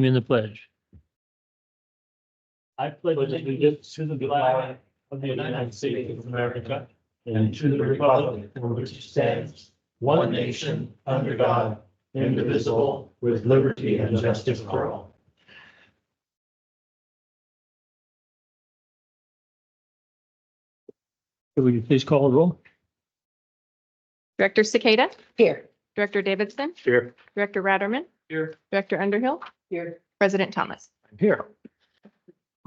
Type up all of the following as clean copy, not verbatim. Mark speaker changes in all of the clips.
Speaker 1: In the pledge.
Speaker 2: I pledge allegiance to the flag of the United States of America and to the republic for which it stands, one nation, under God, indivisible, with liberty and justice for all.
Speaker 1: Would you please call the roll?
Speaker 3: Director Cicada,
Speaker 4: Here.
Speaker 3: Director Davidson,
Speaker 1: Here.
Speaker 3: Director Ratterman,
Speaker 2: Here.
Speaker 3: Director Underhill,
Speaker 4: Here.
Speaker 3: President Thomas.
Speaker 1: Here.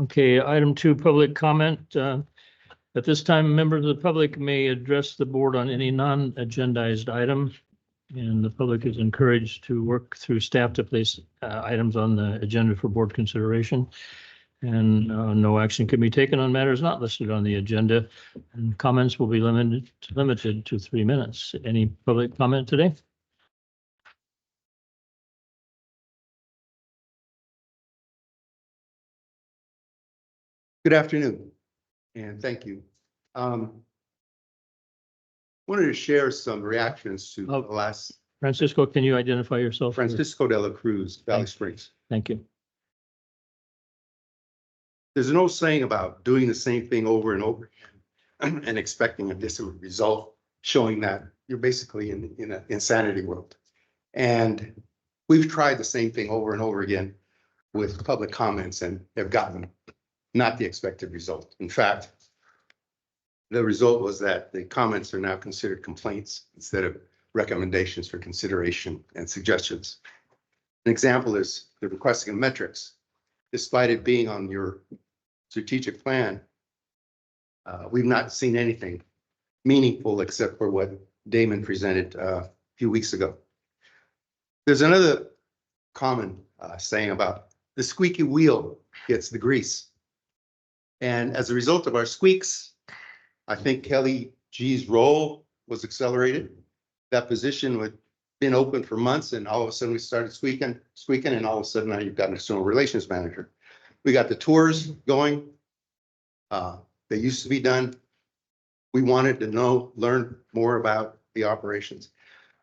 Speaker 1: Okay, item 2, public comment. At this time, members of the public may address the board on any non-agendized item. And the public is encouraged to work through staff to place items on the agenda for board consideration. And no action can be taken on matters not listed on the agenda. And comments will be limited to 3 minutes. Any public comment today?
Speaker 5: Good afternoon, and thank you. Wanted to share some reactions to the last
Speaker 1: Francisco, can you identify yourself?
Speaker 5: Francisco de la Cruz, Valley Springs.
Speaker 1: Thank you.
Speaker 5: There's an old saying about doing the same thing over and over again and expecting a different result, showing that you're basically in an insanity world. And we've tried the same thing over and over again with public comments and have gotten not the expected result. In fact, the result was that the comments are now considered complaints instead of recommendations for consideration and suggestions. An example is the requesting of metrics. Despite it being on your strategic plan, we've not seen anything meaningful except for what Damon presented a few weeks ago. There's another common saying about the squeaky wheel gets the grease. And as a result of our squeaks, I think Kelly G's role was accelerated. That position had been open for months, and all of a sudden we started squeaking, and all of a sudden now you've got an external relations manager. We got the tours going. They used to be done. We wanted to learn more about the operations.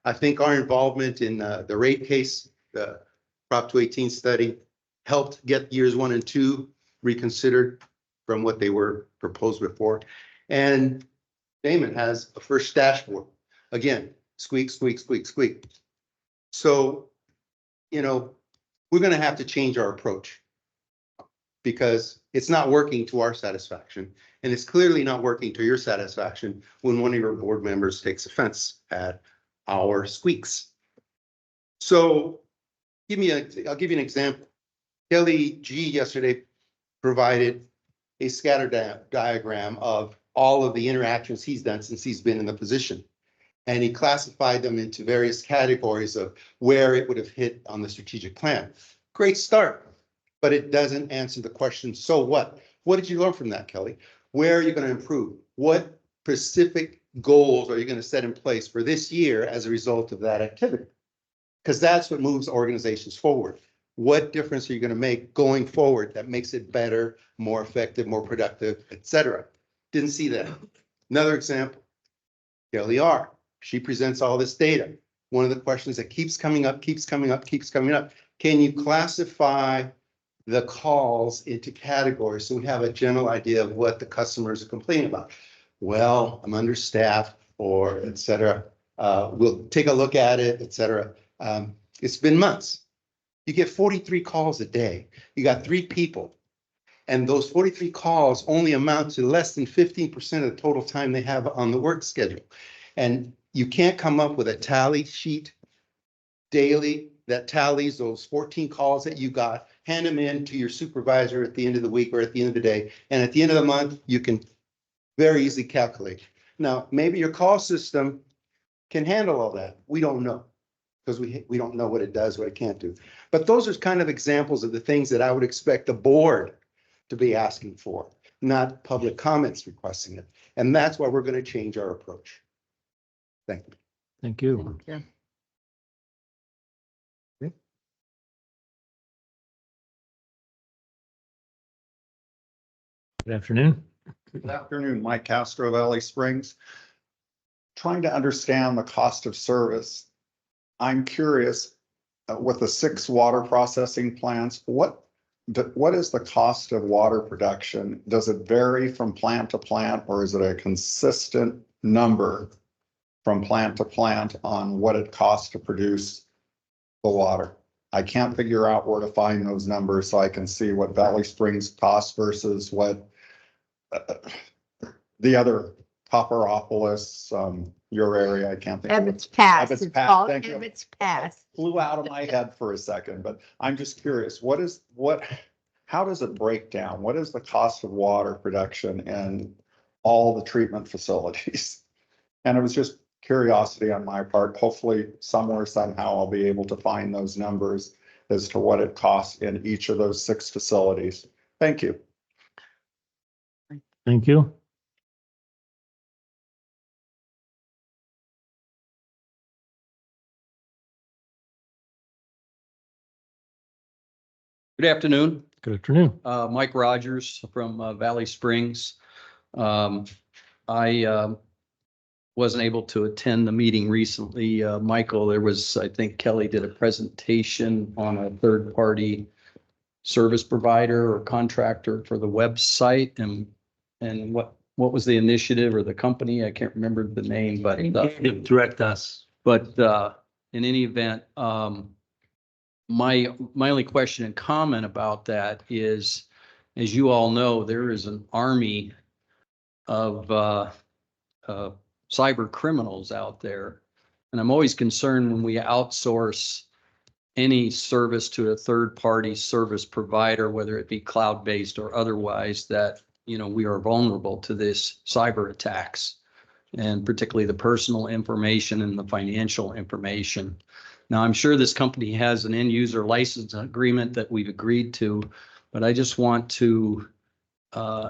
Speaker 5: I think our involvement in the rate case, the Prop 218 study, helped get years 1 and 2 reconsidered from what they were proposed before. And Damon has a first dashboard. Again, squeak, squeak, squeak, squeak. So, we're going to have to change our approach because it's not working to our satisfaction. And it's clearly not working to your satisfaction when one of your board members takes offense at our squeaks. So I'll give you an example. Kelly G yesterday provided a scatter diagram of all of the interactions he's done since he's been in the position. And he classified them into various categories of where it would have hit on the strategic plan. Great start, but it doesn't answer the question, so what? What did you learn from that, Kelly? Where are you going to improve? What specific goals are you going to set in place for this year as a result of that activity? Because that's what moves organizations forward. What difference are you going to make going forward that makes it better, more effective, more productive, etc.? Didn't see that. Another example, Kelly R. She presents all this data. One of the questions that keeps coming up, can you classify the calls into categories so we have a general idea of what the customers are complaining about? Well, I'm understaffed or etc. We'll take a look at it, etc. It's been months. You get 43 calls a day. You got 3 people. And those 43 calls only amount to less than 15% of the total time they have on the work schedule. And you can't come up with a tally sheet daily that tallies those 14 calls that you got, hand them in to your supervisor at the end of the week or at the end of the day. And at the end of the month, you can very easily calculate. Now, maybe your call system can handle all that. We don't know, because we don't know what it does, what it can't do. But those are kind of examples of the things that I would expect the board to be asking for, not public comments requesting it. And that's why we're going to change our approach. Thank you.
Speaker 1: Thank you.
Speaker 3: Thank you.
Speaker 1: Good afternoon.
Speaker 6: Good afternoon, Mike Castro, Valley Springs. Trying to understand the cost of service. I'm curious, with the 6 water processing plants, what is the cost of water production? Does it vary from plant to plant, or is it a consistent number from plant to plant on what it costs to produce the water? I can't figure out where to find those numbers so I can see what Valley Springs costs versus what the other Copperopolis, your area, I can't think.
Speaker 4: Ebbets Pass.
Speaker 6: Ebbets
Speaker 4: It's
Speaker 6: Pass,
Speaker 4: called
Speaker 6: thank you.
Speaker 4: Ebbets Pass.
Speaker 6: Flew out of my head for a second, but I'm just curious, how does it break down? What is the cost of water production in all the treatment facilities? And it was just curiosity on my part. Hopefully somewhere, somehow I'll be able to find those numbers as to what it costs in each of those 6 facilities. Thank you.
Speaker 1: Thank you.
Speaker 7: Good afternoon,
Speaker 1: Good afternoon.
Speaker 7: Mike Rogers from Valley Springs. I wasn't able to attend the meeting recently. Michael, I think Kelly did a presentation on a third-party service provider or contractor for the website and what was the initiative or the company? I can't remember the name, but
Speaker 1: Direct us.
Speaker 7: But in any event, my only question and comment about that is, as you all know, there is an army of cyber criminals out there. And I'm always concerned when we outsource any service to a third-party service provider, whether it be cloud-based or otherwise, that, we are vulnerable to this cyber attacks, and particularly the personal information and the financial information. Now, I'm sure this company has an end user license agreement that we've agreed to, but I just want to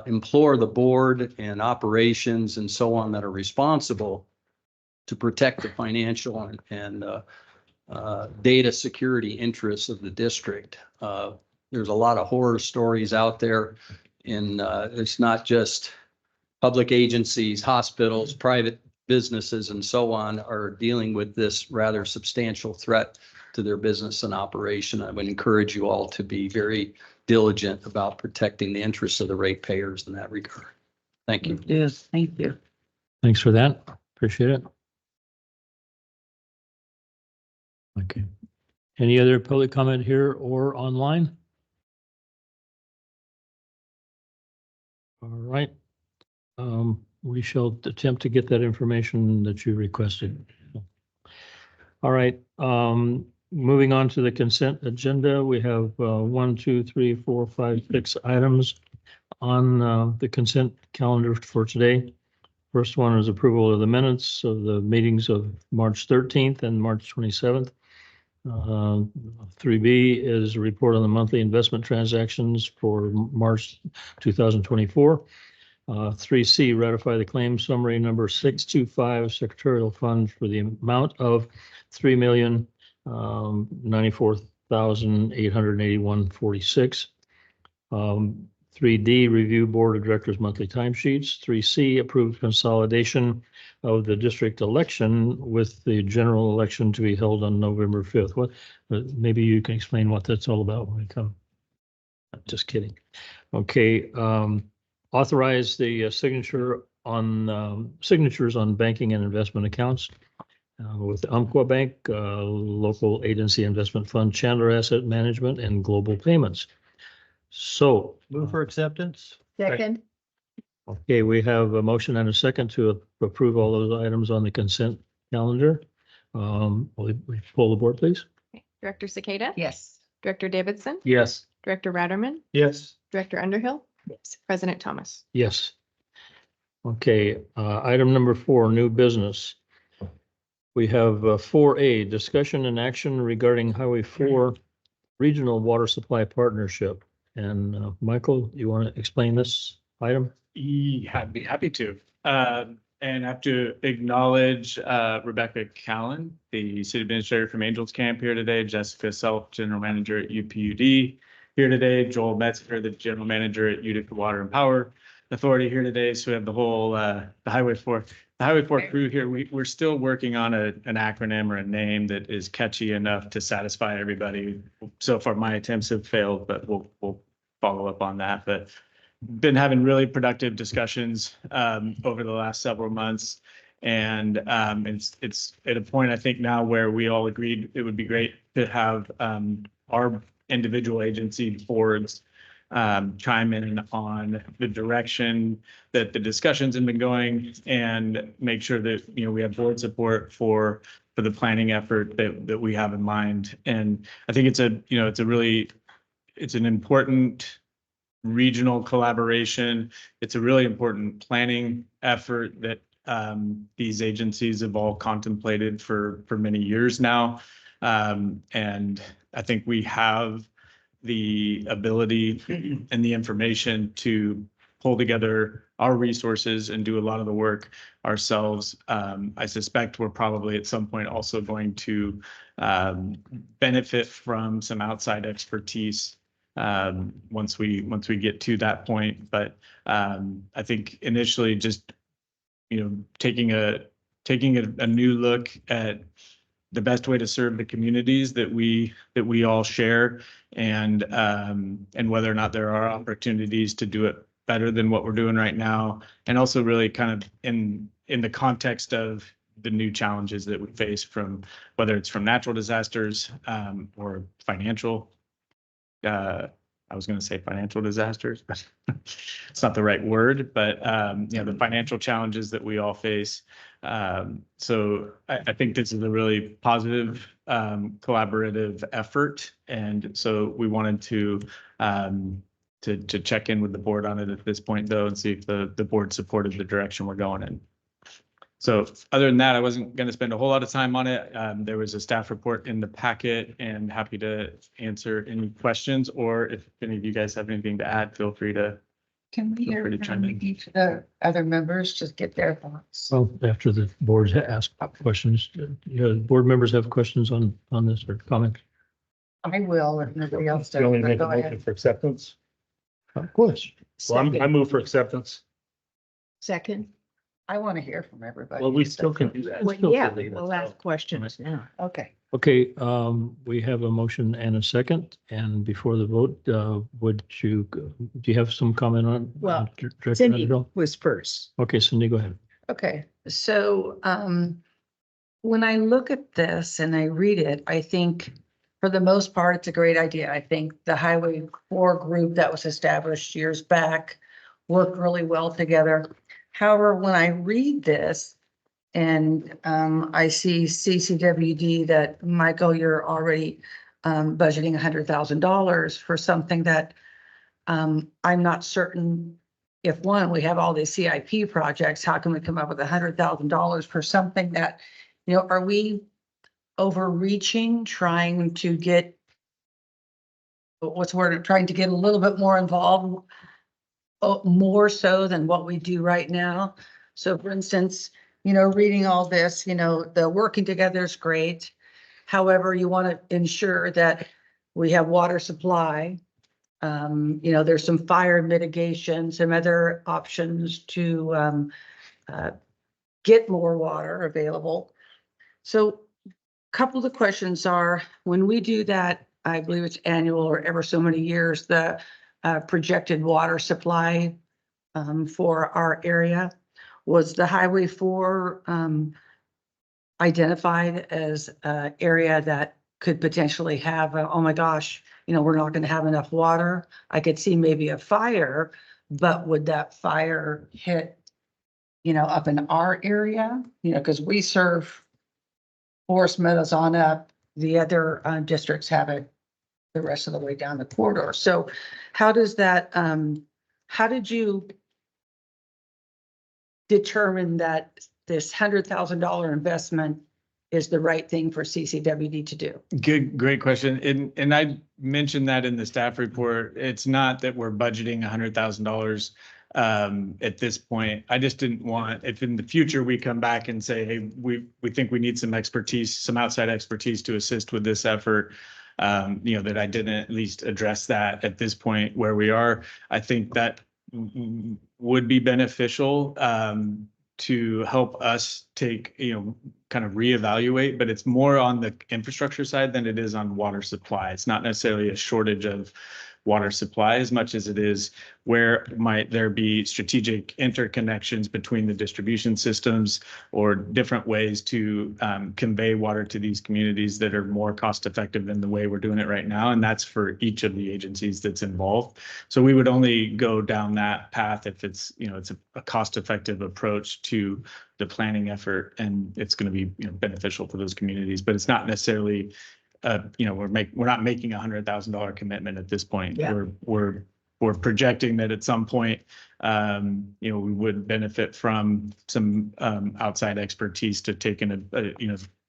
Speaker 7: implore the board and operations and so on that are responsible to protect the financial and data security interests of the district. There's a lot of horror stories out there, and it's not just public agencies, hospitals, private businesses, and so on are dealing with this rather substantial threat to their business and operation. I would encourage you all to be very diligent about protecting the interests of the ratepayers in that regard. Thank you.
Speaker 4: Yes, thank you.
Speaker 1: Thanks for that. Appreciate it. Okay. Any other public comment here or online? All right. We shall attempt to get that information that you requested. All right. Moving on to the consent agenda, we have 1, 2, 3, 4, 5, 6 items on the consent calendar for today. First one is approval of the minutes of the meetings of March 13th and March 27th. 3B is a report on the monthly investment transactions for March 2024. 3C, ratify the claim summary number 625 Secretarial Fund for the amount of $3,094,881.46. 3D, review Board of Directors monthly timesheets. 3C, approved consolidation of the district election with the general election to be held on November 5th. What? Maybe you can explain what that's all about when we come. Just kidding. Okay. Authorize the signatures on banking and investment accounts with Umpqua Bank, local agency investment fund, Chandler Asset Management, and Global Payments. So
Speaker 2: Move for acceptance.
Speaker 4: Second,
Speaker 1: okay, we have a motion and a second to approve all those items on the consent calendar. We pull the board, please.
Speaker 3: Okay. Director Cicada?
Speaker 4: yes.
Speaker 3: Director Davidson?
Speaker 2: Yes.
Speaker 3: Director Ratterman?
Speaker 2: Yes.
Speaker 3: Director Underhill?
Speaker 4: Yes.
Speaker 3: President Thomas?
Speaker 1: Yes. Okay, item number 4, new business. We have 4A, discussion and action regarding Highway 4 Regional Water Supply Partnership. And Michael, you want to explain this item?
Speaker 8: I'd be happy to. And have to acknowledge Rebecca Callan, the city administrator from Angels Camp here today, Jessica Self, general manager at UPUD here today, Joel Metzger, the general manager at Utica Water and Power, authority here today. So we have the whole, the Highway 4 crew here. We're still working on an acronym or a name that is catchy enough to satisfy everybody. So far, my attempts have failed, but we'll follow up on that. But been having really productive discussions over the last several months. And it's at a point, I think, now where we all agreed it would be great to have our individual agency boards chime in on the direction that the discussions have been going, and make sure that, you know, we have board support for the planning effort that we have in mind. And I think it's an important regional collaboration. It's a really important planning effort that these agencies have all contemplated for many years now. And I think we have the ability and the information to pull together our resources and do a lot of the work ourselves. I suspect we're probably at some point also going to benefit from some outside expertise once we get to that point. But I think initially just, you know, taking a new look at the best way to serve the communities that we all share, and whether or not there are opportunities to do it better than what we're doing right now, and also really kind of in the context of the new challenges that we face, from whether it's from natural disasters or financial. I was going to say financial disasters, but it's not the right word, but you know, the financial challenges that we all face. So I think this is a really positive collaborative effort. And so we wanted to check in with the board on it at this point, though, and see if the board supported the direction we're going in. So other than that, I wasn't going to spend a whole lot of time on it. There was a staff report in the packet, and happy to answer any questions, or if any of you guys have anything to add, feel free to.
Speaker 4: Can we
Speaker 8: Feel
Speaker 4: hear
Speaker 8: free to chime
Speaker 4: from
Speaker 8: in.
Speaker 4: each of the other members, just get their thoughts?
Speaker 1: Well, after the boards ask questions, board members have questions on this or comment?
Speaker 4: I will, if nobody else does.
Speaker 2: You only
Speaker 4: but
Speaker 2: make a
Speaker 4: go
Speaker 2: motion
Speaker 4: ahead.
Speaker 2: for acceptance?
Speaker 1: Of course.
Speaker 2: Well, I move for acceptance.
Speaker 9: Second.
Speaker 4: I want to hear from everybody.
Speaker 2: Well, we still can do that.
Speaker 9: Well,
Speaker 1: still
Speaker 9: yeah,
Speaker 1: believe it,
Speaker 9: we'll ask questions now.
Speaker 4: Okay.
Speaker 1: Okay, we have a motion and a second, and before the vote, do you have some comment on?
Speaker 9: Well,
Speaker 1: Director
Speaker 9: Cindy
Speaker 1: Underhill?
Speaker 9: was first.
Speaker 1: Okay, Cindy, go ahead.
Speaker 4: Okay, so when I look at this and I read it, I think for the most part, it's a great idea. I think the Highway 4 group that was established years back worked really well together. However, when I read this and I see CCWD that, Michael, you're already budgeting $100,000 for something that I'm not certain if, one, we have all these CIP projects, how can we come up with $100,000 for something that, you know, are we overreaching, trying to get, trying to get a little bit more involved, more so than what we do right now? So for instance, you know, reading all this, you know, the working together is great. However, you want to ensure that we have water supply. You know, there's some fire mitigation, some other options to get more water available. So a couple of the questions are, when we do that, I believe it's annual or ever so many years, the projected water supply for our area, was the Highway 4 identified as an area that could potentially have, oh my gosh, you know, we're not going to have enough water? I could see maybe a fire, but would that fire hit, you know, up in our area? You know, because we serve Forest Meadows on up, the other districts have it the rest of the way down the corridor. So how does that, how did you determine that this $100,000 investment is the right thing for CCWD to do?
Speaker 8: Great question. And I mentioned that in the staff report. It's not that we're budgeting $100,000 at this point. I just didn't want, if in the future we come back and say, hey, we think we need some expertise, some outside expertise to assist with this effort, you know, that I didn't at least address that at this point where we are. I think that would be beneficial to help us take, kind of reevaluate, but it's more on the infrastructure side than it is on water supply. It's not necessarily a shortage of water supply as much as it is where might there be strategic interconnections between the distribution systems or different ways to convey water to these communities that are more cost effective than the way we're doing it right now. And that's for each of the agencies that's involved. So we would only go down that path if it's, it's a cost effective approach to the planning effort, and it's going to be beneficial for those communities, but it's not necessarily we're not making $100,000 commitment at this point.
Speaker 9: Yeah.
Speaker 8: We're projecting that at some point, we would benefit from some outside expertise to take an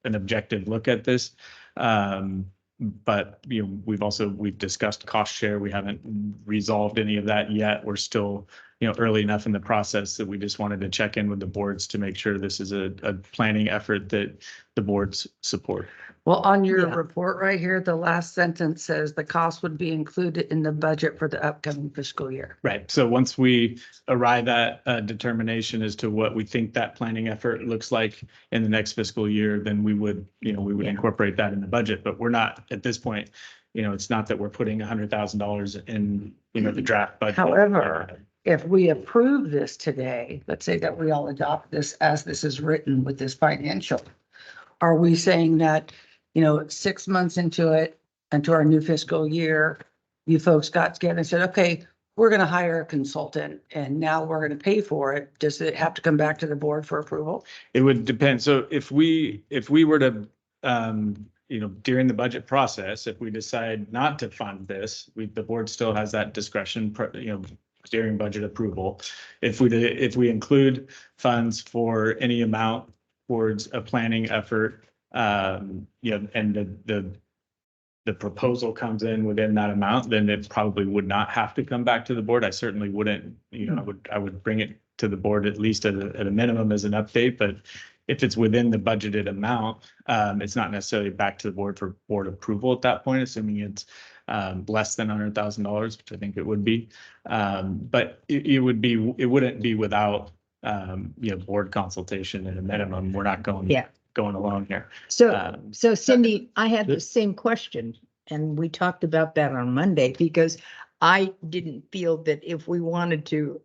Speaker 8: objective look at this. But we've discussed cost share. We haven't resolved any of that yet. We're still early enough in the process that we just wanted to check in with the boards to make sure this is a planning effort that the boards support.
Speaker 4: Well, on your
Speaker 9: Yeah.
Speaker 4: report right here, the last sentence says the cost would be included in the budget for the upcoming fiscal year.
Speaker 8: Right. So once we arrive at a determination as to what we think that planning effort looks like in the next fiscal year, then we would
Speaker 9: Yeah.
Speaker 8: incorporate that in the budget. But we're not at this point, it's not that we're putting $100,000 in, the draft budget.
Speaker 4: However, if we approve this today, let's say that we all adopt this as this is written with this financial, are we saying that, 6 months into it, into our new fiscal year, you folks got together and said, okay, we're going to hire a consultant and now we're going to pay for it. Does it have to come back to the board for approval?
Speaker 8: It would depend. So if we were to, during the budget process, if we decide not to fund this, the board still has that discretion, during budget approval. If we include funds for any amount towards a planning effort, and the proposal comes in within that amount, then it probably would not have to come back to the board. I certainly wouldn't, I would bring it to the board at least at a minimum as an update, but if it's within the budgeted amount, it's not necessarily back to the board for board approval at that point, assuming it's less than $100,000, which I think it would be. But it wouldn't be without, board consultation at a minimum. We're not going along here.
Speaker 9: So Cindy, I had the same question, and we talked about that on Monday, because I didn't feel that if we wanted to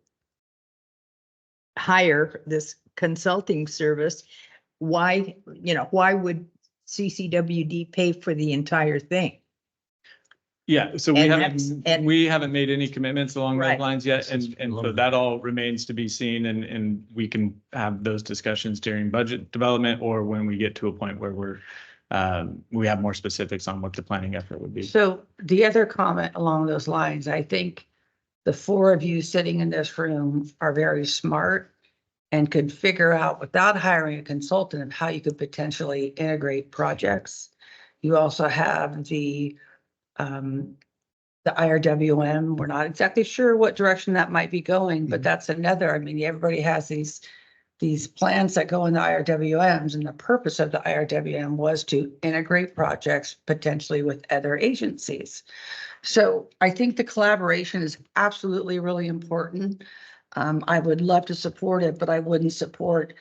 Speaker 9: hire this consulting service, why would CCWD pay for the entire thing?
Speaker 8: Yeah, so we haven't made any commitments along those
Speaker 9: Right.
Speaker 8: lines yet, and so that all remains to be seen, and we can have those discussions during budget development or when we get to a point where we have more specifics on what the planning effort would be.
Speaker 4: So the other comment along those lines, I think the four of you sitting in this room are very smart and could figure out without hiring a consultant of how you could potentially integrate projects. You also have the IRWM. We're not exactly sure what direction that might be going, but that's another, everybody has these plans that go in the IRWMs, and the purpose of the IRWM was to integrate projects potentially with other agencies. So I think the collaboration is absolutely really important. I would love to support it, but I wouldn't support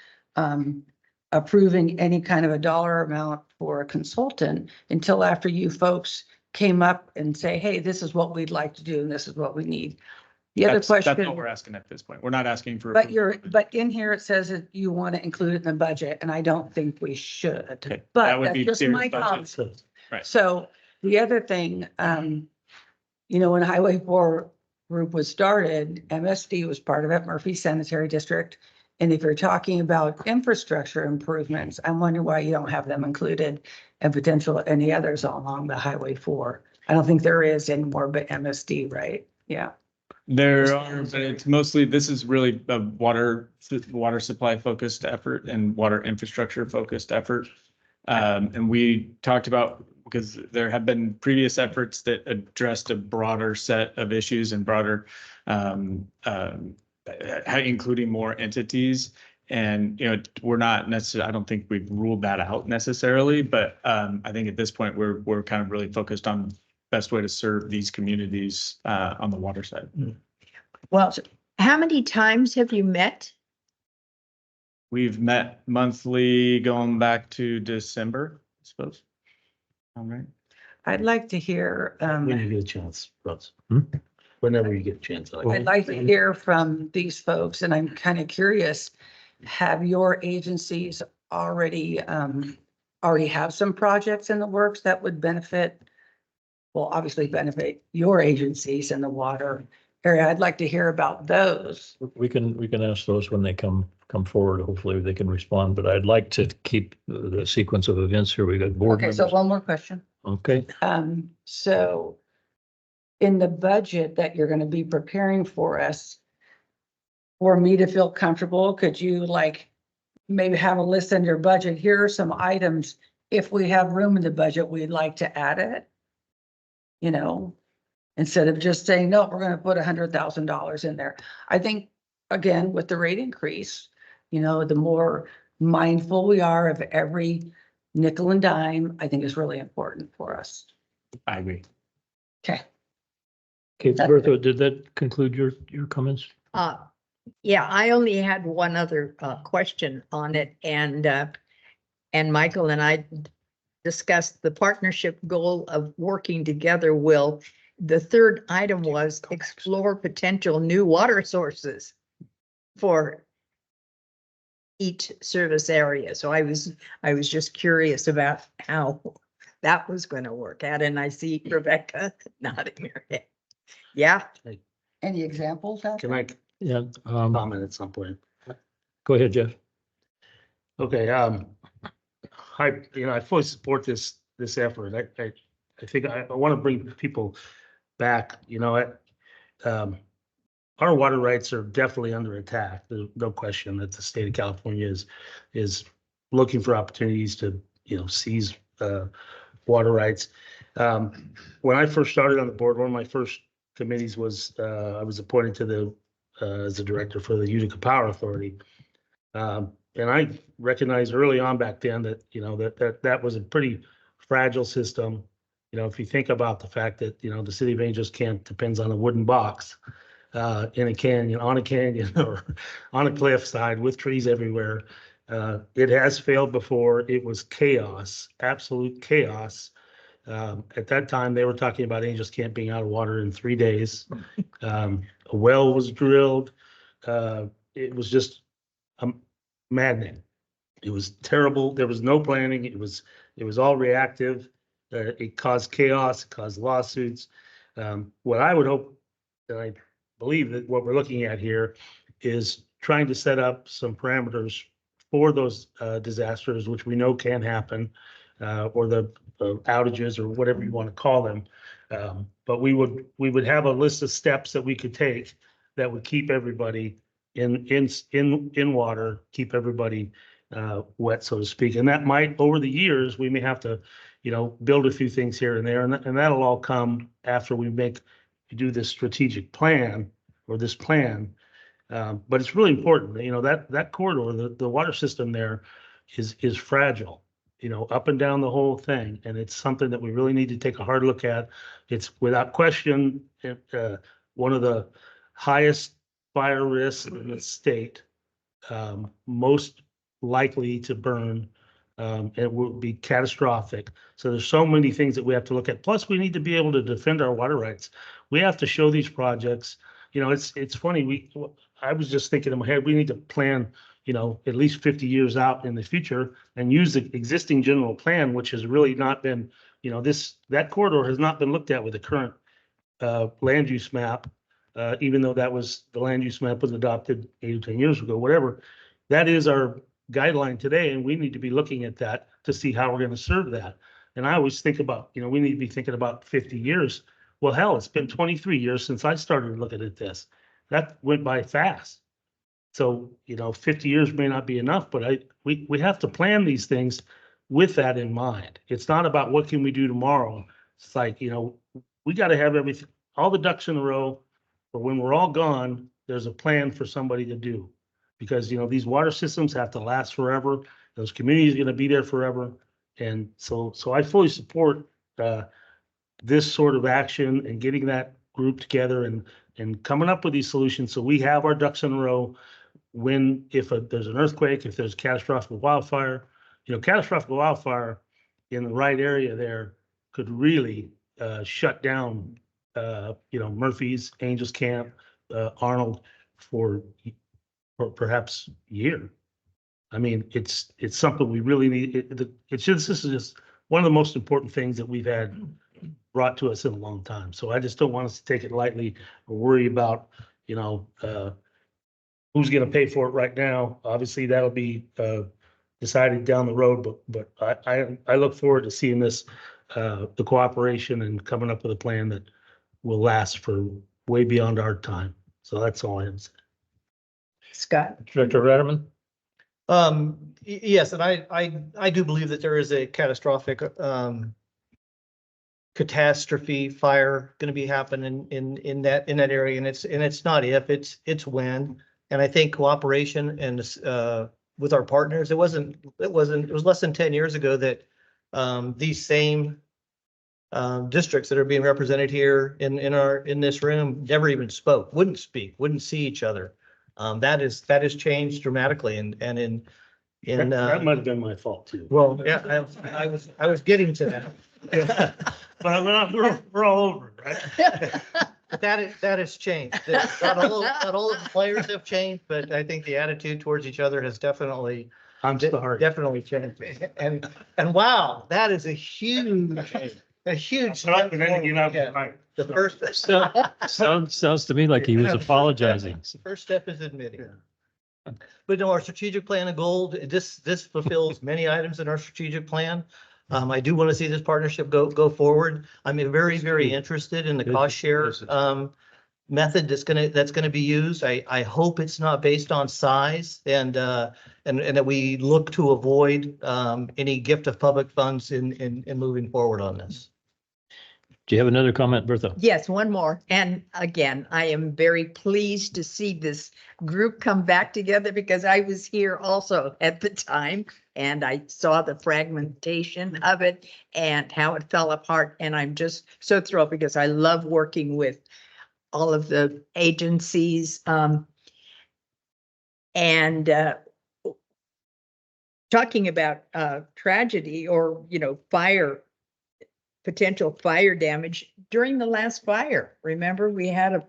Speaker 4: approving any kind of a dollar amount for a consultant until after you folks came up and say, hey, this is what we'd like to do and this is what we need. The other
Speaker 8: That's what
Speaker 4: question,
Speaker 8: we're asking at this point. We're not asking for.
Speaker 4: but in here it says that you want to include it in the budget, and I don't think we should.
Speaker 8: Okay, that
Speaker 4: But
Speaker 8: would
Speaker 4: that's
Speaker 8: be
Speaker 4: just
Speaker 8: during
Speaker 4: my
Speaker 8: budget.
Speaker 4: comment.
Speaker 8: Right.
Speaker 4: So the other thing, when Highway 4 group was started, MSD was part of it, Murphy Sanitary District. And if you're talking about infrastructure improvements, I'm wondering why you don't have them included and potential any others along the Highway 4. I don't think there is anymore, but MSD, right? Yeah.
Speaker 8: There are, but it's mostly, this is really a water supply focused effort and water infrastructure focused effort. And we talked about, because there have been previous efforts that addressed a broader set of issues and broader, including more entities. And, we're not necessarily, I don't think we've ruled that out necessarily, but I think at this point, we're kind of really focused on best way to serve these communities on the water side.
Speaker 9: Well, How many times have you met?
Speaker 8: We've met monthly going back to December, I suppose. All right.
Speaker 4: I'd like to hear,
Speaker 2: When you get a chance, Russ. Whenever you get a chance.
Speaker 4: I'd like to hear from these folks, and I'm kind of curious, have your agencies already have some projects in the works that would benefit, well, obviously benefit your agencies in the water area? I'd like to hear about those.
Speaker 1: We can ask those when they come forward. Hopefully they can respond, but I'd like to keep the sequence of events here. We got board
Speaker 4: Okay, so
Speaker 1: members.
Speaker 4: one more question.
Speaker 1: Okay,
Speaker 4: So in the budget that you're gonna be preparing for us, for me to feel comfortable, could you like maybe have a list in your budget? Here are some items, if we have room in the budget, we'd like to add it. You know, instead of just saying, no, we're gonna put $100,000 in there. I think, again, with the rate increase, you know, the more mindful we are of every nickel and dime, I think is really important for us.
Speaker 2: I agree.
Speaker 4: Okay.
Speaker 1: okay, Bertha, did that conclude your comments?
Speaker 9: Yeah, I only had one other question on it, and Michael and I discussed the partnership goal of working together. Will, the third item was explore potential new water sources for each service area. So I was just curious about how that was going to work out, and I see Rebecca nodding her head. Yeah.
Speaker 4: Any examples?
Speaker 2: Can I
Speaker 1: Yeah,
Speaker 2: comment at some point?
Speaker 1: go ahead, Jeff.
Speaker 2: Okay, I fully support this effort. I think I want to bring people back, our water rights are definitely under attack. There's no question that the state of California is looking for opportunities to, seize water rights. When I first started on the board, one of my first committees was I was appointed to as a director for the Utica Power Authority. And I recognized early on back then that, that was a pretty fragile system. If you think about the fact that, the city of Angels Camp depends on a wooden box in a canyon, on a canyon or on a cliffside with trees everywhere. It has failed before. It was chaos, absolute chaos. At that time, they were talking about Angels Camp being out of water in 3 days. A well was drilled. It was just maddening. It was terrible. There was no planning. It was all reactive. It caused chaos. It caused lawsuits. What I would hope, and I believe that what we're looking at here is trying to set up some parameters for those disasters, which we know can happen, or the outages or whatever you want to call them. But we would have a list of steps that we could take that would keep everybody in water, keep everybody wet, so to speak. And that might, over the years, we may have to, build a few things here and there, and that'll all come after we do this strategic plan or this plan. But it's really important, that corridor, the water system there is fragile, up and down the whole thing. And it's something that we really need to take a hard look at. It's without question, one of the highest fire risks in the state, most likely to burn. It will be catastrophic. So there's so many things that we have to look at. Plus, we need to be able to defend our water rights. We have to show these projects. It's funny. I was just thinking in my head, we need to plan, at least 50 years out in the future and use the existing general plan, which has really not been, that corridor has not been looked at with the current land use map, even though the land use map was adopted 8 or 10 years ago, whatever. That is our guideline today, and we need to be looking at that to see how we're going to serve that. And I always think about, we need to be thinking about 50 years. Well, hell, it's been 23 years since I started looking at this. That went by fast. So, 50 years may not be enough, but we have to plan these things with that in mind. It's not about what can we do tomorrow. It's like, we got to have everything, all the ducks in a row, but when we're all gone, there's a plan for somebody to do. Because, these water systems have to last forever. Those communities are going to be there forever. And so I fully support this sort of action and getting that group together and coming up with these solutions. So we have our ducks in a row when, if there's an earthquake, if there's catastrophic wildfire, catastrophic wildfire in the right area there could really shut down, Murphy's, Angels Camp, Arnold for perhaps a year. I mean, it's something we really need. This is just one of the most important things that we've had brought to us in a long time. So I just don't want us to take it lightly or worry about, who's going to pay for it right now. Obviously, that'll be decided down the road, but I look forward to seeing this, the cooperation and coming up with a plan that will last for way beyond our time. So that's all I have to say.
Speaker 9: Scott?
Speaker 1: Director Ratterman?
Speaker 10: Yes, and I do believe that there is a catastrophic catastrophe fire going to be happening in that area, and it's not if, it's when. And I think cooperation and with our partners, it was less than 10 years ago that these same districts that are being represented here in this room never even spoke, wouldn't speak, wouldn't see each other. That has changed dramatically, and in
Speaker 2: That might have been my fault too.
Speaker 10: well, yeah, I was getting to that.
Speaker 2: But we're all over it, right?
Speaker 10: But that has changed. Not all of the players have changed, but I think the attitude towards each other has definitely definitely changed. And wow, that is a huge. The first.
Speaker 1: Sounds to me like he was apologizing.
Speaker 10: The first step is admitting. But no, our strategic plan of gold, this fulfills many items in our strategic plan. I do want to see this partnership go forward. I'm very, very interested in the cost share method that's gonna be used. I hope it's not based on size and that we look to avoid any gift of public funds in moving forward on this.
Speaker 1: Do you have another comment, Bertha?
Speaker 9: Yes, one more. And again, I am very pleased to see this group come back together because I was here also at the time and I saw the fragmentation of it and how it fell apart. And I'm just so thrilled because I love working with all of the agencies. And talking about tragedy or, fire, potential fire damage during the last fire. Remember, we had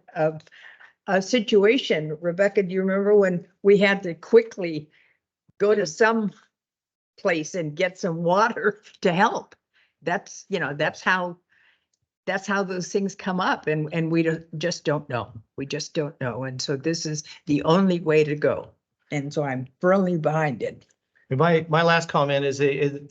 Speaker 9: a situation. Rebecca, do you remember when we had to quickly go to some place and get some water to help? That's how those things come up, and we just don't know. We just don't know. And so this is the only way to go. And so I'm firmly behind it.
Speaker 10: My last comment is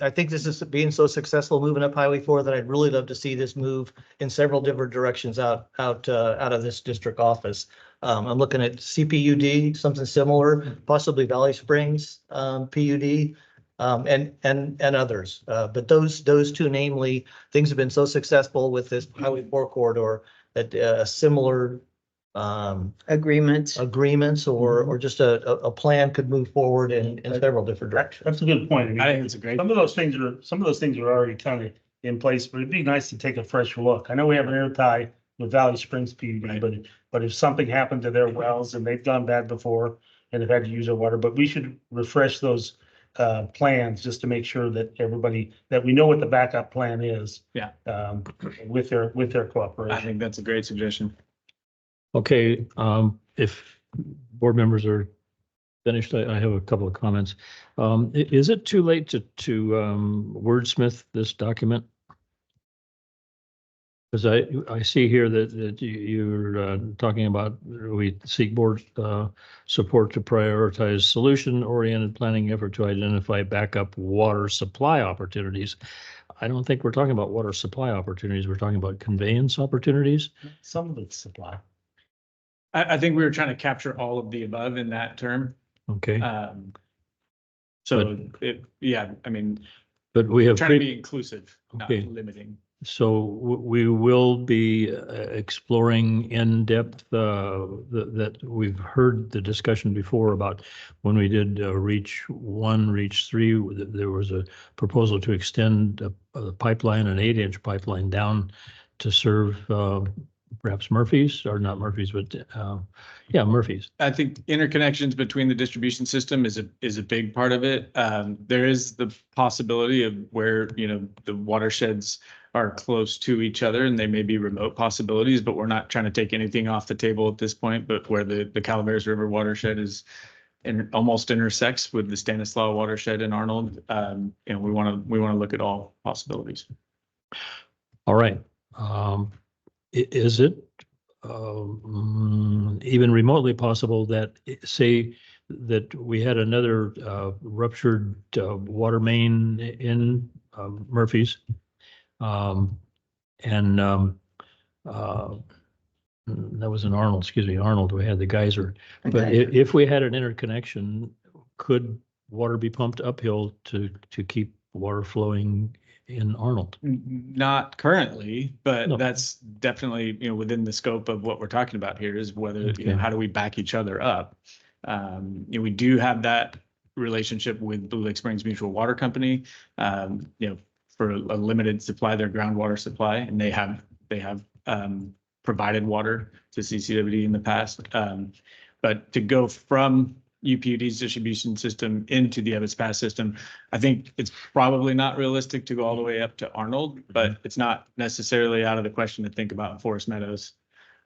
Speaker 10: I think this is being so successful moving up Highway 4 that I'd really love to see this move in several different directions out of this district office. I'm looking at CPUD, something similar, possibly Valley Springs PUD, and others. But those two, namely, things have been so successful with this Highway 4 corridor that similar
Speaker 9: Agreements.
Speaker 10: or just a plan could move forward in several different directions.
Speaker 2: That's a good point. I mean,
Speaker 8: I think it's a great.
Speaker 2: some of those things are already kind of in place, but it'd be nice to take a fresh look. I know we have an air tie with Valley Springs PUD,
Speaker 8: Right.
Speaker 2: but if something happened to their wells and they've gone bad before and have had to use our water, but we should refresh those plans just to make sure that that we know what the backup plan is.
Speaker 8: Yeah.
Speaker 2: With their
Speaker 8: I
Speaker 2: cooperation.
Speaker 8: think that's a great suggestion.
Speaker 1: Okay, if board members are finished, I have a couple of comments. Is it too late to wordsmith this document? Because I see here that you're talking about we seek board support to prioritize solution-oriented planning effort to identify backup water supply opportunities. I don't think we're talking about water supply opportunities. We're talking about conveyance opportunities.
Speaker 2: Some of it's supply.
Speaker 8: I think we were trying to capture all of the above in that term.
Speaker 1: Okay,
Speaker 8: So
Speaker 1: but we have.
Speaker 8: trying to be inclusive, not
Speaker 1: Okay.
Speaker 8: limiting.
Speaker 1: So we will be exploring in depth that we've heard the discussion before about when we did Reach 1, Reach 3, there was a proposal to extend a pipeline, an 8-inch pipeline down to serve perhaps Murphy's, or not Murphy's, but, yeah, Murphy's.
Speaker 8: I think interconnections between the distribution system is a big part of it. There is the possibility of where, the watersheds are close to each other and they may be remote possibilities, but we're not trying to take anything off the table at this point. But where the Calaveras River watershed is almost intersects with the Stanislaus watershed in Arnold, we want to look at all possibilities.
Speaker 1: All right. Is it even remotely possible that, say, that we had another ruptured water main in Murphy's? And that was in Arnold, excuse me, Arnold, we had the geyser. But if we had an interconnection, could water be pumped uphill to keep water flowing in Arnold?
Speaker 8: Not currently, but
Speaker 1: No.
Speaker 8: that's definitely, within the scope of what we're talking about here is whether,
Speaker 1: Okay.
Speaker 8: how do we back each other up? We do have that relationship with Blue Lake Springs Mutual Water Company, for a limited supply, their groundwater supply, and they have provided water to CCWD in the past. But to go from UPUD's distribution system into the Ebbets Pass system, I think it's probably not realistic to go all the way up to Arnold, but it's not necessarily out of the question to think about Forest Meadows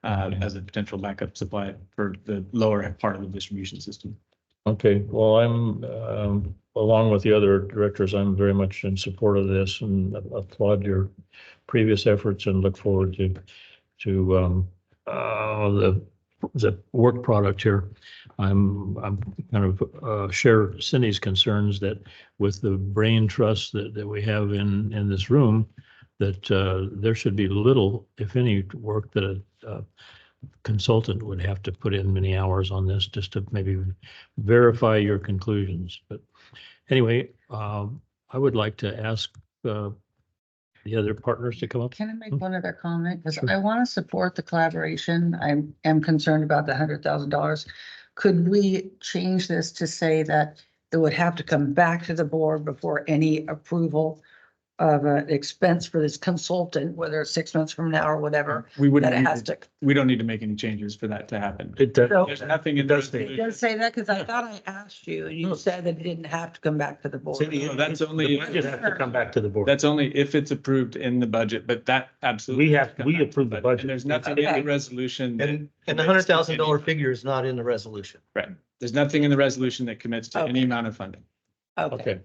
Speaker 8: as a potential backup supply for the lower part of the distribution system.
Speaker 1: Okay, well, I'm, along with the other directors, I'm very much in support of this and applaud your previous efforts and look forward to the work product here. I'm kind of share Cindy's concerns that with the brain trust that we have in this room, that there should be little, if any, work that a consultant would have to put in many hours on this just to maybe verify your conclusions. But anyway, I would like to ask the other partners to come up.
Speaker 4: Can I make one other comment? Because
Speaker 1: Sure.
Speaker 4: I want to support the collaboration. I am concerned about the $100,000. Could we change this to say that it would have to come back to the board before any approval of an expense for this consultant, whether it's 6 months from now or whatever,
Speaker 8: We
Speaker 4: that
Speaker 8: wouldn't,
Speaker 4: it has to?
Speaker 8: we don't need to make any changes for that to happen.
Speaker 1: It does.
Speaker 4: So-
Speaker 8: There's nothing in
Speaker 1: It does
Speaker 4: It does say that because I thought I asked you and you
Speaker 1: No.
Speaker 4: said that it didn't have to come back to the board.
Speaker 8: No, that's only,
Speaker 1: It has to come back to the board.
Speaker 8: that's only if it's approved in the budget, but that absolutely.
Speaker 1: We approve the budget.
Speaker 8: And there's nothing in
Speaker 4: Okay.
Speaker 8: the resolution. that
Speaker 10: And the
Speaker 8: commits to
Speaker 10: $100,000
Speaker 8: any-
Speaker 10: figure is not in the resolution.
Speaker 8: Right. There's nothing in the resolution that commits to any
Speaker 4: Okay.
Speaker 8: amount of funding.
Speaker 4: Okay.
Speaker 1: Okay.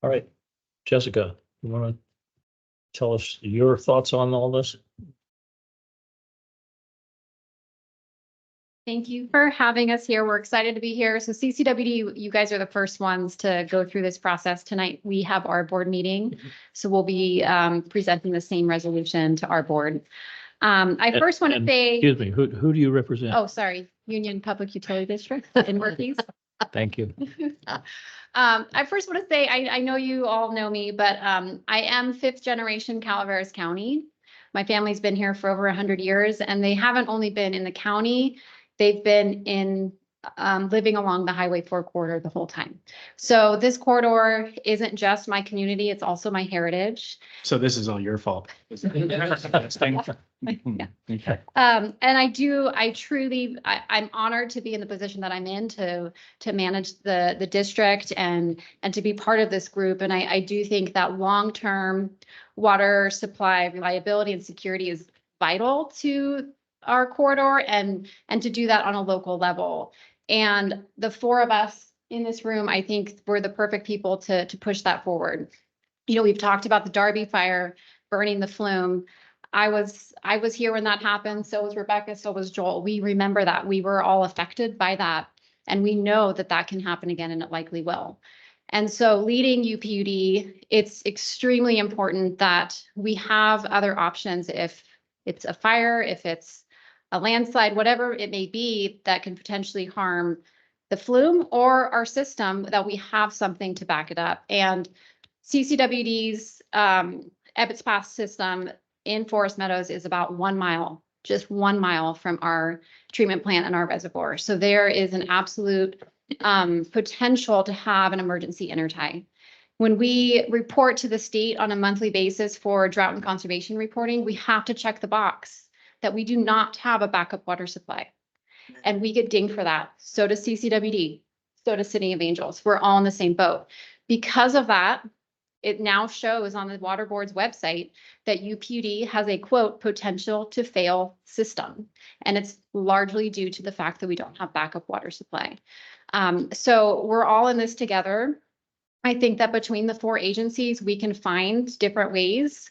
Speaker 1: All right, Jessica, you want to tell us your thoughts on all this?
Speaker 11: Thank you for having us here. We're excited to be here. So CCWD, you guys are the first ones to go through this process. Tonight, we have our board meeting. So we'll be presenting the same resolution to our board. I first want to
Speaker 1: And-
Speaker 11: say,
Speaker 1: Excuse me, who do you represent?
Speaker 11: oh, sorry, Union Public Utility District in Murphy's.
Speaker 1: Thank you.
Speaker 11: I first want to say, I know you all know me, but I am 5th generation Calaveras County. My family's been here for over 100 years, and they haven't only been in the county, they've been in living along the Highway 4 corridor the whole time. So this corridor isn't just my community, it's also my heritage.
Speaker 8: So this is all your fault.
Speaker 11: Yeah.
Speaker 8: Okay.
Speaker 11: And I'm honored to be in the position that I'm in to manage the district and to be part of this group. And I do think that long-term water supply reliability and security is vital to our corridor and to do that on a local level. And the 4 of us in this room, I think we're the perfect people to push that forward. We've talked about the Darby fire burning the flume. I was here when that happened. So was Rebecca. So was Joel. We remember that. We were all affected by that. And we know that that can happen again, and it likely will. And so leading UPUD, it's extremely important that we have other options if it's a fire, if it's a landslide, whatever it may be that can potentially harm the flume or our system, that we have something to back it up. And CCWD's Ebbets Pass system in Forest Meadows is about 1 mile, just 1 mile from our treatment plant and our reservoir. So there is an absolute potential to have an emergency intertie. When we report to the state on a monthly basis for drought and conservation reporting, we have to check the box. that we do not have a backup water supply. And we get dinged for that. So does CCWD, so does City of Angels. We're all in the same boat. Because of that, it now shows on the Water Board's website that UPUD has a quote, potential to fail system. And it's largely due to the fact that we don't have backup water supply. So we're all in this together. I think that between the 4 agencies, we can find different ways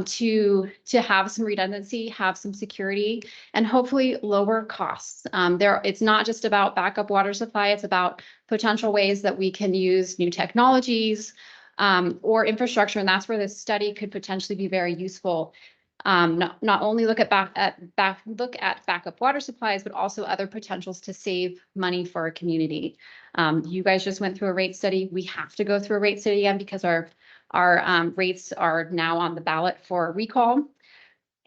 Speaker 11: to have some redundancy, have some security, and hopefully lower costs. It's not just about backup water supply, it's about potential ways that we can use new technologies or infrastructure, and that's where this study could potentially be very useful. Not only look at backup water supplies, but also other potentials to save money for our community. You guys just went through a rate study. We have to go through a rate study again because our rates are now on the ballot for recall.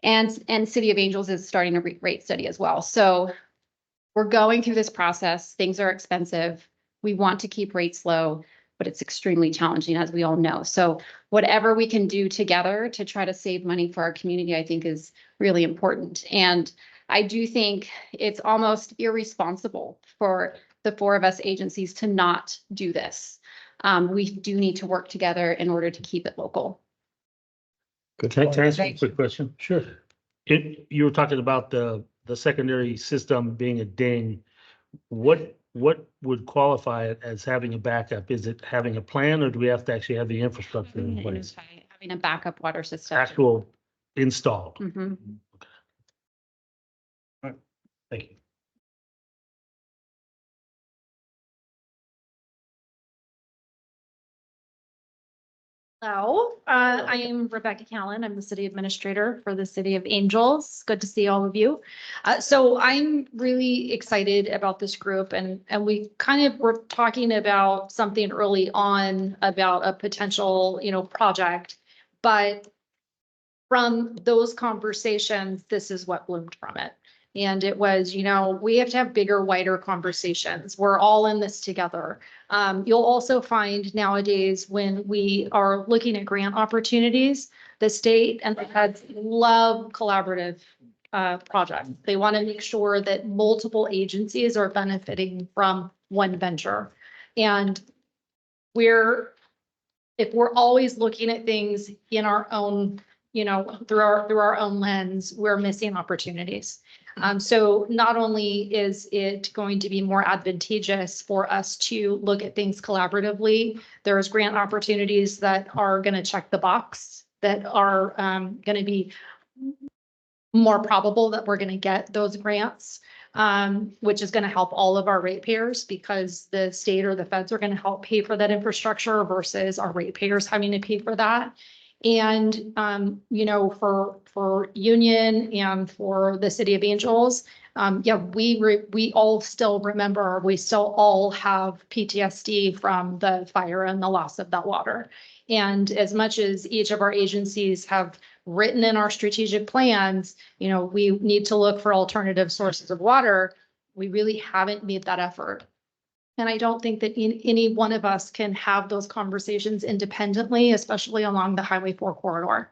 Speaker 11: And City of Angels is starting a rate study as well. So we're going through this process. Things are expensive. We want to keep rates low, but it's extremely challenging, as we all know. So whatever we can do together to try to save money for our community, I think is really important. And I do think it's almost irresponsible for the 4 of us agencies to not do this. We do need to work together in order to keep it local.
Speaker 2: Can I ask you a quick question?
Speaker 1: Sure.
Speaker 2: You were talking about the secondary system being a ding. What would qualify it as having a backup? Is it having a plan, or do we have to actually have the infrastructure in place?
Speaker 11: Having a backup water system.
Speaker 2: Actual installed?
Speaker 11: Mhm.
Speaker 2: Thank you.
Speaker 12: Hello, I am Rebecca Callan. I'm the city administrator for the City of Angels. Good to see all of you. So I'm really excited about this group, and we kind of were talking about something early on about a potential, project. But from those conversations, this is what bloomed from it. And it was, we have to have bigger, wider conversations. We're all in this together. You'll also find nowadays when we are looking at grant opportunities, the state and the feds love collaborative projects. They want to make sure that multiple agencies are benefiting from one venture. And if we're always looking at things in our own, through our own lens, we're missing opportunities. So not only is it going to be more advantageous for us to look at things collaboratively, there's grant opportunities that are going to check the box, that are going to be more probable that we're going to get those grants, which is going to help all of our ratepayers, because the state or the feds are going to help pay for that infrastructure versus our ratepayers having to pay for that. And, for Union and for the City of Angels, we all still remember, we still all have PTSD from the fire and the loss of that water. And as much as each of our agencies have written in our strategic plans, we need to look for alternative sources of water, we really haven't made that effort. And I don't think that any one of us can have those conversations independently, especially along the Highway 4 corridor.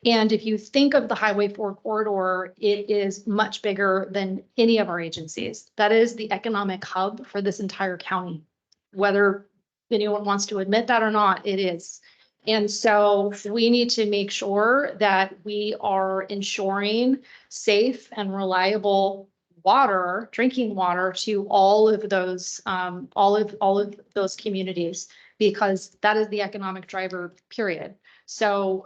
Speaker 12: And if you think of the Highway 4 corridor, it is much bigger than any of our agencies. That is the economic hub for this entire county. Whether anyone wants to admit that or not, it is. And so we need to make sure that we are ensuring safe and reliable water, drinking water, to all of those communities, because that is the economic driver, period. So,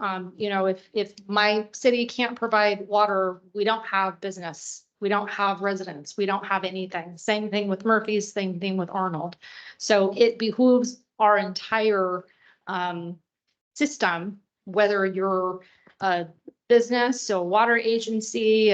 Speaker 12: if my city can't provide water, we don't have business, we don't have residents, we don't have anything. Same thing with Murphy's, same thing with Arnold. So it behooves our entire system, whether you're a business, so water agency,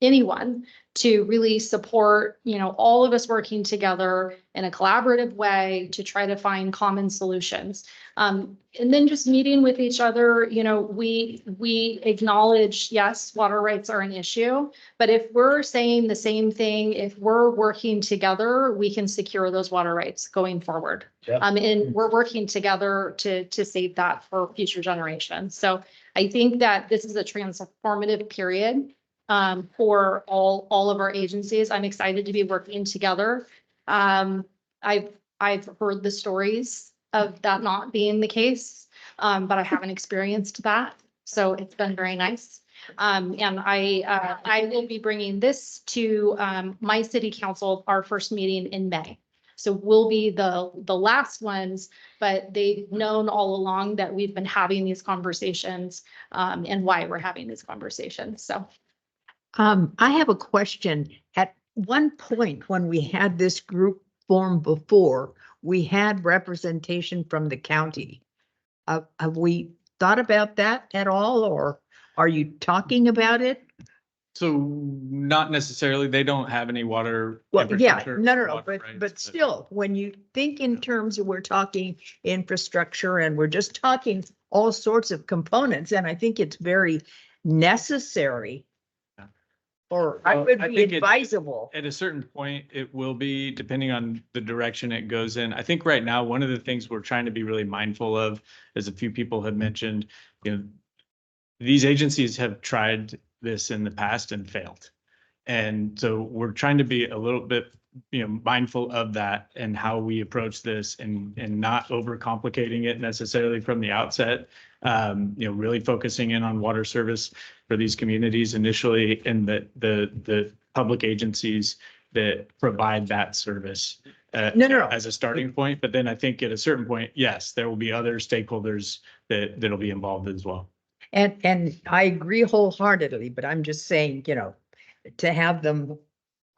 Speaker 12: anyone to really support, all of us working together in a collaborative way to try to find common solutions. And then just meeting with each other, we acknowledge, yes, water rights are an issue, but if we're saying the same thing, if we're working together, we can secure those water rights going forward.
Speaker 10: Yeah.
Speaker 12: And we're working together to save that for future generations. So I think that this is a transformative period for all of our agencies. I'm excited to be working together. I've heard the stories of that not being the case, but I haven't experienced that. So it's been very nice. And I will be bringing this to my city council, our first meeting in May. So we'll be the last ones, but they've known all along that we've been having these conversations and why we're having these conversations. So.
Speaker 9: I have a question. At one point, when we had this group formed before, we had representation from the county. Have we thought about that at all, or are you talking about it?
Speaker 8: So not necessarily, they don't have any water.
Speaker 9: Well, yeah,
Speaker 8: infrastructure,
Speaker 9: no,
Speaker 8: water rights,
Speaker 9: but still, when you think in terms of we're talking infrastructure and we're just talking all sorts of components, and I think it's very necessary. Or I
Speaker 8: Well,
Speaker 9: would
Speaker 8: I
Speaker 9: be
Speaker 8: think
Speaker 9: advisable.
Speaker 8: At a certain point, it will be, depending on the direction it goes in. I think right now, one of the things we're trying to be really mindful of, as a few people have mentioned, these agencies have tried this in the past and failed. And so we're trying to be a little bit, mindful of that and how we approach this and not overcomplicating it necessarily from the outset. Really focusing in on water service for these communities initially, and the public agencies that provide that service
Speaker 9: No.
Speaker 8: as a starting point. But then I think at a certain point, yes, there will be other stakeholders that'll be involved as well.
Speaker 9: And I agree wholeheartedly, but I'm just saying, to have them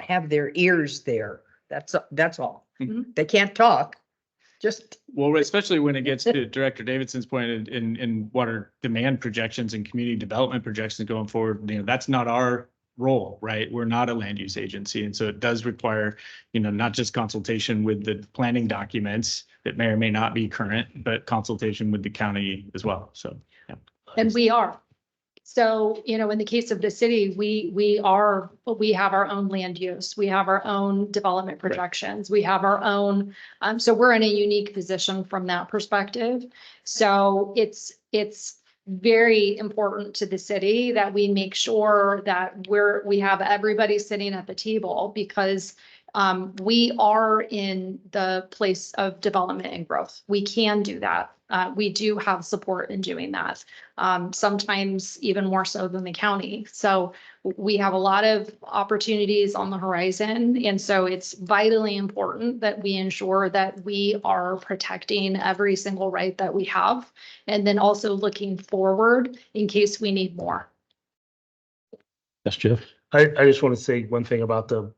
Speaker 9: have their ears there. That's all.
Speaker 8: Mhm.
Speaker 9: They can't talk, just.
Speaker 8: Well, especially when it gets to Director Davidson's point in water demand projections and community development projections going forward, that's not our role, right? We're not a land use agency. And so it does require, not just consultation with the planning documents that may or may not be current, but consultation with the county as well. So, yeah.
Speaker 12: And we are. So, in the case of the city, we have our own land use, we have our own development projections, we have our own, so we're in a unique position from that perspective. So it's very important to the city that we make sure that we have everybody sitting at the table, because we are in the place of development and growth. We can do that. We do have support in doing that, sometimes even more so than the county. So we have a lot of opportunities on the horizon. And so it's vitally important that we ensure that we are protecting every single right that we have, and then also looking forward in case we need more.
Speaker 2: That's Jeff. I just want to say one thing about the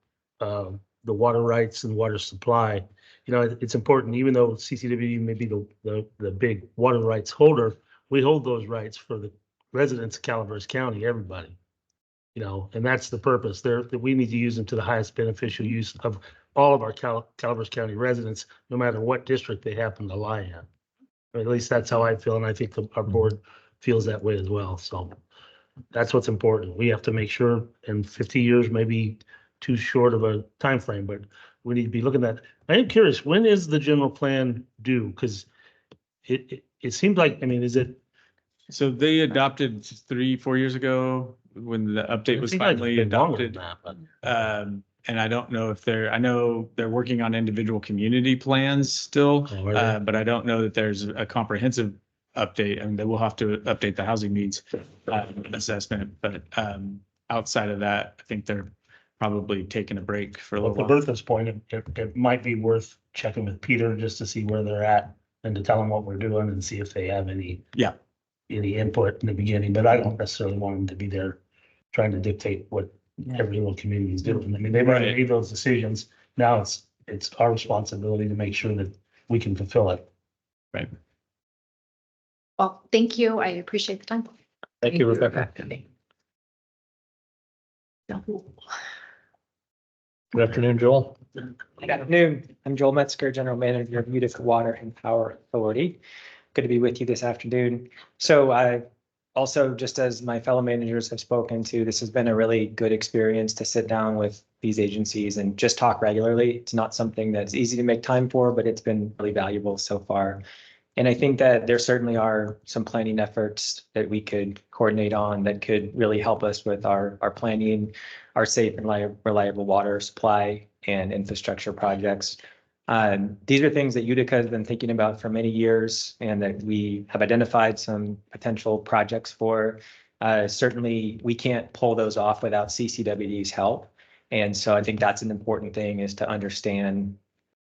Speaker 2: water rights and water supply. It's important, even though CCWD may be the big water rights holder, we hold those rights for the residents of Calaveras County, everybody. And that's the purpose there, that we need to use them to the highest beneficial use of all of our Calaveras County residents, no matter what district they happen to lie in. Or at least that's how I feel, and I think our board feels that way as well. So that's what's important. We have to make sure, in 50 years, maybe too short of a time frame, but we need to be looking at. I am curious, when is the general plan due? Because it seems like, is it?
Speaker 8: So they adopted 3-4 years ago when the update was finally adopted. And I don't know if I know they're working on individual community plans still, but I don't know that there's a comprehensive update. And they will have to update the housing needs assessment. But outside of that, I think they're probably taking a break for a little
Speaker 2: while. To Bertha's point, it might be worth checking with Peter just to see where they're at and to tell them what we're doing and see if they have any input in the beginning. But I don't necessarily want them to be there trying to dictate what every little community is doing. They've already made those decisions. Now it's our responsibility to make sure that we can fulfill it.
Speaker 8: Right.
Speaker 12: Well, thank you. I appreciate the time.
Speaker 2: Thank you, Rebecca.
Speaker 1: Good afternoon, Joel.
Speaker 13: Good afternoon. I'm Joel Metzger, General Manager of Utica Water and Power Authority. Good to be with you this afternoon. So I also, just as my fellow managers have spoken to, this has been a really good experience to sit down with these agencies and just talk regularly. It's not something that's easy to make time for, but it's been really valuable so far. And I think that there certainly are some planning efforts that we could coordinate on that could really help us with our planning, our safe and reliable water supply and infrastructure projects. These are things that Utica has been thinking about for many years and that we have identified some potential projects for. Certainly, we can't pull those off without CCWD's help. And so I think that's an important thing, is to understand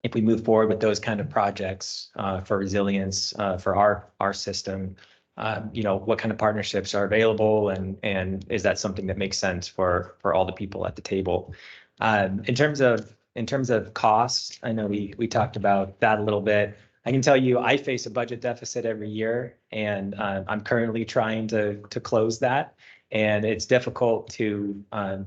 Speaker 13: if we move forward with those kind of projects for resilience for our system, what kind of partnerships are available, and is that something that makes sense for all the people at the table? In terms of costs, I know we talked about that a little bit. I can tell you I face a budget deficit every year, and I'm currently trying to close that. And it's difficult to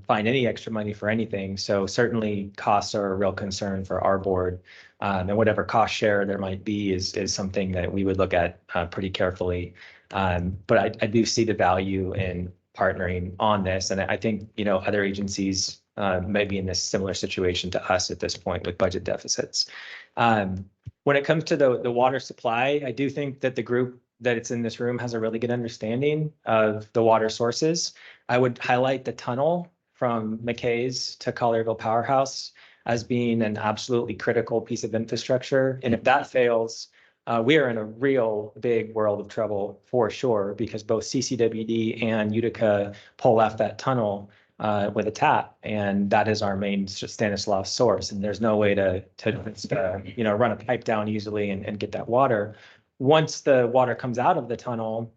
Speaker 13: find any extra money for anything. So certainly costs are a real concern for our board. And whatever cost share there might be is something that we would look at pretty carefully. But I do see the value in partnering on this. And I think, other agencies may be in this similar situation to us at this point with budget deficits. When it comes to the water supply, I do think that the group that it's in this room has a really good understanding of the water sources. I would highlight the tunnel from McKay's to Collierville Powerhouse as being an absolutely critical piece of infrastructure. And if that fails, we are in a real big world of trouble for sure, because both CCWD and Utica pull off that tunnel with a tap, and that is our main Stanislaus source. And there's no way to run a pipe down easily and get that water. Once the water comes out of the tunnel,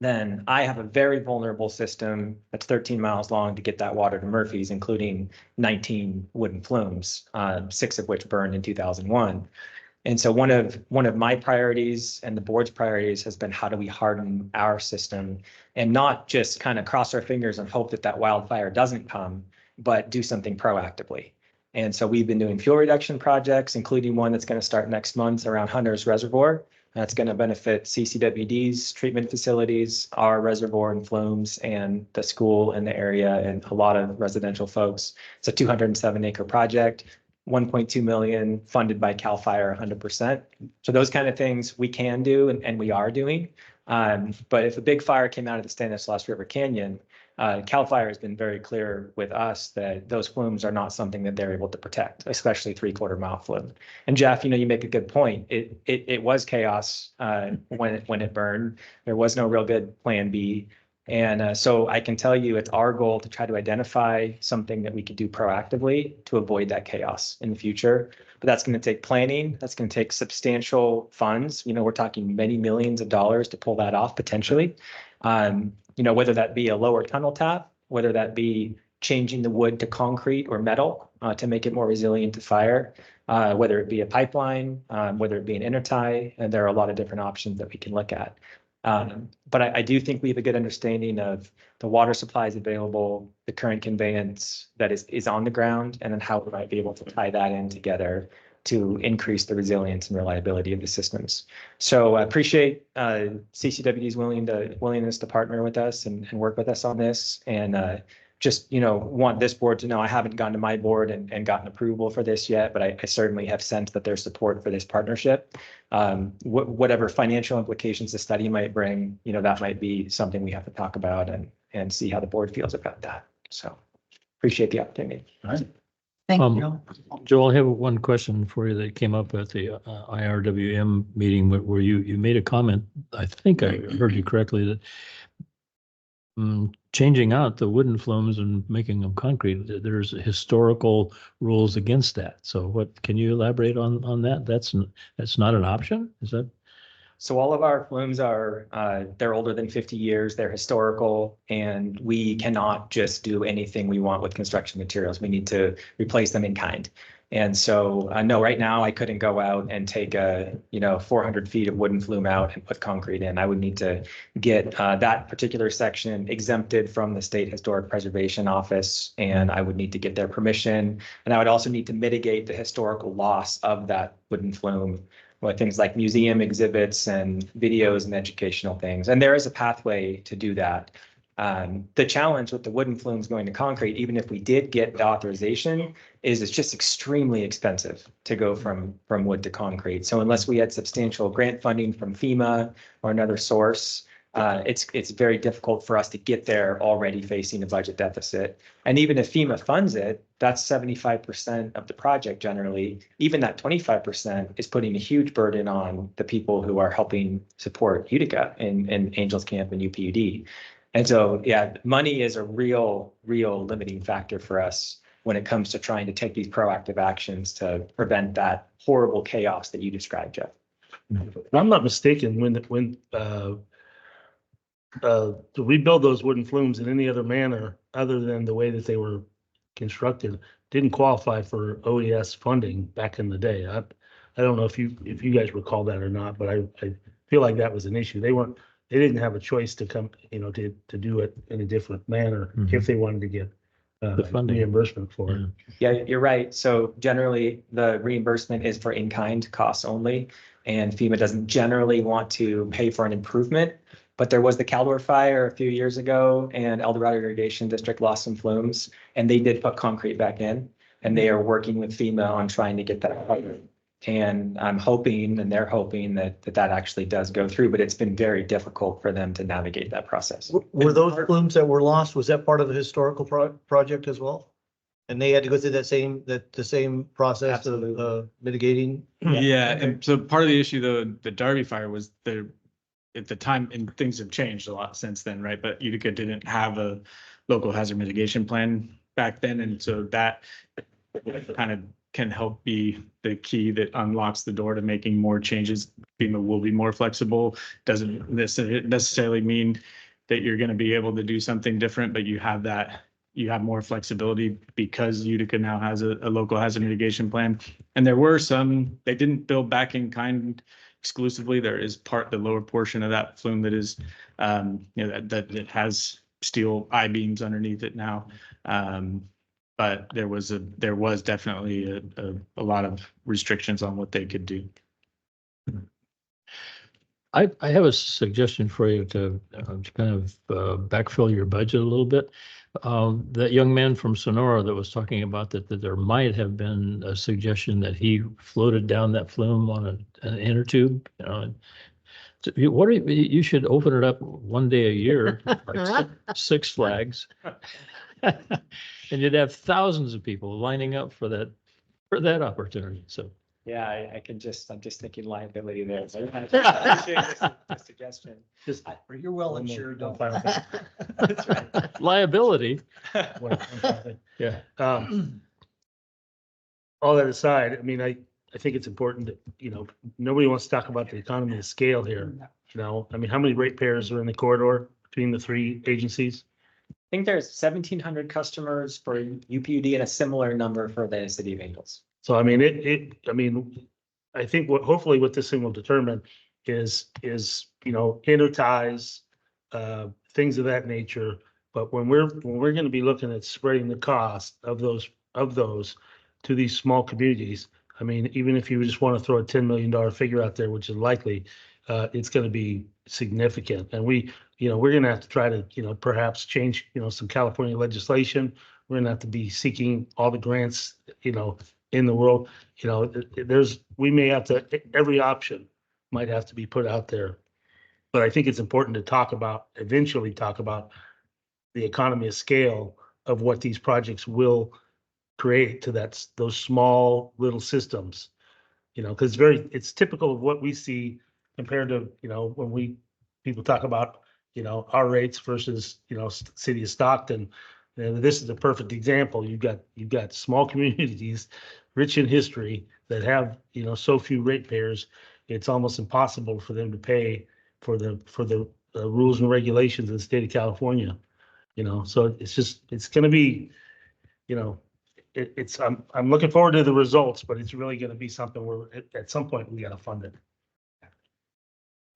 Speaker 13: then I have a very vulnerable system that's 13 miles long to get that water to Murphy's, including 19 wooden flumes, 6 of which burned in 2001. And so one of my priorities and the board's priorities has been, how do we harden our system and not just kind of cross our fingers and hope that wildfire doesn't come, but do something proactively. And so we've been doing fuel reduction projects, including one that's going to start next month around Hunter's Reservoir. That's going to benefit CCWD's treatment facilities, our reservoir and flumes, and the school in the area, and a lot of residential folks. It's a 207-acre project, 1.2 million, funded by CAL FIRE 100%. So those kind of things we can do, and we are doing. But if a big fire came out of the Stanislaus River Canyon, CAL FIRE has been very clear with us that those flumes are not something that they're able to protect, especially 3/4 mile flume. And Jeff, you make a good point. It was chaos when it burned. There was no real good plan B. And so I can tell you it's our goal to try to identify something that we could do proactively to avoid that chaos in the future. But that's going to take planning. That's going to take substantial funds. We're talking many millions of dollars to pull that off potentially. Whether that be a lower tunnel tap, whether that be changing the wood to concrete or metal to make it more resilient to fire, whether it be a pipeline, whether it be an intertie, and there are a lot of different options that we can look at. But I do think we have a good understanding of the water supplies available, the current conveyance that is on the ground, and then how we might be able to tie that in together to increase the resilience and reliability of the systems. So I appreciate CCWD's willingness to partner with us and work with us on this. And just, want this board to know I haven't gone to my board and gotten approval for this yet, but I certainly have sensed that there's support for this partnership. Whatever financial implications the study might bring, that might be something we have to talk about and see how the board feels about that. So appreciate the opportunity.
Speaker 1: All right.
Speaker 4: Thank you.
Speaker 1: Joel, I have one question for you that came up at the IRWM meeting where you made a comment. I think I heard you correctly that changing out the wooden flumes and making them concrete, there's historical rules against that. So what can you elaborate on that? That's not an option? Is that?
Speaker 13: So all of our flumes they're older than 50 years, they're historical, and we cannot just do anything we want with construction materials. We need to replace them in kind. And so, no, right now I couldn't go out and take 400 feet of wooden flume out and put concrete in. I would need to get that particular section exempted from the State Historic Preservation Office, and I would need to get their permission. And I would also need to mitigate the historical loss of that wooden flume with things like museum exhibits and videos and educational things. And there is a pathway to do that. The challenge with the wooden flumes going to concrete, even if we did get the authorization, is it's just extremely expensive to go from wood to concrete. So unless we had substantial grant funding from FEMA or another source, it's very difficult for us to get there already facing a budget deficit. And even if FEMA funds it, that's 75% of the project generally. Even that 25% is putting a huge burden on the people who are helping support Utica and Angels Camp and UPUD. And so, yeah, money is a real limiting factor for us when it comes to trying to take these proactive actions to prevent that horrible chaos that you described, Jeff.
Speaker 2: If I'm not mistaken, when to rebuild those wooden flumes in any other manner other than the way that they were constructed didn't qualify for OES funding back in the day. I don't know if you guys recall that or not, but I feel like that was an issue. They didn't have a choice to come, to do it in a different manner if they wanted to get
Speaker 1: The funding.
Speaker 2: reimbursement for it.
Speaker 13: Yeah, you're right. So generally, the reimbursement is for in-kind costs only, and FEMA doesn't generally want to pay for an improvement. But there was the Caldor fire a few years ago, and El Dorado Irrigation District lost some flumes, and they did put concrete back in, and they are working with FEMA on trying to get that covered. And I'm hoping, and they're hoping that actually does go through, but it's been very difficult for them to navigate that process.
Speaker 10: Were those flumes that were lost, was that part of the historical project as well? And they had to go through the same process of
Speaker 13: Absolutely.
Speaker 10: mitigating?
Speaker 8: Yeah, and so part of the issue, though, the Darby fire was at the time, and things have changed a lot since then, right? But Utica didn't have a local hazard mitigation plan back then, and so that kind of can help be the key that unlocks the door to making more changes. FEMA will be more flexible. Doesn't necessarily mean that you're going to be able to do something different, but you have more flexibility because Utica now has a local hazard mitigation plan. And there were some, they didn't build back in kind exclusively. There is the lower portion of that flume that is, that it has steel I-beams underneath it now. But there was definitely a lot of restrictions on what they could do.
Speaker 1: I have a suggestion for you to kind of backfill your budget a little bit. That young man from Sonora that was talking about that there might have been a suggestion that he floated down that flume on an inner tube. You should open it up one day a year, like Six Flags. And you'd have thousands of people lining up for that opportunity. So
Speaker 13: Yeah, I'm just thinking liability there. So I appreciate the suggestion.
Speaker 10: You're well insured.
Speaker 2: Don't file that.
Speaker 13: That's right.
Speaker 1: liability. Yeah.
Speaker 2: All that aside, I mean, I think it's important that, nobody wants to talk about the economy of scale here. I mean, how many ratepayers are in the corridor between the three agencies?
Speaker 13: I think there's 1,700 customers for UPUD and a similar number for the City of Angels.
Speaker 2: So, I mean, I think hopefully what this thing will determine is, interties, things of that nature. But when we're going to be looking at spreading the cost of those to these small communities, I mean, even if you just want to throw a $10 million figure out there, which is likely, it's going to be significant. And we're going to have to try to, perhaps change, some California legislation. We're going to have to be seeking all the grants, in the world. We may have to, every option might have to be put out there. But I think it's important to eventually talk about the economy of scale of what these projects will create to those small little systems, because it's typical of what we see compared to, when people talk about, our rates versus, city of Stockton. This is a perfect example. You've got small communities, rich in history, that have, so few ratepayers. It's almost impossible for them to pay for the rules and regulations in the state of California. So it's going to be, I'm looking forward to the results, but it's really gonna be something where at some point we gotta fund it.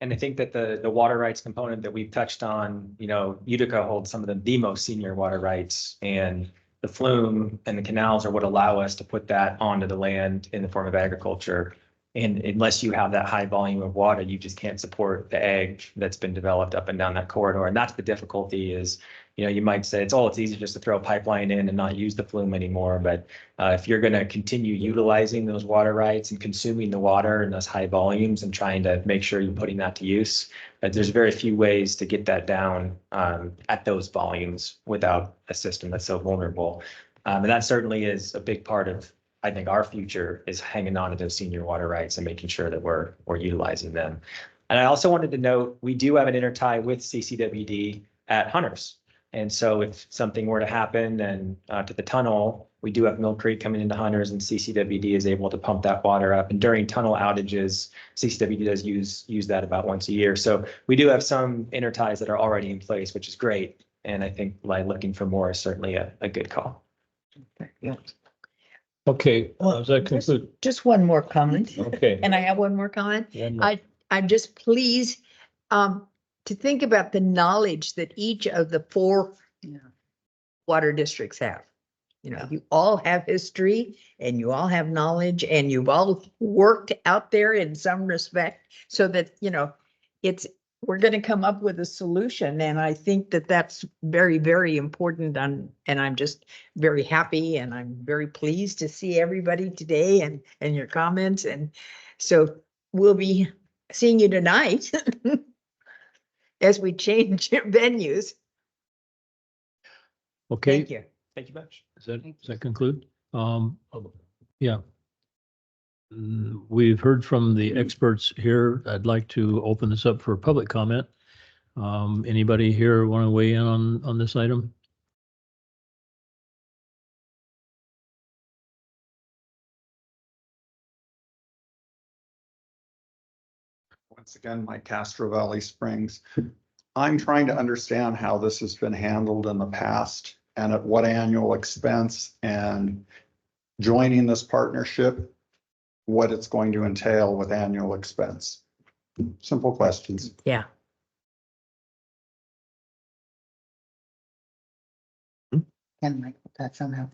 Speaker 13: And I think that the water rights component that we've touched on, Utica holds some of the most senior water rights, and the flume and the canals are what allow us to put that onto the land in the form of agriculture. And unless you have that high volume of water, you just can't support the ag that's been developed up and down that corridor. And that's the difficulty is, you might say it's easy just to throw a pipeline in and not use the flume anymore. But if you're going to continue utilizing those water rights and consuming the water in those high volumes and trying to make sure you're putting that to use, there's very few ways to get that down at those volumes without a system that's so vulnerable. And that certainly is a big part of, I think, our future is hanging on to those senior water rights and making sure that we're utilizing them. And I also wanted to note, we do have an intertie with CCWD at Hunters. And so if something were to happen and to the tunnel, we do have Mill Creek coming into Hunters, and CCWD is able to pump that water up. And during tunnel outages, CCWD does use that about once a year. So we do have some interties that are already in place, which is great. And I think like looking for more is certainly a good call.
Speaker 1: Okay, does that conclude?
Speaker 9: Just one more comment.
Speaker 1: Okay.
Speaker 9: And I have one more comment.
Speaker 1: Yeah, no.
Speaker 9: I'm just pleased to think about the knowledge that each of the 4 water districts have. You all have history and you all have knowledge and you've all worked out there in some respect so that, we're going to come up with a solution. And I think that that's very, very important. And I'm just very happy and I'm very pleased to see everybody today and your comments. And so we'll be seeing you tonight as we change venues.
Speaker 1: Okay.
Speaker 9: Thank you.
Speaker 13: Thank you much.
Speaker 1: Does that conclude? Yeah. We've heard from the experts here. I'd like to open this up for public comment. Anybody here want to weigh in on this item?
Speaker 6: Once again, Mike Castro, Valley Springs. I'm trying to understand how this has been handled in the past and at what annual expense, and joining this partnership, what it's going to entail with annual expense. Simple questions.
Speaker 9: Yeah.
Speaker 4: And Michael, that's somehow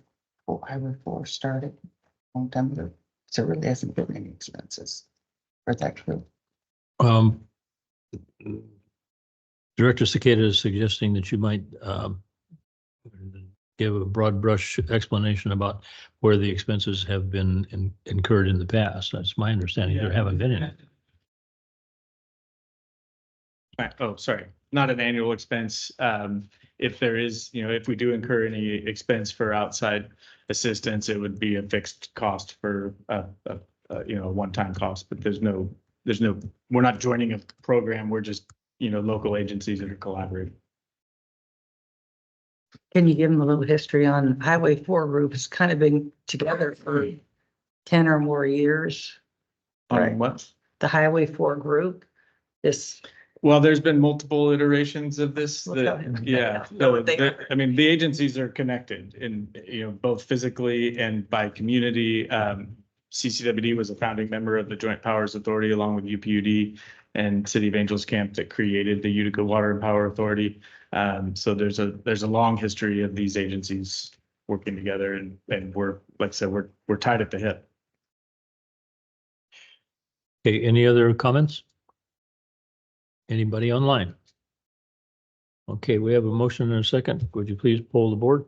Speaker 4: Highway 4 started a long time ago. So it really hasn't been any expenses. Or that true?
Speaker 1: Director Cicada is suggesting that you might give a broad brush explanation about where the expenses have been incurred in the past. That's my understanding. There haven't been any.
Speaker 8: Oh, sorry, not an annual expense. If there is, if we do incur any expense for outside assistance, it would be a fixed cost for a one-time cost, but we're not joining a program. We're just, local agencies that are collaborating.
Speaker 4: Can you give them a little history on Highway 4 group? It's kind of been together for 10 or more years. Right.
Speaker 8: What?
Speaker 4: The Highway 4 group,
Speaker 8: Well, there's been multiple iterations of this. Yeah. So the agencies are connected in, both physically and by community. CCWD was a founding member of the Joint Powers Authority along with UPUD and City of Angels Camp that created the Utica Water and Power Authority. So there's a long history of these agencies working together, and we're, like I said, we're tied at the hip.
Speaker 1: Okay, any other comments? Anybody online? Okay, we have a motion and a second. Would you please poll the board?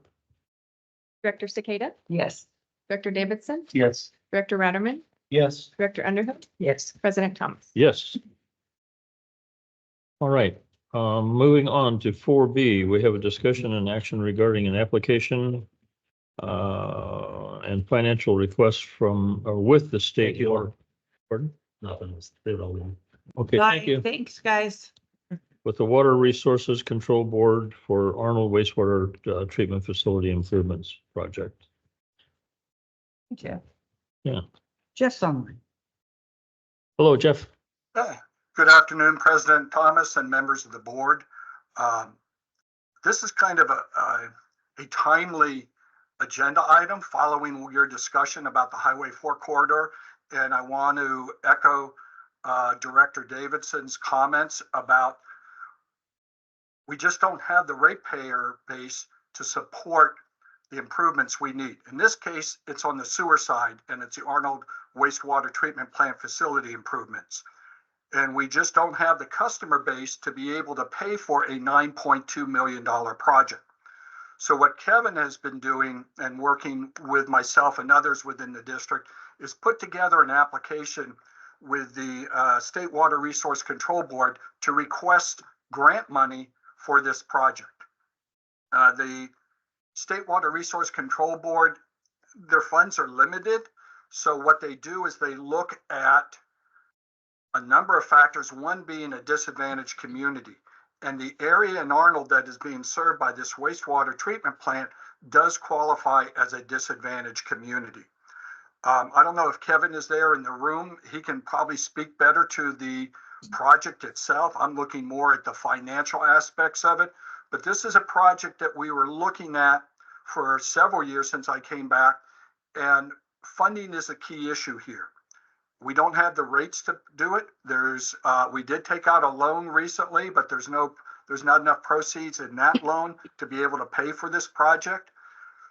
Speaker 3: Director Cicada,
Speaker 4: yes.
Speaker 3: Director Davidson,
Speaker 2: Yes.
Speaker 3: Director Ratterman,
Speaker 2: Yes.
Speaker 3: Director Underhill,
Speaker 4: Yes.
Speaker 3: President Thomas.
Speaker 1: Yes. All right, moving on to 4B, we have a discussion and action regarding an application and financial requests from or with the state. Pardon?
Speaker 2: Nothing. They're all.
Speaker 1: Okay, thank you.
Speaker 4: Thanks, guys.
Speaker 1: With the Water Resources Control Board for Arnold Wastewater Treatment Facility Improvements Project.
Speaker 4: Jeff.
Speaker 1: Yeah.
Speaker 4: Jeff's online.
Speaker 1: Hello, Jeff.
Speaker 14: Good afternoon, President Thomas and members of the board. This is kind of a timely agenda item following your discussion about the Highway 4 corridor. And I want to echo Director Davidson's comments about we just don't have the ratepayer base to support the improvements we need. In this case, it's on the sewer side, and it's the Arnold Wastewater Treatment Plant facility improvements. And we just don't have the customer base to be able to pay for a $9.2 million project. So what Kevin has been doing and working with myself and others within the district is put together an application with the State Water Resource Control Board to request grant money for this project. The State Water Resource Control Board, their funds are limited. So what they do is they look at a number of factors, one being a disadvantaged community. And the area in Arnold that is being served by this wastewater treatment plant does qualify as a disadvantaged community. I don't know if Kevin is there in the room. He can probably speak better to the project itself. I'm looking more at the financial aspects of it. But this is a project that we were looking at for several years since I came back. And funding is a key issue here. We don't have the rates to do it. We did take out a loan recently, but there's not enough proceeds in that loan to be able to pay for this project.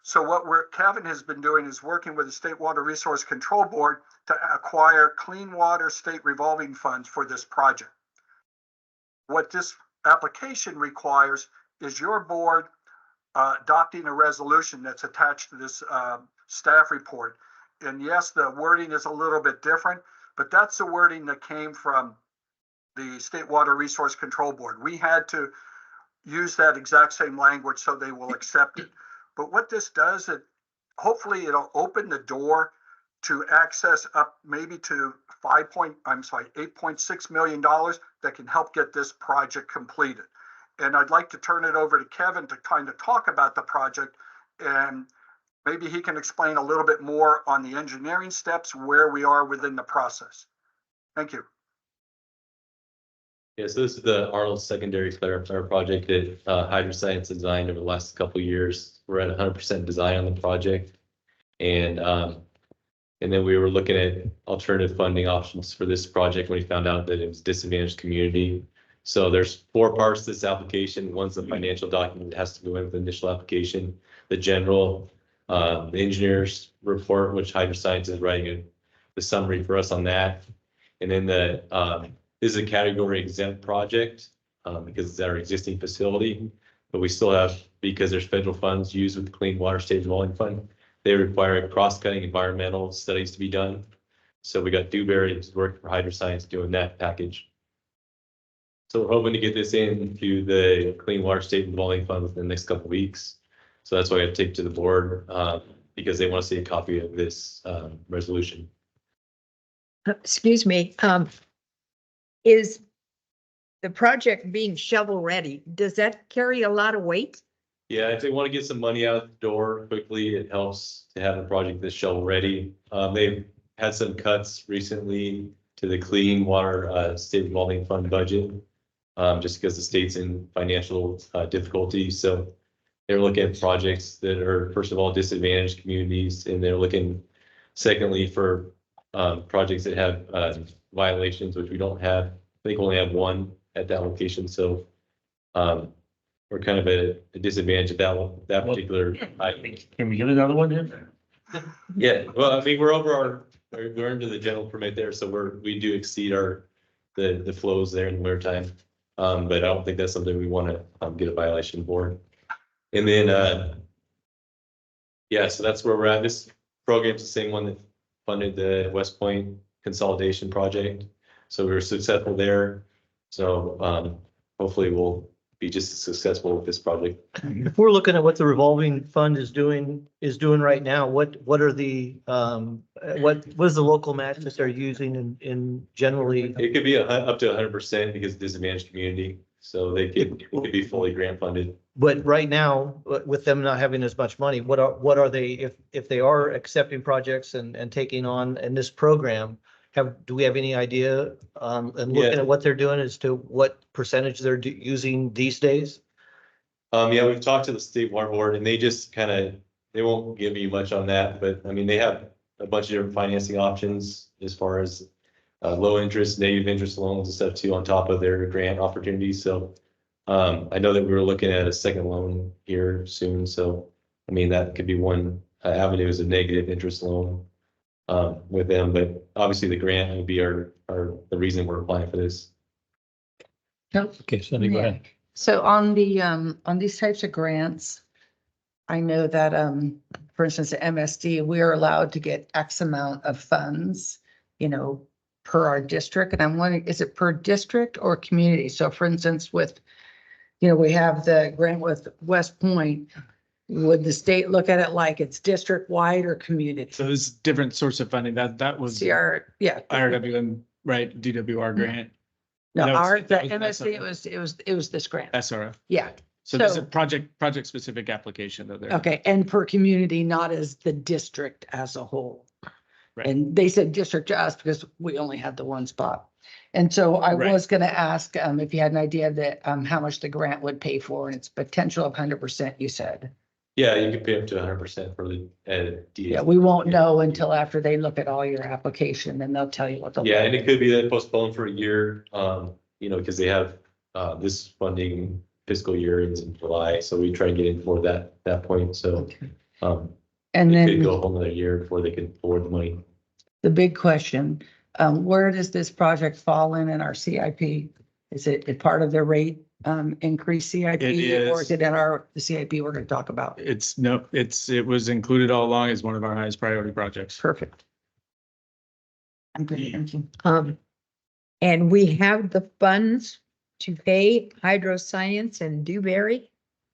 Speaker 14: So what Kevin has been doing is working with the State Water Resource Control Board to acquire clean water state revolving funds for this project. What this application requires is your board adopting a resolution that's attached to this staff report. And yes, the wording is a little bit different, but that's the wording that came from the State Water Resource Control Board. We had to use that exact same language so they will accept it. But what this does, hopefully it'll open the door to access up maybe to $8.6 million that can help get this project completed. And I'd like to turn it over to Kevin to kind of talk about the project, and maybe he can explain a little bit more on the engineering steps, where we are within the process. Thank you.
Speaker 15: Yeah, so this is the Arnold Secondary Clarifier project that HydroScience designed over the last couple of years. We're at 100% design on the project, and then we were looking at alternative funding options for this project when we found out that it was a disadvantaged community. So there's 4 parts to this application. One's the financial document that has to go in with the initial application, the general, the engineer's report, which HydroScience is writing the summary for us on that, and then this is a category exempt project because it's our existing facility, but we still have, because there's federal funds used with the Clean Water State Revolving Fund, they require cross-cutting environmental studies to be done. So we got Dewberry's work for HydroScience doing that package. So we're hoping to get this into the Clean Water State Revolving Fund within the next couple of weeks. So that's why I take to the board because they want to see a copy of this resolution.
Speaker 9: Excuse me, is the project being shovel ready? Does that carry a lot of weight?
Speaker 15: Yeah, if they want to get some money out the door quickly, it helps to have a project that's shovel ready. They've had some cuts recently to the Clean Water State Revolving Fund budget, just because the state's in financial difficulty. So they're looking at projects that are, first of all, disadvantaged communities, and they're looking, secondly, for projects that have violations, which we don't have. I think we only have one at that location. So we're kind of at a disadvantage at that particular item.
Speaker 2: Can we get another one here?
Speaker 15: Yeah, well, I mean, we're into the general permit there, so we do exceed the flows there in the winter time. But I don't think that's something we want to get a violation for. And then yeah, so that's where we're at. This program's the same one that funded the West Point consolidation project. So we were successful there. So hopefully we'll be just as successful with this project.
Speaker 10: If we're looking at what the revolving fund is doing right now, what are the what is the local match that they're using in generally?
Speaker 15: It could be up to 100% because it's a disadvantaged community. So it could be fully grant funded.
Speaker 10: But right now, with them not having as much money, what are they, if they are accepting projects and taking on in this program, do we have any idea and looking at what they're doing as to what percentage they're using these days?
Speaker 15: Yeah, we've talked to the State Water Board, and they just kind of they won't give you much on that, but I mean, they have a bunch of different financing options as far as low interest, negative interest loans and stuff too, on top of their grant opportunities. So I know that we were looking at a second loan here soon. So, I mean, that could be one avenue is a negative interest loan with them, but obviously the grant will be the reason we're applying for this.
Speaker 1: Okay, Cindy, go ahead.
Speaker 4: So on these types of grants, I know that, for instance, at MSD, we are allowed to get X amount of funds, per our district. And I'm wondering, is it per district or community? So for instance, with, we have the grant with West Point. Would the state look at it like it's district wide or community?
Speaker 8: So it's different source of funding. That was
Speaker 4: CR, yeah.
Speaker 8: IRWM, right? DWR grant,
Speaker 4: No,
Speaker 8: No,
Speaker 4: the
Speaker 8: that was
Speaker 4: MSD, it was this grant.
Speaker 8: SRF.
Speaker 4: Yeah.
Speaker 8: So this is a
Speaker 4: So-
Speaker 8: project specific application that they're.
Speaker 4: Okay, and per community, not as the district as a whole.
Speaker 8: Right.
Speaker 4: And they said district to us because we only had the one spot. And so I
Speaker 8: Right.
Speaker 4: was gonna ask, if you had an idea that, how much the grant would pay for, and its potential of 100%, you said.
Speaker 15: Yeah, you could pay up to 100% for the
Speaker 4: Yeah, we won't know until after they look at all your application, and they'll tell you what the.
Speaker 15: Yeah, and it could be that postponed for a year, because they have this funding fiscal year ends in July, so we try and get in before that point, so
Speaker 4: Okay.
Speaker 15: um,
Speaker 4: And
Speaker 15: it could
Speaker 4: then
Speaker 15: go a whole nother year before they can afford the money.
Speaker 4: the big question, where does this project fall in our CIP? Is it a part of the rate increase CIP?
Speaker 8: It
Speaker 4: Or
Speaker 8: is.
Speaker 4: is it in the CIP we're gonna talk about?
Speaker 8: It was included all along as one of our highest priority projects.
Speaker 4: Perfect. I'm good, thank you.
Speaker 9: And we have the funds to pay Hydroscience and Dewberry.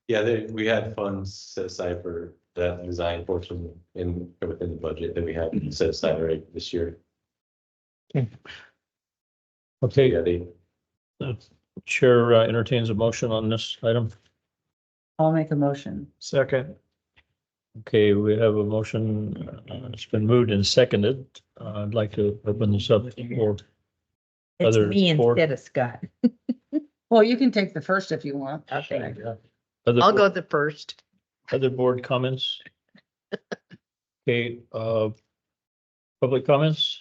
Speaker 15: Yeah, we had funds set aside for that design portion within the budget that we had set aside right this year.
Speaker 1: Okay,
Speaker 15: Yeah, they,
Speaker 1: the chair entertains a motion on this item.
Speaker 4: I'll make a motion.
Speaker 8: Second.
Speaker 1: Okay, we have a motion. It's been moved and seconded. I'd like to open this up for
Speaker 9: It's
Speaker 1: Other
Speaker 9: me
Speaker 1: support?
Speaker 9: instead of Scott.
Speaker 4: Well, you can take the first if you want.
Speaker 9: Okay,
Speaker 1: other,
Speaker 9: I'll go the first.
Speaker 1: other board comments. Okay, public comments?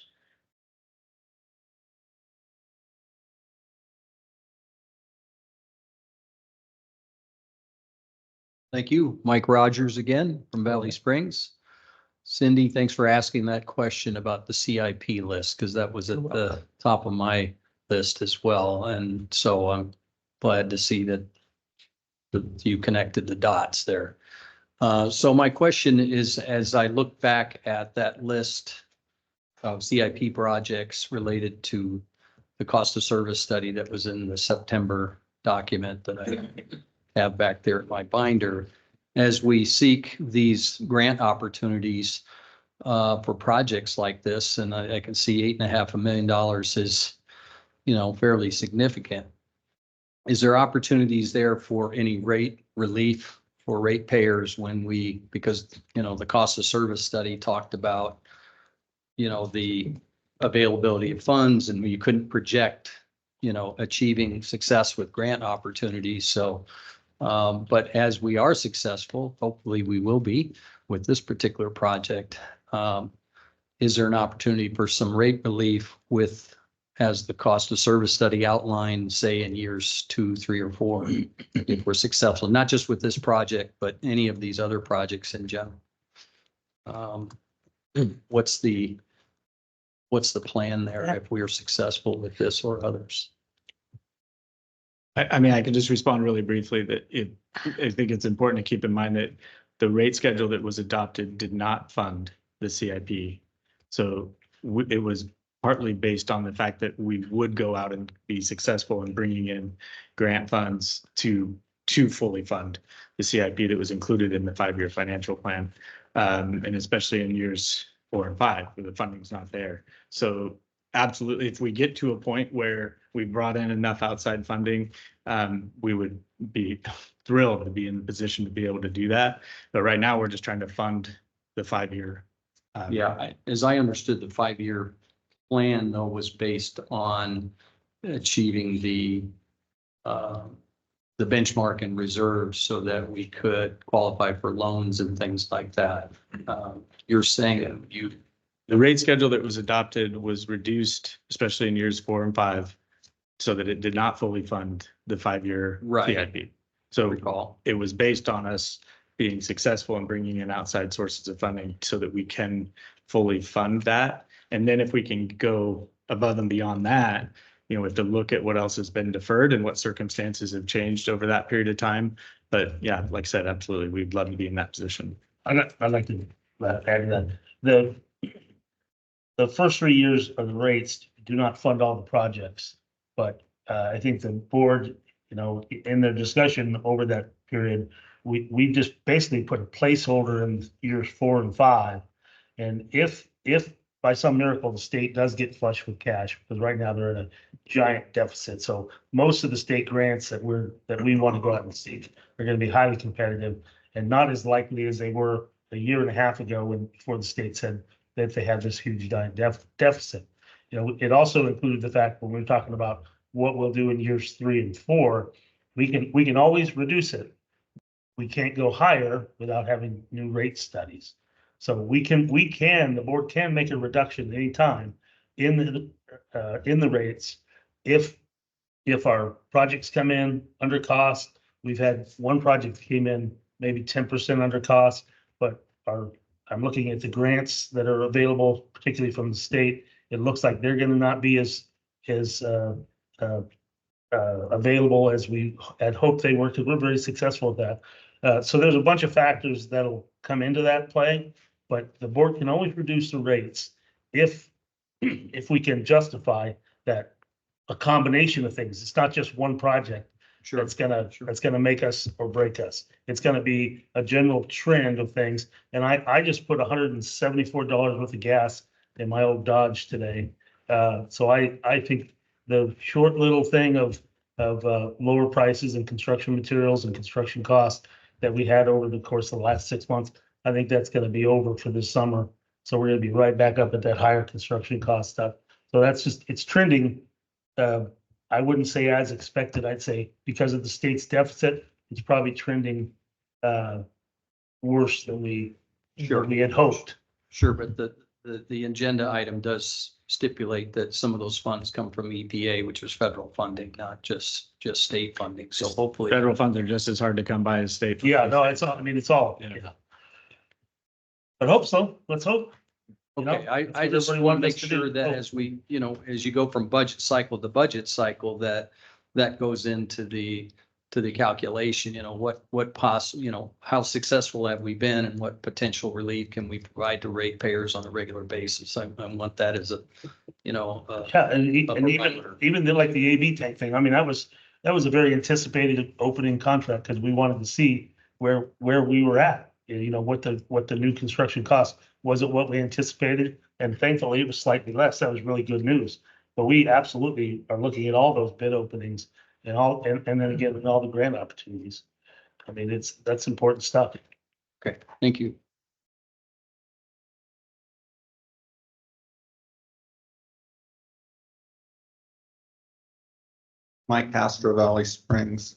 Speaker 7: Thank you. Mike Rogers again from Valley Springs. Cindy, thanks for asking that question about the CIP list, because that was at the top of my list as well. And so I'm glad to see that you connected the dots there. So my question is, as I look back at that list of CIP projects related to the cost of service study that was in the September document that I have back there in my binder, as we seek these grant opportunities for projects like this, and I can see $8.5 million is, fairly significant. Is there opportunities there for any rate relief for ratepayers because the cost of service study talked about, the availability of funds, and you couldn't project, achieving success with grant opportunities. So, but as we are successful, hopefully we will be with this particular project. Is there an opportunity for some rate relief as the cost of service study outlined, say in years 2, 3, or 4, if we're successful, not just with this project, but any of these other projects in general? What's the plan there if we are successful with this or others?
Speaker 8: I mean, I can just respond really briefly that I think it's important to keep in mind that the rate schedule that was adopted did not fund the CIP. So it was partly based on the fact that we would go out and be successful in bringing in grant funds to fully fund the CIP that was included in the 5-year financial plan. And especially in years 4 and 5, where the funding's not there. So absolutely, if we get to a point where we brought in enough outside funding, we would be thrilled to be in the position to be able to do that. But right now, we're just trying to fund the 5-year.
Speaker 7: As I understood, the 5-year plan though was based on achieving the the benchmark and reserves so that we could qualify for loans and things like that. You're saying you,
Speaker 8: The rate schedule that was adopted was reduced, especially in years 4 and 5, so that it did not fully fund the 5-year
Speaker 7: Right.
Speaker 8: CIP. So
Speaker 7: recall.
Speaker 8: it was based on us being successful in bringing in outside sources of funding so that we can fully fund that. And then if we can go above and beyond that, we have to look at what else has been deferred and what circumstances have changed over that period of time. But yeah, like I said, absolutely, we'd love to be in that position.
Speaker 2: I'd like to add to that. The first 3 years of the rates do not fund all the projects. But I think the board, in their discussion over that period, we just basically put a placeholder in years 4 and 5. And if by some miracle, the state does get flush with cash, because right now they're in a giant deficit. So most of the state grants that we want to go out and seek are going to be highly competitive and not as likely as they were a year and a half ago before the state said that they had this huge giant deficit. It also included the fact when we were talking about what we'll do in years 3 and 4, we can always reduce it. We can't go higher without having new rate studies. So the board can make a reduction at any time in the rates if our projects come in under cost. We've had one project that came in maybe 10% under cost, but I'm looking at the grants that are available, particularly from the state. It looks like they're going to not be as available as we had hoped they were, because we're very successful at that. So there's a bunch of factors that'll come into that play, but the board can always reduce the rates if we can justify that a combination of things. It's not just one project that's gonna make us or break us. It's gonna be a general trend of things. And I just put $174 worth of gas in my old Dodge today. So I think the short little thing of lower prices and construction materials and construction costs that we had over the course of the last 6 months, I think that's going to be over for this summer. So we're going to be right back up at that higher construction cost stuff. So it's trending. I wouldn't say as expected. I'd say because of the state's deficit, it's probably trending worse than we had hoped.
Speaker 7: Sure, but the agenda item does stipulate that some of those funds come from EPA, which is federal funding, not just state funding. So hopefully.
Speaker 8: Federal funds are just as hard to come by as state. funds.
Speaker 2: Yeah, no, it's all.
Speaker 8: Yeah.
Speaker 2: Yeah. But hope so. Let's hope.
Speaker 7: Okay, I
Speaker 2: what
Speaker 7: just
Speaker 2: everybody
Speaker 7: want to
Speaker 2: wanted
Speaker 7: make
Speaker 2: us to
Speaker 7: sure
Speaker 2: do.
Speaker 7: that
Speaker 2: Oh.
Speaker 7: as we, as you go from budget cycle to budget cycle, that goes into the calculation, how successful have we been and what potential relief can we provide to ratepayers on a regular basis? I want that as a.
Speaker 2: Yeah, and even like the AB tank thing. I mean, that was a very anticipated opening contract because we wanted to see where we were at. What the new construction cost was. It what we anticipated, and thankfully it was slightly less. That was really good news. But we absolutely are looking at all those bid openings and then again all the grant opportunities. I mean, that's important stuff.
Speaker 7: Okay, thank you.
Speaker 6: Mike Castro, Valley Springs.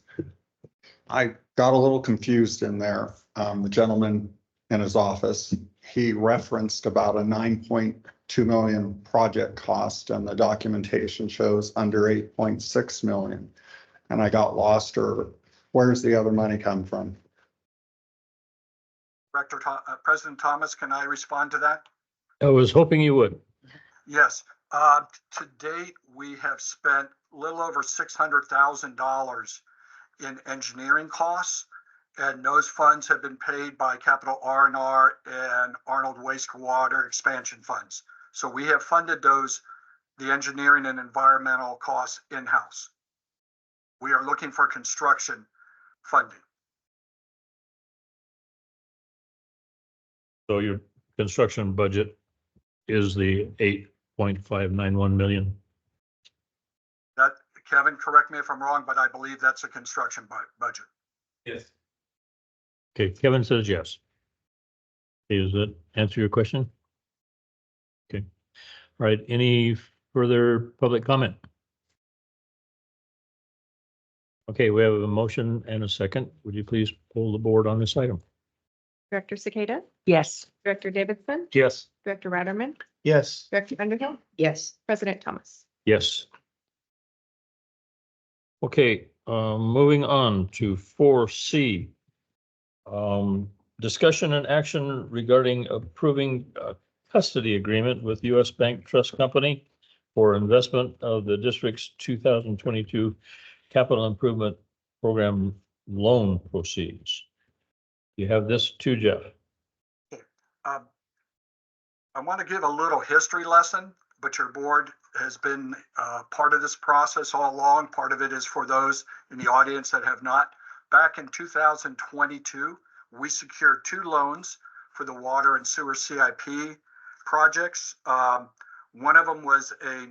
Speaker 6: I got a little confused in there. The gentleman in his office, he referenced about a 9.2 million project cost, and the documentation shows under 8.6 million. And I got lost, or where's the other money come from?
Speaker 14: President Thomas, can I respond to that?
Speaker 1: I was hoping you would.
Speaker 14: Yes. To date, we have spent a little over $600,000 in engineering costs, and those funds have been paid by Capital R&R and Arnold Wastewater expansion funds. So we have funded the engineering and environmental costs in-house. We are looking for construction funding.
Speaker 1: So your construction budget is the 8.591 million.
Speaker 14: That, Kevin, correct me if I'm wrong, but I believe that's a construction budget.
Speaker 15: Yes.
Speaker 1: Okay, Kevin says yes. Does that answer your question? Okay. All right, any further public comment? Okay, we have a motion and a second. Would you please pull the board on this item?
Speaker 3: Director Cicada,
Speaker 4: Yes.
Speaker 3: Director Davidson,
Speaker 1: Yes.
Speaker 3: Director Ratterman,
Speaker 10: Yes.
Speaker 3: Director Underhill,
Speaker 9: Yes.
Speaker 3: President Thomas.
Speaker 1: Yes. Okay, moving on to 4C. Discussion and action regarding approving a custody agreement with U.S. Bank Trust Company for investment of the district's 2022 capital improvement program loan proceeds. You have this too, Jeff.
Speaker 14: Um, I want to give a little history lesson, but your board has been part of this process all along. Part of it is for those in the audience that have not. Back in 2022, we secured 2 loans for the water and sewer CIP projects. One of them was a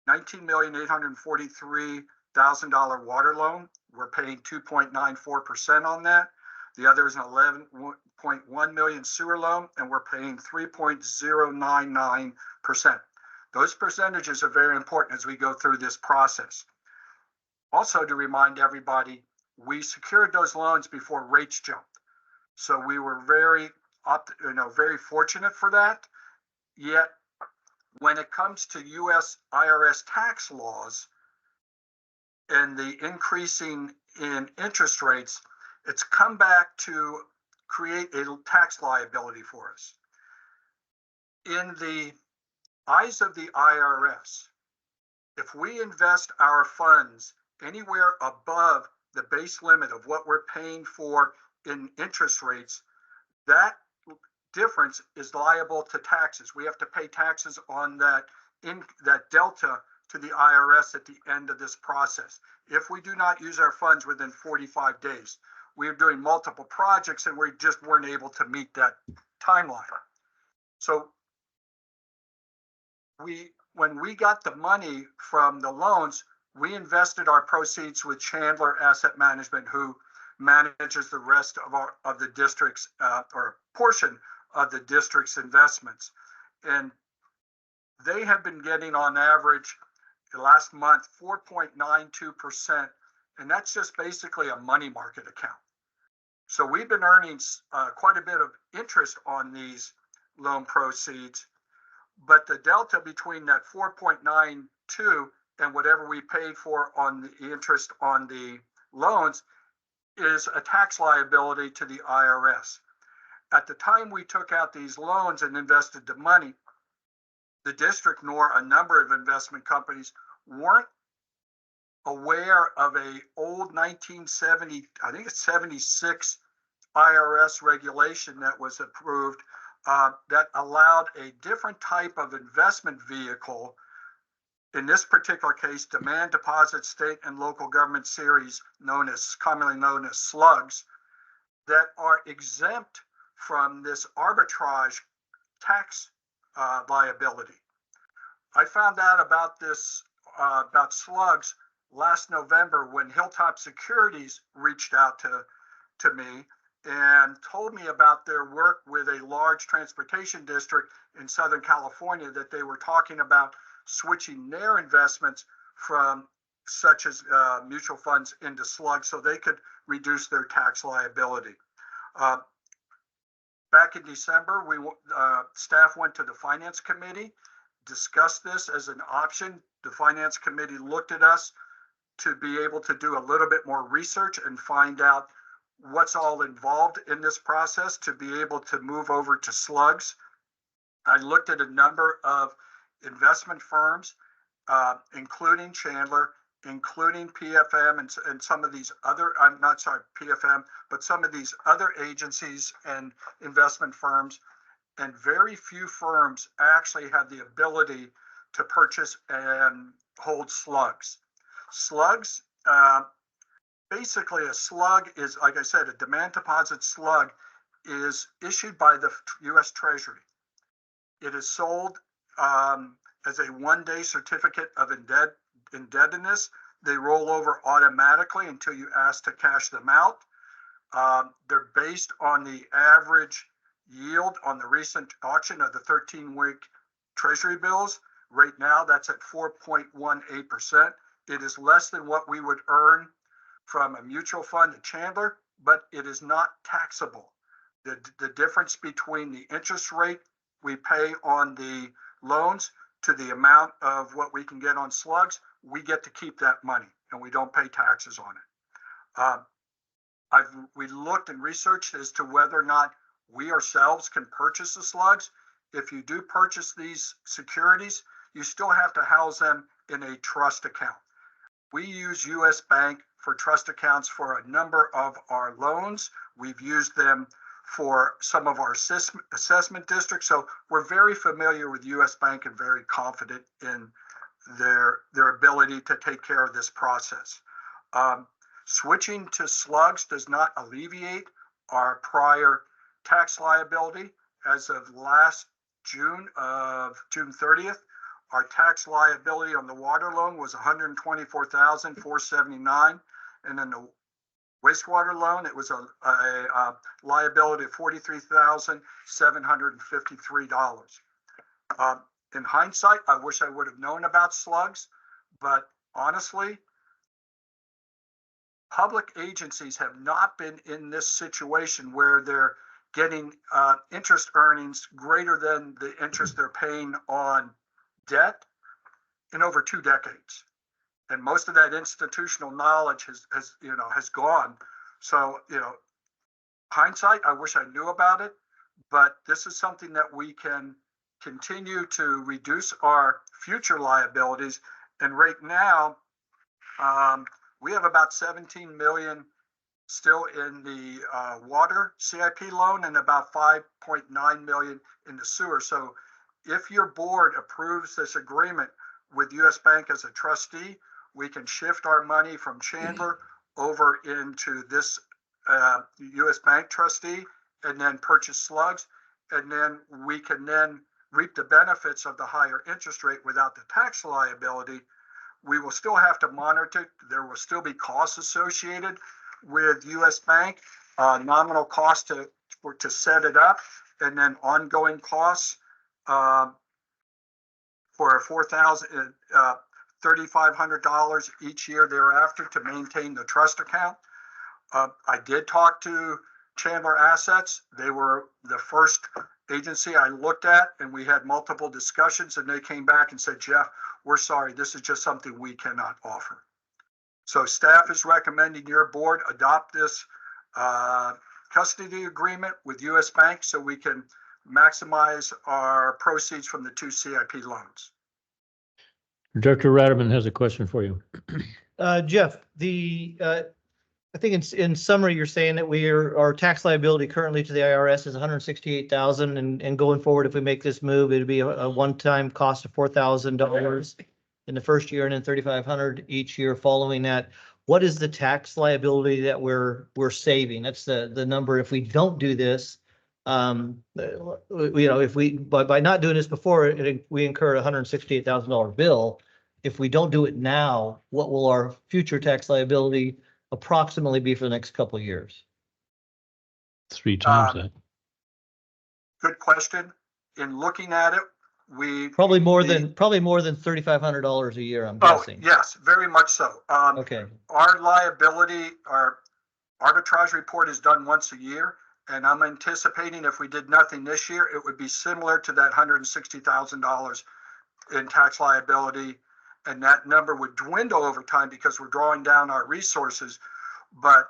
Speaker 14: $19,843,000 water loan. We're paying 2.94% on that. The other is an 11.1 million sewer loan, and we're paying 3.099%. Those percentages are very important as we go through this process. Also, to remind everybody, we secured those loans before rates jumped. So we were very fortunate for that. Yet, when it comes to U.S. IRS tax laws and the increasing in interest rates, it's come back to create a tax liability for us. In the eyes of the IRS, if we invest our funds anywhere above the base limit of what we're paying for in interest rates, that difference is liable to taxes. We have to pay taxes on that delta to the IRS at the end of this process. If we do not use our funds within 45 days, we are doing multiple projects and we just weren't able to meet that timeline. So when we got the money from the loans, we invested our proceeds with Chandler Asset Management, who manages the rest of the district's or a portion of the district's investments. And they have been getting on average the last month 4.92%, and that's just basically a money market account. So we've been earning quite a bit of interest on these loan proceeds, but the delta between that 4.92 and whatever we paid for on the interest on the loans is a tax liability to the IRS. At the time we took out these loans and invested the money, the district nor a number of investment companies weren't aware of a old 1970, I think it's 76 IRS regulation that was approved that allowed a different type of investment vehicle. In this particular case, demand deposit state and local government series, commonly known as slugs, that are exempt from this arbitrage tax liability. I found out about this, about slugs last November when Hilltop Securities reached out to me and told me about their work with a large transportation district in Southern California, that they were talking about switching their investments from such as mutual funds into slugs so they could reduce their tax liability. Back in December, staff went to the Finance Committee, discussed this as an option. The Finance Committee looked at us to be able to do a little bit more research and find out what's all involved in this process to be able to move over to slugs. I looked at a number of investment firms, including Chandler, including PFM and some of these other, I'm not sorry, PFM, but some of these other agencies and investment firms, and very few firms actually have the ability to purchase and hold slugs. Slugs, basically a slug is, like I said, a demand deposit slug is issued by the U.S. Treasury. It is sold as a one-day certificate of indebtedness. They roll over automatically until you ask to cash them out. They're based on the average yield on the recent auction of the 13-week Treasury bills. Right now, that's at 4.18%. It is less than what we would earn from a mutual fund to Chandler, but it is not taxable. The difference between the interest rate we pay on the loans to the amount of what we can get on slugs, we get to keep that money and we don't pay taxes on it. We looked and researched as to whether or not we ourselves can purchase the slugs. If you do purchase these securities, you still have to house them in a trust account. We use US Bank for trust accounts for a number of our loans. We've used them for some of our assessment districts. So we're very familiar with US Bank and very confident in their ability to take care of this process. Switching to slugs does not alleviate our prior tax liability. As of last June 30th, our tax liability on the water loan was $124,479, and then the wastewater loan, it was a liability of $43,753. In hindsight, I wish I would have known about slugs, but honestly, public agencies have not been in this situation where they're getting interest earnings greater than the interest they're paying on debt in over 2 decades. And most of that institutional knowledge has gone. So, hindsight, I wish I knew about it, but this is something that we can continue to reduce our future liabilities. And right now, we have about 17 million still in the water CIP loan and about 5.9 million in the sewer. So if your board approves this agreement with US Bank as a trustee, we can shift our money from Chandler over into this US Bank trustee and then purchase slugs. And then we can then reap the benefits of the higher interest rate without the tax liability. We will still have to monitor it. There will still be costs associated with US Bank, nominal cost to set it up, and then ongoing costs for $3,500 each year thereafter to maintain the trust account. I did talk to Chandler Assets. They were the first agency I looked at, and we had multiple discussions, and they came back and said, Jeff, we're sorry, this is just something we cannot offer. So staff is recommending your board adopt this custody agreement with US Bank so we can maximize our proceeds from the 2 CIP loans.
Speaker 1: Director Rademan has a question for you.
Speaker 10: Jeff, I think in summary, you're saying that our tax liability currently to the IRS is $168,000, and going forward, if we make this move, it'd be a one-time cost of $4,000 in the first year and then $3,500 each year following that. What is the tax liability that we're saving? That's the number. If we don't do this, if we by not doing this before, we incur a $168,000 bill. If we don't do it now, what will our future tax liability approximately be for the next couple of years?
Speaker 1: 3 times that.
Speaker 14: Good question. In looking at it,
Speaker 10: Probably more than $3,500 a year, I'm guessing.
Speaker 14: Yes, very much so.
Speaker 10: Okay.
Speaker 14: Our liability, our arbitrage report is done once a year, and I'm anticipating if we did nothing this year, it would be similar to that $160,000 in tax liability, and that number would dwindle over time because we're drawing down our resources, but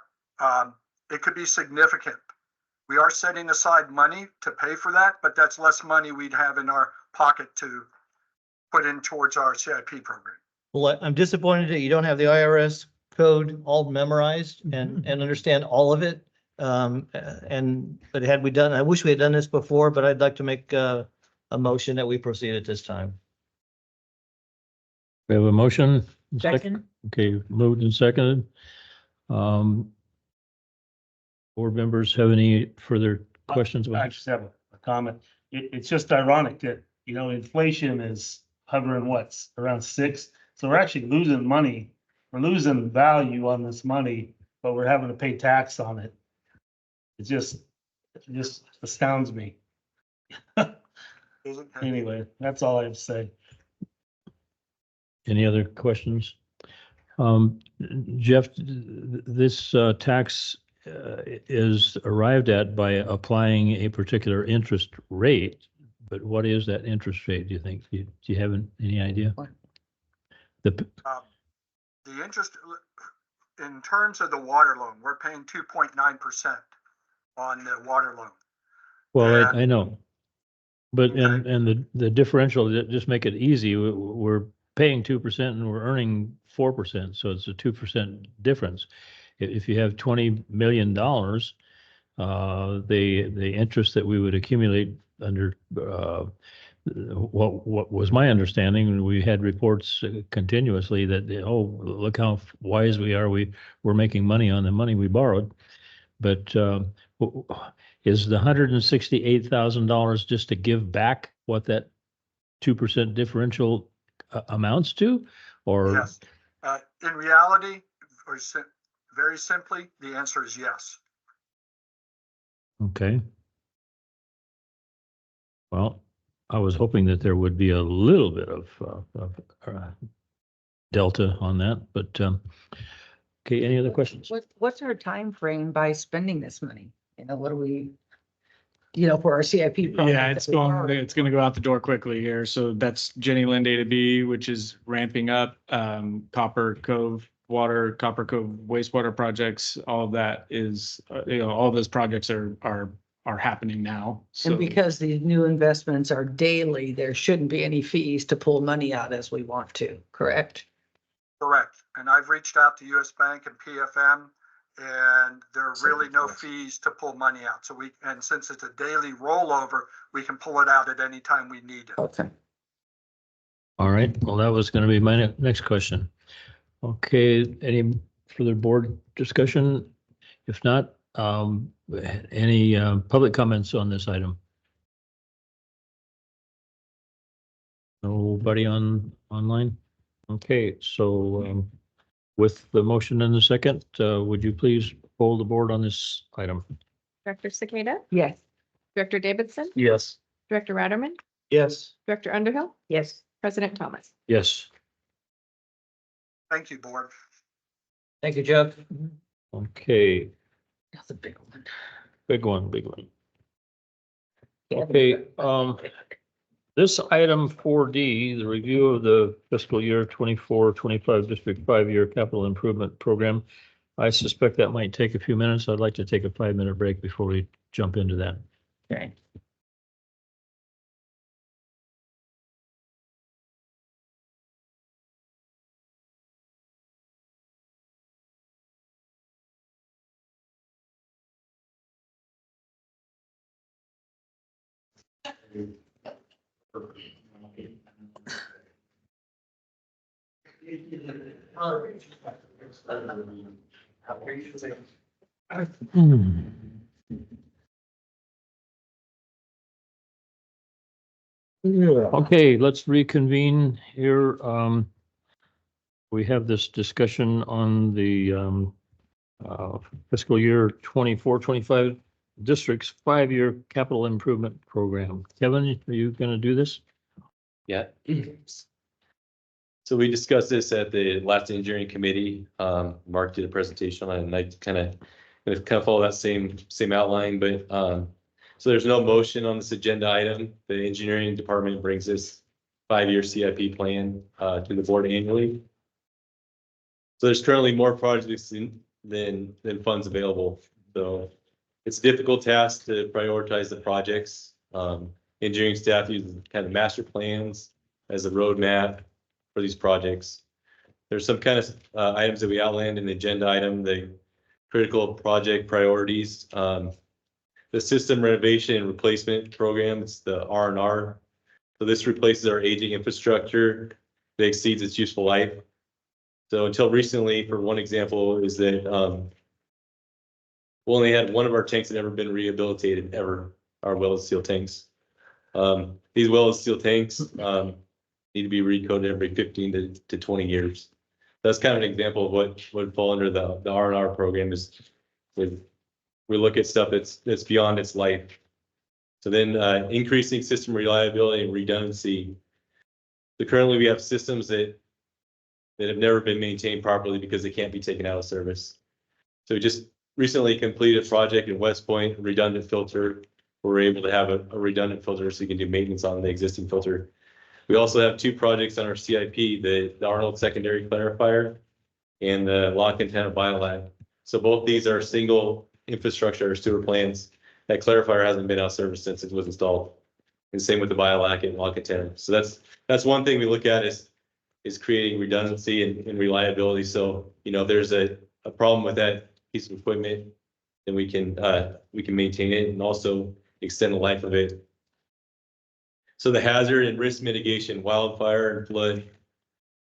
Speaker 14: it could be significant. We are setting aside money to pay for that, but that's less money we'd have in our pocket to put in towards our CIP program.
Speaker 10: Well, I'm disappointed that you don't have the IRS code all memorized and understand all of it. But had we done, I wish we had done this before, but I'd like to make a motion that we proceed at this time.
Speaker 1: We have a motion.
Speaker 9: Second.
Speaker 1: Okay, moved and seconded. Board members have any further questions?
Speaker 2: I just have a comment. It's just ironic that, inflation is hovering around 6. So we're actually losing money. We're losing value on this money, but we're having to pay tax on it. It just astounds me. Anyway, that's all I have to say.
Speaker 1: Any other questions? Jeff, this tax is arrived at by applying a particular interest rate, but what is that interest rate, do you think? Do you have any idea? The,
Speaker 14: The interest, in terms of the water loan, we're paying 2.9% on the water loan.
Speaker 1: well,
Speaker 14: And-
Speaker 1: I know. But,
Speaker 14: Okay.
Speaker 1: and the differential, just make it easy, we're paying 2% and we're earning 4%, so it's a 2% difference. If you have $20 million, the interest that we would accumulate under, what was my understanding, we had reports continuously that, oh, look how wise we are, we're making money on the money we borrowed. But is the $168,000 just to give back what that 2% differential amounts to? Or
Speaker 14: Yes. In reality, very simply, the answer is yes.
Speaker 1: okay. Well, I was hoping that there would be a little bit of delta on that, but okay, any other questions?
Speaker 4: What's our time frame by spending this money? You know, what do we, you know, for our CIP? project
Speaker 8: Yeah, it's
Speaker 4: that we borrowed?
Speaker 8: it's gonna go out the door quickly here. So that's Jenny Lind A to B, which is ramping up, Copper Cove Water, Copper Cove wastewater projects. All of that is, all those projects are happening now. So
Speaker 4: And because these new investments are daily, there shouldn't be any fees to pull money out as we want to, correct?
Speaker 14: Correct. And I've reached out to US Bank and PFM, and there are really no fees to pull money out. So and since it's a daily rollover, we can pull it out at any time we need it.
Speaker 4: Okay.
Speaker 1: All right, well, that was going to be my next question. Okay, any further board discussion? If not, any public comments on this item? Nobody online? Okay, so with the motion in the second, would you please poll the board on this item?
Speaker 3: Director Cicada,
Speaker 4: Yes.
Speaker 3: Director Davidson,
Speaker 8: yes.
Speaker 3: Director Ratterman,
Speaker 10: Yes.
Speaker 3: Director Underhill,
Speaker 9: Yes.
Speaker 3: President Thomas.
Speaker 1: Yes.
Speaker 14: Thank you, board.
Speaker 10: Thank you, Jeff.
Speaker 1: Okay,
Speaker 4: That's a big one.
Speaker 1: big one, big one. Okay, this item 4D, the review of the fiscal year 24-25 District 5-year capital improvement program. I suspect that might take a few minutes. I'd like to take a 5-minute break before we jump into that.
Speaker 4: Okay.
Speaker 1: Okay, let's reconvene here. We have this discussion on the fiscal year 24-25 district's 5-year capital improvement program. Kevin, are you going to do this?
Speaker 15: Yeah. So we discussed this at the last engineering committee. Mark did a presentation on it, and I kind of follow that same outline, but so there's no motion on this agenda item. The engineering department brings this 5-year CIP plan to the board annually. So there's currently more projects than funds available. So it's a difficult task to prioritize the projects. Engineering staff uses kind of master plans as a roadmap for these projects. There's some kind of items that we outlined in the agenda item, the critical project priorities. The system renovation and replacement program, it's the R&R. So this replaces our aging infrastructure that exceeds its useful life. So until recently, for one example, is that we only had one of our tanks that ever been rehabilitated ever, our welded steel tanks. These welded steel tanks need to be recoated every 15 to 20 years. That's kind of an example of what would fall under the R&R program is with, we look at stuff that's beyond its life. So then increasing system reliability and redundancy. So currently we have systems that that have never been maintained properly because they can't be taken out of service. So we just recently completed a project in West Point, redundant filter. We're able to have a redundant filter so you can do maintenance on the existing filter. We also have 2 projects on our CIP, the Arnold secondary clarifier and the lock antenna biolab. So both these are single infrastructure sewer plants. That clarifier hasn't been out of service since it was installed. And same with the biolac and lock antenna. So that's one thing we look at is creating redundancy and reliability. So, you know, if there's a problem with that piece of equipment, then we can maintain it and also extend the life of it. So the hazard and risk mitigation, wildfire and flood.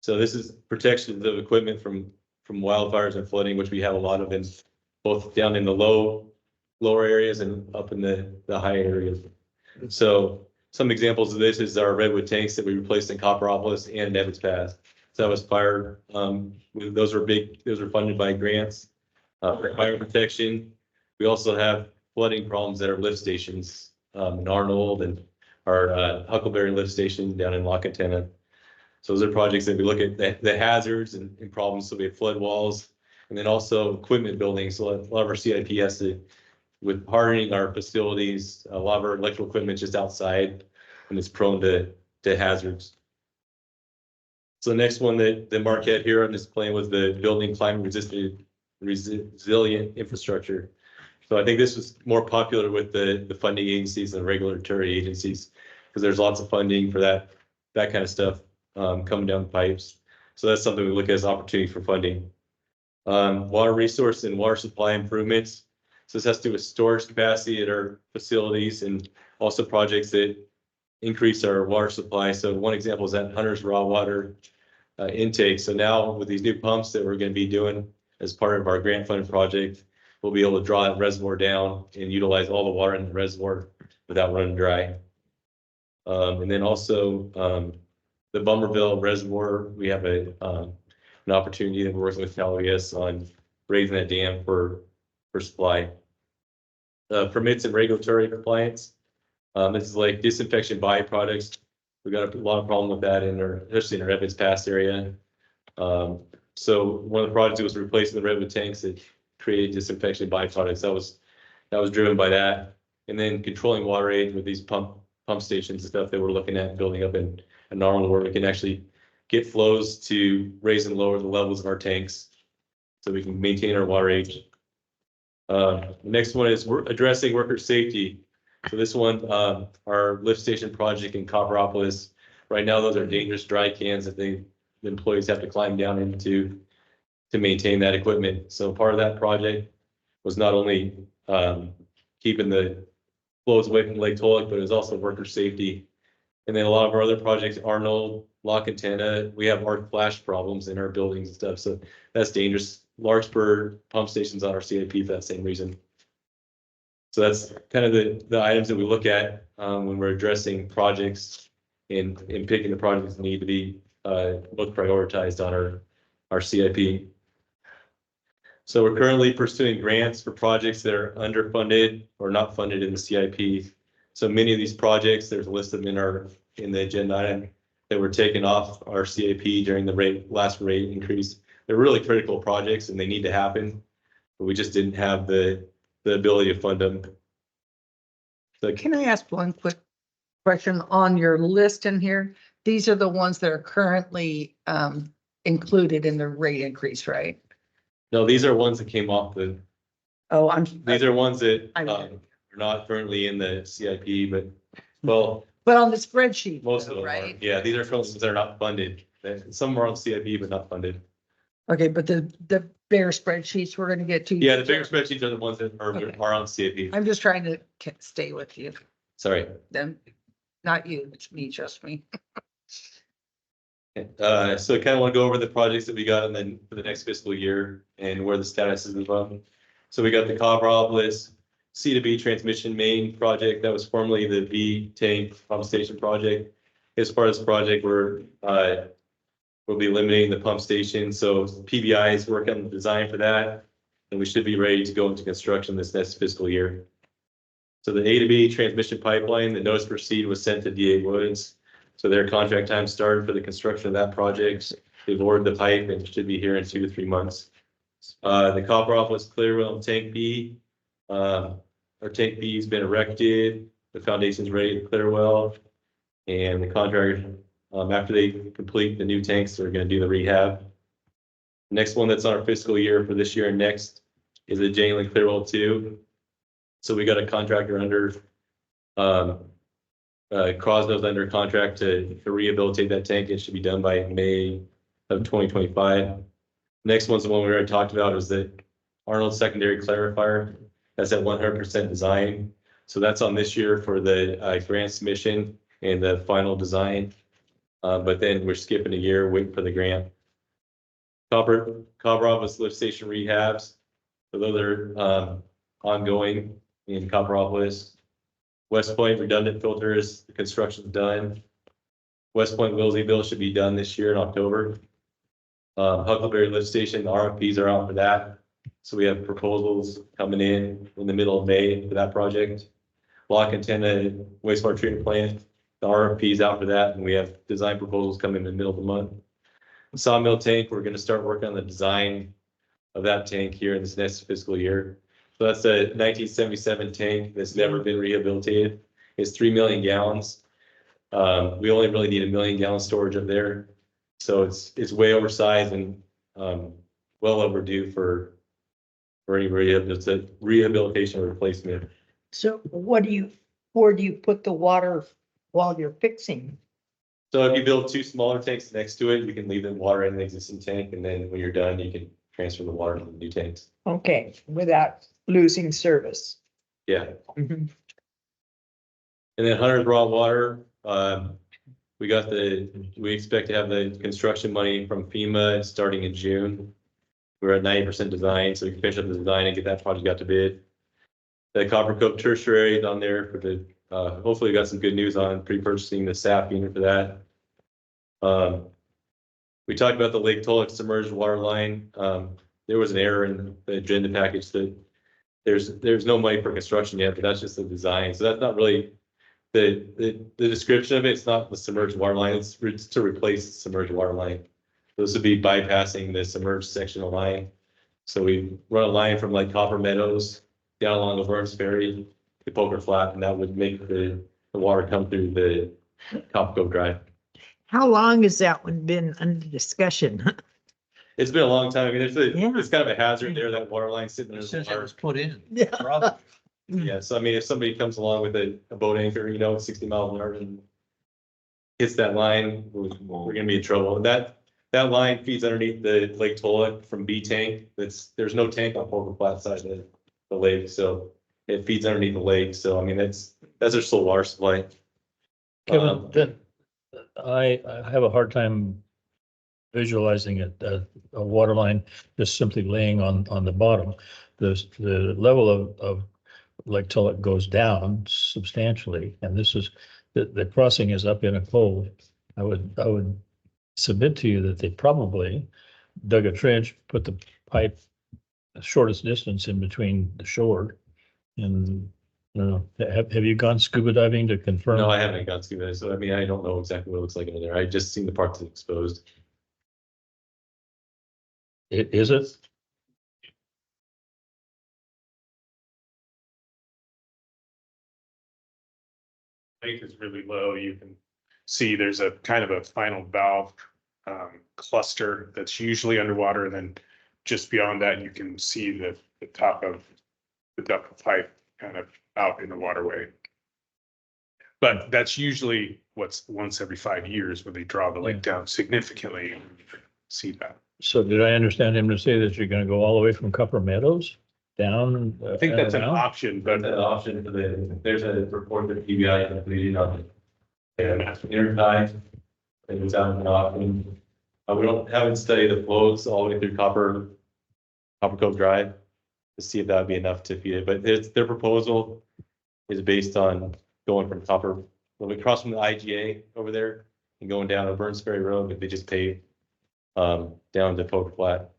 Speaker 15: So this is protection of equipment from wildfires and flooding, which we have a lot of in both down in the lower areas and up in the high areas. So some examples of this is our redwood tanks that we replaced in Copperopolis and Evans Pass. So that was fire. Those were funded by grants for fire protection. We also have flooding problems at our lift stations in Arnold and our Huckleberry lift station down in Lock Antenna. So those are projects that we look at the hazards and problems. So we have flood walls and then also equipment building. So a lot of our CIP has to, with hardening our facilities, a lot of our electrical equipment just outside and it's prone to hazards. So the next one that Mark had here on this plan was the building climate resilient infrastructure. So I think this was more popular with the funding agencies and regulatory agencies because there's lots of funding for that kind of stuff coming down the pipes. So that's something we look at as opportunity for funding. Water resource and water supply improvements. So this has to do with storage capacity at our facilities and also projects that increase our water supply. So one example is that Hunter's raw water intake. So now with these new pumps that we're going to be doing as part of our grant funded project, we'll be able to draw that reservoir down and utilize all the water in the reservoir without running dry. And then also the Bummerville Reservoir, we have an opportunity that we're working with Cal OES on raising that dam for supply. Permits and regulatory compliance. This is like disinfection byproducts. We got a lot of problem with that especially in our Evans Pass area. So one of the projects was replacing the redwood tanks that created disinfection byproducts. That was driven by that. And then controlling water age with these pump stations and stuff that we're looking at building up in Arnold, where we can actually get flows to raise and lower the levels of our tanks so we can maintain our water age. The next one is we're addressing worker safety. So this one, our lift station project in Copperopolis. Right now, those are dangerous dry cans that the employees have to climb down into to maintain that equipment. So part of that project was not only keeping the flows away from Lake Tolek, but it was also worker safety. And then a lot of our other projects, Arnold, Lock Antenna, we have arc flash problems in our buildings and stuff. So that's dangerous. Larkspur pump stations on our CIP for that same reason. So that's kind of the items that we look at when we're addressing projects and picking the projects that need to be most prioritized on our CIP. So we're currently pursuing grants for projects that are underfunded or not funded in the CIP. So many of these projects, there's a list of them in the agenda item that were taken off our CIP during the last rate increase. They're really critical projects and they need to happen, but we just didn't have the ability to fund them. So
Speaker 4: Can I ask one quick question on your list in here? These are the ones that are currently included in the rate increase, right?
Speaker 15: no, these are ones that came off
Speaker 4: Oh,
Speaker 15: these are ones that
Speaker 4: I'm-
Speaker 15: are not currently in the CIP, but well,
Speaker 4: but on the spreadsheet,
Speaker 15: most of
Speaker 4: though,
Speaker 15: them are.
Speaker 4: right?
Speaker 15: Yeah, these are films that are not funded. Some are on CIP, but not funded.
Speaker 4: Okay, but the bigger spreadsheets we're gonna get to.
Speaker 15: Yeah, the bigger spreadsheets are the ones that
Speaker 4: Okay.
Speaker 15: are on CIP.
Speaker 4: I'm just trying to stay with you,
Speaker 15: Sorry.
Speaker 4: them, not you, it's me, just me.
Speaker 15: So I kind of want to go over the projects that we got and then for the next fiscal year and where the status is of them. So we got the Copperopolis C2B transmission main project that was formerly the B tank pump station project. As part of this project, we'll be eliminating the pump station. So PBI is working on the design for that. And we should be ready to go into construction this next fiscal year. So the A to B transmission pipeline, the notice to proceed was sent to DA Woods. So their contract time started for the construction of that project. They've ordered the pipe and should be here in 2 to 3 months. The Copperopolis clear well and tank B. Our tank B has been erected. The foundation's ready to clear well. And the contractor, after they complete the new tanks, they're gonna do the rehab. Next one that's on our fiscal year for this year and next is the Jangling Clear Well 2. So we got a contractor under, Crosnell's under contract to rehabilitate that tank. It should be done by May of 2025. Next one's the one we already talked about, is the Arnold secondary clarifier. That's at 100% design. So that's on this year for the grant submission and the final design. But then we're skipping a year, waiting for the grant. Copperopolis lift station rehabs. So those are ongoing in Copperopolis. West Point redundant filters, the construction's done. West Point Willseyville should be done this year in October. Huckleberry lift station, the RFPs are out for that. So we have proposals coming in the middle of May for that project. Lock Antenna wastewater treatment plant, the RFPs out for that, and we have design proposals coming in the middle of the month. Sawmill tank, we're gonna start working on the design of that tank here in this next fiscal year. So that's a 1977 tank that's never been rehabilitated. It's 3 million gallons. We only really need 1 million gallon storage up there. So it's way oversized and well overdue for any rehabilitation or replacement.
Speaker 9: So where do you put the water while you're fixing?
Speaker 15: So if you build 2 smaller tanks next to it, you can leave the water in the existing tank, and then when you're done, you can transfer the water to the new tanks.
Speaker 9: Okay, without losing service.
Speaker 15: Yeah.
Speaker 9: Mhm.
Speaker 15: And then Hunter's Raw Water, we expect to have the construction money from FEMA starting in June. We're at 90% design, so we can finish up the design and get that project out to bid. The Copper Cove Tertiary is on there for the, hopefully we got some good news on pre-purchasing the SAF unit for that. We talked about the Lake Tollick submerged water line. There was an error in the agenda package that there's no money for construction yet, but that's just the design. So that's not really the description of it. It's not the submerged water line. It's to replace the submerged water line. This would be bypassing the submerged section of line. So we run a line from like Copper Meadows down along the Burns Ferry to Poker Flat, and that would make the water come through the Copper Cove Drive.
Speaker 9: How long has that one been under discussion?
Speaker 15: It's been a long time. I mean,
Speaker 9: Yeah.
Speaker 15: it's kind of a hazard there, that water line sitting there.
Speaker 10: Since it was put in.
Speaker 9: Yeah.
Speaker 10: Probably.
Speaker 15: Yeah, so I mean, if somebody comes along with a boat anchor, 60 miles an hour and hits that line, we're gonna be in trouble. And that line feeds underneath the Lake Tollick from B tank. There's no tank on Poker Flat side of the lake, so it feeds underneath the lake. So I mean, that's our sole water supply.
Speaker 1: Kevin, then I have a hard time visualizing it, a water line just simply laying on the bottom. The level of Lake Tulloch goes down substantially, and this is, the crossing is up in a cove. I would submit to you that they probably dug a trench, put the pipe the shortest distance in between the shore. And I don't know, have you gone scuba diving to confirm?
Speaker 15: No, I haven't gone scuba diving, so I mean, I don't know exactly what it looks like in there. I just seen the part that's exposed.
Speaker 1: Is it?
Speaker 2: Tank is really low. You can see there's a kind of a final valve cluster that's usually underwater. And then just beyond that, you can see the top of the ductile pipe kind of out in the waterway. But that's usually what's once every 5 years when they draw the lake down significantly. And you can see that.
Speaker 1: So did I understand him to say that you're gonna go all the way from Copper Meadows down?
Speaker 2: I think that's an
Speaker 1: around?
Speaker 2: option,
Speaker 15: But
Speaker 2: but
Speaker 15: an option for there's a report that PBI completed on the intertie. It was out an option. We haven't studied the flows all the way through Copper Cove Drive to see if that would be enough to feed it. But their proposal is based on going from Copper, across from the IGA over there and going down to Burns Ferry Road, but they just paved down to Poker Flat.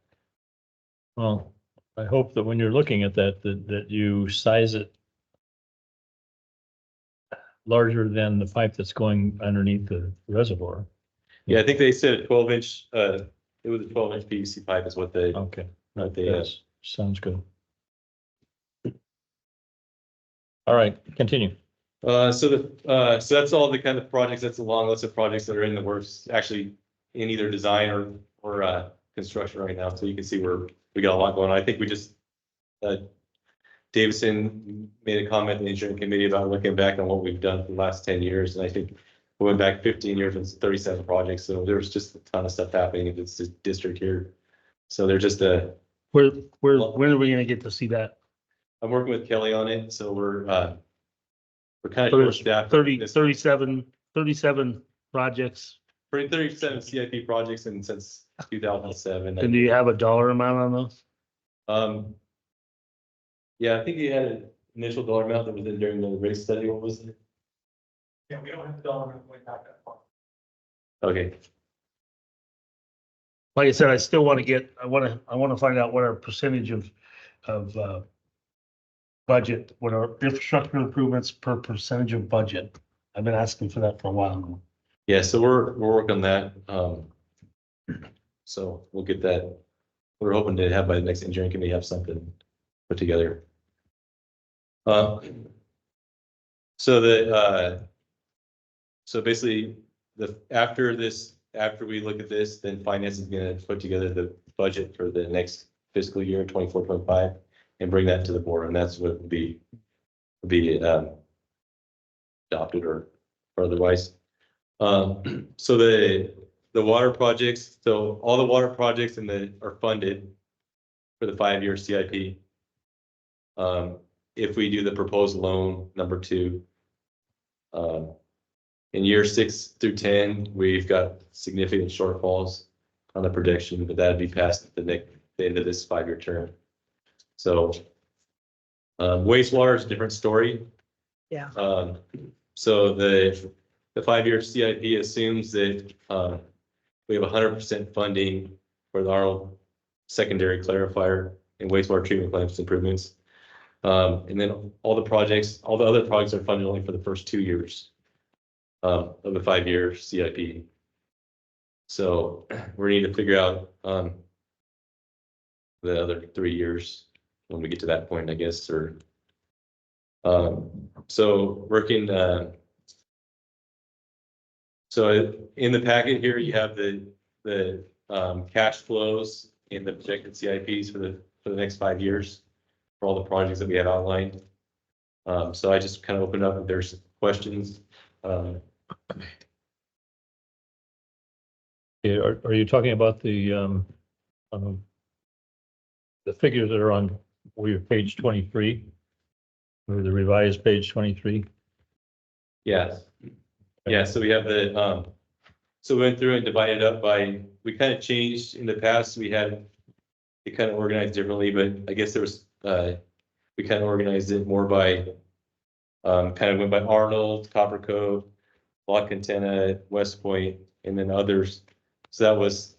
Speaker 1: Well, I hope that when you're looking at that you size it larger than the pipe that's going underneath the reservoir.
Speaker 15: Yeah, I think they said a 12-inch It was a 12-inch PVC pipe is what they,
Speaker 1: Okay,
Speaker 15: what they,
Speaker 1: yes, sounds good. All right, continue.
Speaker 15: so that's all the kind of projects, that's a long list of projects that are in the works, actually in either design or construction right now. So you can see we got a lot going on. I think we just, Davidson made a comment in the engineering committee about looking back on what we've done for the last 10 years. And I think we went back 15 years and 37 projects. So there was just a ton of stuff happening in this district here. So they're just
Speaker 2: When are we gonna get to see that?
Speaker 15: I'm working with Kelly on it. So we're kind of
Speaker 2: So there's
Speaker 15: short-staffed.
Speaker 2: 37 projects.
Speaker 15: 37 CIP projects and since 2007.
Speaker 2: And do you have a dollar amount on those?
Speaker 15: Yeah, I think you had an initial dollar amount that was in during the rate study. What was it?
Speaker 10: Yeah, we don't have the dollar amount going back that far.
Speaker 15: Okay,
Speaker 2: Like I said, I still want to I want to find out what our percentage of budget, what our infrastructure improvements per percentage of budget. I've been asking for that for a while now.
Speaker 15: yeah, so we're working on that. So we'll get that. We're hoping to have by the next engineering committee have something put together. So basically after we look at this, then finance is gonna put together the budget for the next fiscal year, 24-25, and bring that to the board, and that's what would be adopted or otherwise. So the water projects, so all the water projects are funded for the 5-year CIP. If we do the proposed loan number 2, in year 6 through 10, we've got significant shortfalls on the prediction, but that'd be past the end of this 5-year term. So wastewater is a different story.
Speaker 9: Yeah.
Speaker 15: So the 5-year CIP assumes that we have 100% funding for the Arnold secondary clarifier and wastewater treatment plants improvements. And then all the other projects are funded only for the first 2 years of the 5-year CIP. So we need to figure out the other 3 years when we get to that point, I guess, or so working. So in the packet here, you have the cash flows and the projected CIPs for the next 5 years for all the projects that we have outlined. So I just kind of opened up if there's questions.
Speaker 1: Yeah, are you talking about the figures that are on page 23? Or the revised page 23?
Speaker 15: Yeah. Yeah, so we have so we went through and divided up we kind of changed in the past. We had it kind of organized differently, but I guess there was, we kind of organized it more by, kind of went by Arnold, Copper Cove, Block Antenna, West Point, and then others. So that was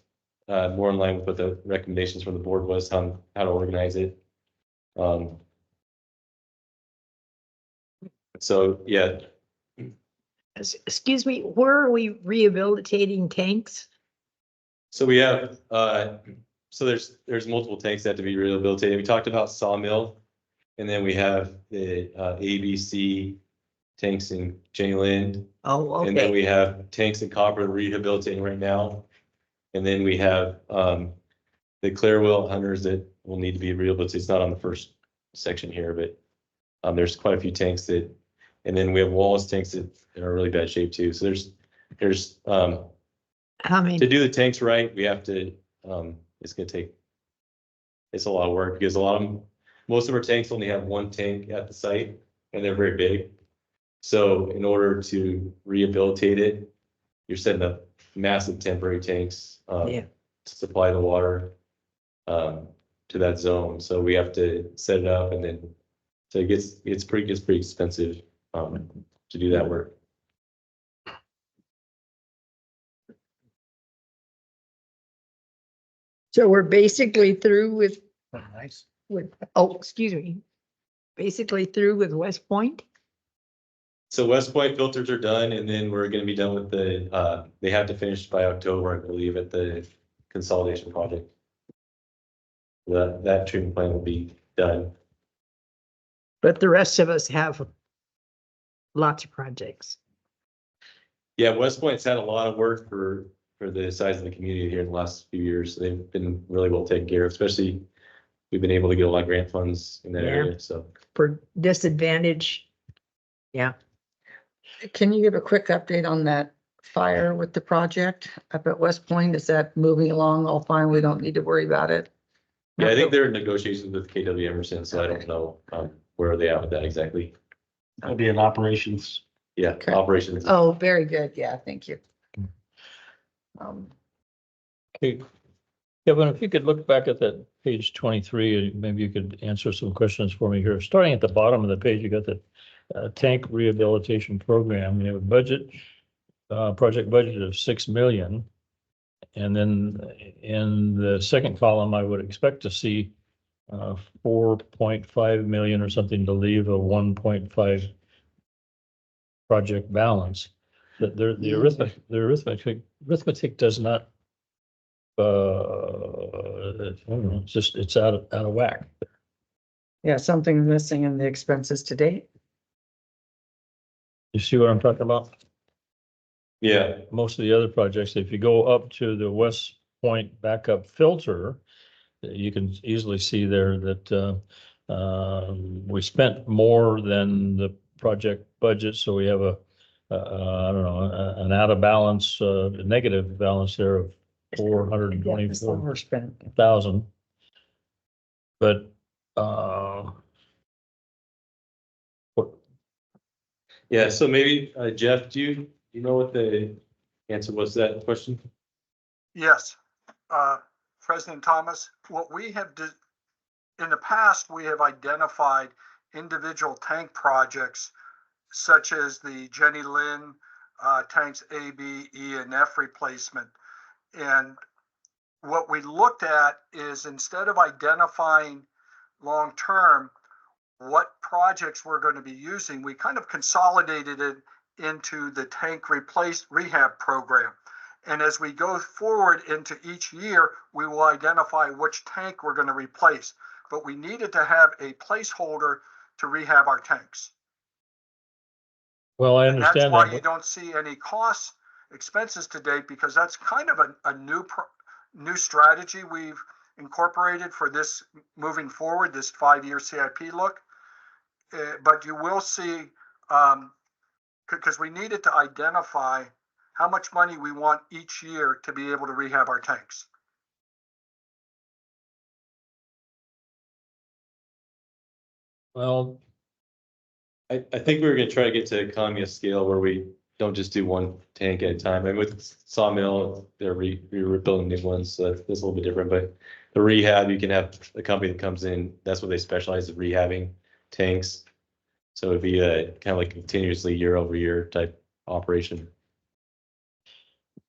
Speaker 15: more in line with what the recommendations from the board was on how to organize it. So, yeah.
Speaker 9: Excuse me, where are we rehabilitating tanks?
Speaker 15: So we have, so there's multiple tanks that have to be rehabilitated. We talked about Sawmill, and then we have the ABC tanks in Jayland.
Speaker 9: Oh,
Speaker 15: And then
Speaker 9: okay.
Speaker 15: we have tanks in Copper rehabilitating right now. And then we have the Clarewell Hunters that will need to be rehabilitated. It's not on the first section here, but there's quite a few tanks that, and then we have Wallace tanks that are in really bad shape too. So there's
Speaker 9: How many?
Speaker 15: to do the tanks right, we have to, it's a lot of work because most of our tanks only have one tank at the site and they're very big. So in order to rehabilitate it, you're setting up massive temporary tanks
Speaker 9: Yeah.
Speaker 15: to supply the water to that zone. So we have to set it up and then, so it gets pretty expensive to do that work.
Speaker 9: So we're basically through with,
Speaker 2: Nice.
Speaker 9: excuse me, basically through with West Point?
Speaker 15: So West Point filters are done and then we're gonna be done with they have to finish by October, I believe, at the consolidation project. That treatment plant will be done.
Speaker 9: But the rest of us have lots of projects.
Speaker 15: Yeah, West Point's had a lot of work for the size of the community here in the last few years. They've been really well taken care of, especially we've been able to get a lot of grant funds in that
Speaker 9: Yeah.
Speaker 15: area, so.
Speaker 9: For disadvantage. Yeah,
Speaker 4: Can you give a quick update on that fire with the project up at West Point? Is that moving along all fine? We don't need to worry about it?
Speaker 15: Yeah, I think they're in negotiations with KW Emerson, so I don't know where are they at with that exactly.
Speaker 2: That'll be in operations.
Speaker 15: Yeah,
Speaker 4: Okay.
Speaker 15: operations.
Speaker 4: Oh, very good. Yeah, thank you.
Speaker 1: Okay. Kevin, if you could look back at that page 23, maybe you could answer some questions for me here. Starting at the bottom of the page, you got the tank rehabilitation program. You have a budget, project budget of 6 million. And then in the second column, I would expect to see 4.5 million or something to leave a 1.5 project balance. That the arithmetic does not I don't know, it's out of whack.
Speaker 4: Yeah, something missing in the expenses to date.
Speaker 1: You see what I'm talking about?
Speaker 15: Yeah,
Speaker 1: Most of the other projects, if you go up to the West Point backup filter, you can easily see there that we spent more than the project budget, so we have I don't know, an out of balance, a negative balance there of 424,000.
Speaker 4: Overspent.
Speaker 1: But
Speaker 15: yeah, so maybe Jeff, do you know what the answer was to that question?
Speaker 14: Yes, President Thomas, what we have in the past, we have identified individual tank projects such as the Jenny Lynn tanks A, B, E, and F replacement. And what we looked at is instead of identifying long-term what projects we're going to be using, we kind of consolidated it into the tank rehab program. And as we go forward into each year, we will identify which tank we're going to replace. But we needed to have a placeholder to rehab our tanks.
Speaker 1: well, I
Speaker 14: And that's
Speaker 1: understand
Speaker 14: why
Speaker 1: that.
Speaker 14: you don't see any expenses to date, because that's kind of a new strategy we've incorporated for this moving forward, this 5-year CIP look. But you will see, because we needed to identify how much money we want each year to be able to rehab our tanks.
Speaker 1: Well,
Speaker 15: I think we were gonna try to get to economy of scale where we don't just do one tank at a time. And with Sawmill, they're rebuilding new ones, so that's a little bit different. But the rehab, you can have a company that comes in, that's what they specialize in, rehabbing tanks. So it'd be a kind of like continuously year over year type operation.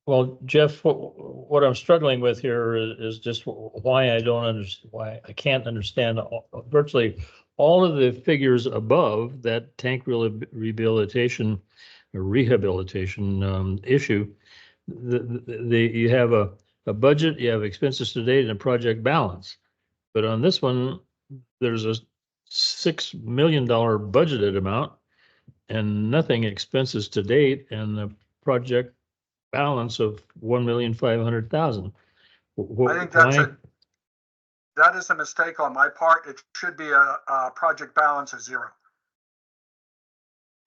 Speaker 1: well, Jeff, what I'm struggling with here is just why I don't understand, why I can't understand virtually all of the figures above that tank rehabilitation or rehabilitation issue. You have a budget, you have expenses to date, and a project balance. But on this one, there's a $6 million budgeted amount and nothing expenses to date, and the project balance of 1,500,000.
Speaker 14: I think that is a mistake on my part. It should be a project balance of 0.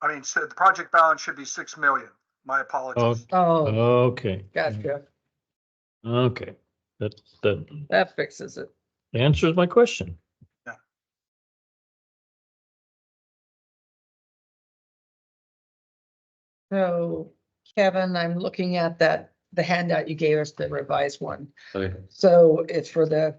Speaker 14: I mean, so the project balance should be 6 million. My apologies.
Speaker 4: Oh,
Speaker 1: Okay.
Speaker 4: gotcha.
Speaker 1: Okay. That
Speaker 4: That fixes it.
Speaker 1: answers my question.
Speaker 4: So Kevin, I'm looking at the handout you gave us, the revised one.
Speaker 15: Okay.
Speaker 4: So it's for the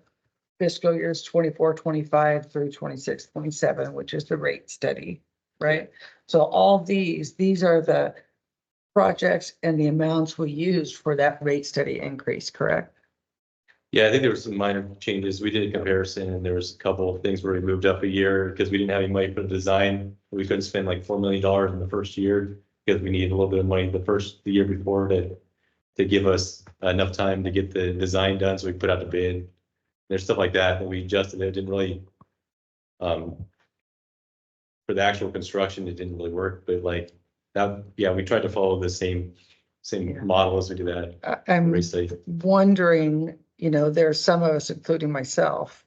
Speaker 4: fiscal years 24, 25 through 26, 27, which is the rate study, right? So all these are the projects and the amounts we used for that rate study increase, correct?
Speaker 15: Yeah, I think there were some minor changes. We did a comparison and there was a couple of things where we moved up a year because we didn't have any money for the design. We couldn't spend like $4 million in the first year because we needed a little bit of money the year before to to give us enough time to get the design done, so we put out the bid. There's stuff like that we adjusted. It didn't really, for the actual construction, it didn't really work, but like that, yeah, we tried to follow the same
Speaker 4: Yeah.
Speaker 15: model as we do that.
Speaker 4: I'm
Speaker 15: Race safe.
Speaker 4: wondering, there's some of us, including myself,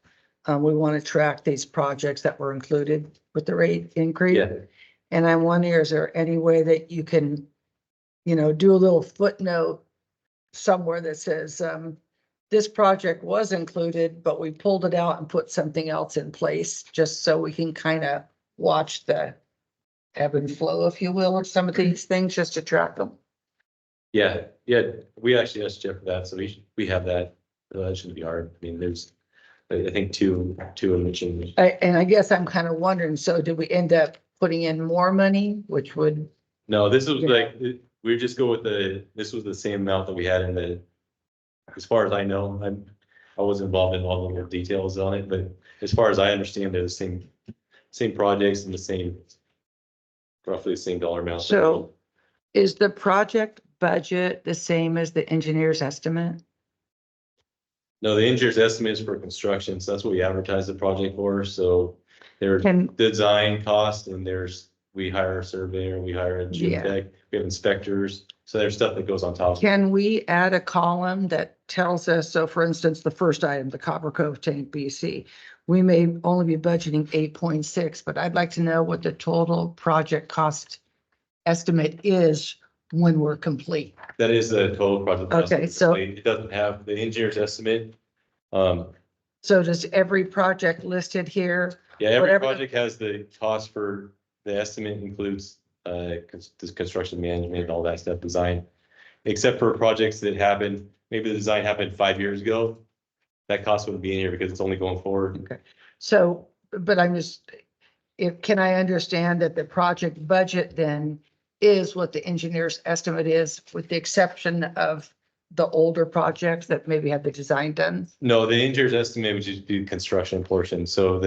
Speaker 4: we want to track these projects that were included with the rate increase.
Speaker 15: Yeah,
Speaker 4: And I'm wondering, is there any way that you can, do a little footnote somewhere that says, this project was included, but we pulled it out and put something else in place, just so we can kind of watch the ebb and flow, if you will, of some of these things, just to track them.
Speaker 15: yeah. We actually asked Jeff for that, so we have that. That shouldn't be hard. I mean, there's, I think two mentioned.
Speaker 4: And I guess I'm kind of wondering, so did we end up putting in more money, which would,
Speaker 15: No, this was
Speaker 4: Yeah.
Speaker 15: like, we just go with this was the same amount that we had in the, as far as I know, I wasn't involved in all the little details on it, but as far as I understand, they're the same projects and roughly the same dollar amount.
Speaker 4: So- is the project budget the same as the engineer's estimate?
Speaker 15: No, the engineer's estimates for construction, so that's what we advertise the project for, so there's
Speaker 4: Can,
Speaker 15: design cost and we hire a surveyor, we hire a
Speaker 4: Yeah.
Speaker 15: geotech, we have inspectors, so there's stuff that goes on top.
Speaker 4: can we add a column that tells us, so for instance, the first item, the Copper Cove Tank BC, we may only be budgeting 8.6, but I'd like to know what the total project cost estimate is when we're complete.
Speaker 15: That is the total project. cost.
Speaker 4: Okay, so-
Speaker 15: It doesn't have the engineer's estimate.
Speaker 4: So does every project listed here?
Speaker 15: Yeah, every
Speaker 4: Whatever-
Speaker 15: project has the cost for, the estimate includes, this construction management and all that stuff, design. Except for projects that happened, maybe the design happened 5 years ago. That cost wouldn't be in here because it's only going forward.
Speaker 4: So, but I'm just, can I understand that the project budget then is what the engineer's estimate is, with the exception of the older projects that maybe have the design done?
Speaker 15: No, the engineer's estimate would just be the construction portion. So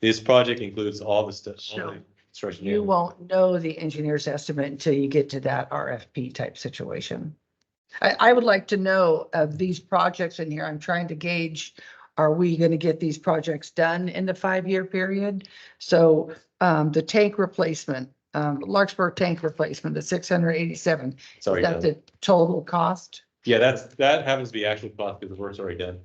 Speaker 15: this project includes all the stuff. all the construction.
Speaker 4: You won't know the engineer's estimate until you get to that RFP type situation. I would like to know of these projects in here. I'm trying to gauge, are we going to get these projects done in the 5-year period? So the tank replacement, Larkspur tank replacement, the 687, is
Speaker 15: Sorry.
Speaker 4: that the total cost?
Speaker 15: Yeah, that happens to be actual cost because the work's already done.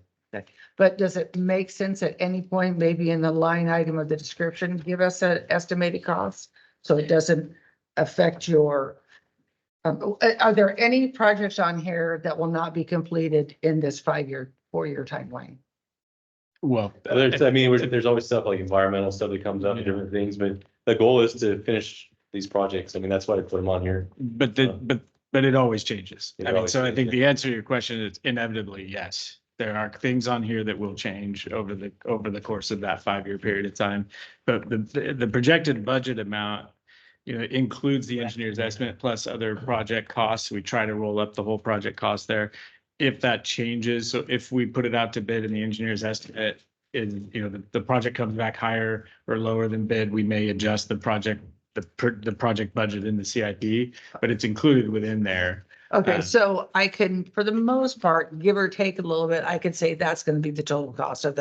Speaker 4: But does it make sense at any point, maybe in the line item of the description, give us an estimated cost? So it doesn't affect your, are there any projects on here that will not be completed in this 5-year, 4-year timeline?
Speaker 8: Well,
Speaker 15: There's always stuff like environmental stuff that comes up and different things, but the goal is to finish these projects. I mean, that's why I put them on here.
Speaker 8: but it always changes.
Speaker 15: It
Speaker 8: I mean,
Speaker 15: always
Speaker 8: so I think
Speaker 15: changes.
Speaker 8: the answer to your question is inevitably yes. There are things on here that will change over the course of that 5-year period of time. But the projected budget amount, includes the engineer's estimate plus other project costs. We try to roll up the whole project cost there. If that changes, so if we put it out to bid and the engineer's estimate is, the project comes back higher or lower than bid, we may adjust the project budget in the CIP, but it's included within there.
Speaker 4: Okay, so I can, for the most part, give or take a little bit, I could say that's going to be the total cost of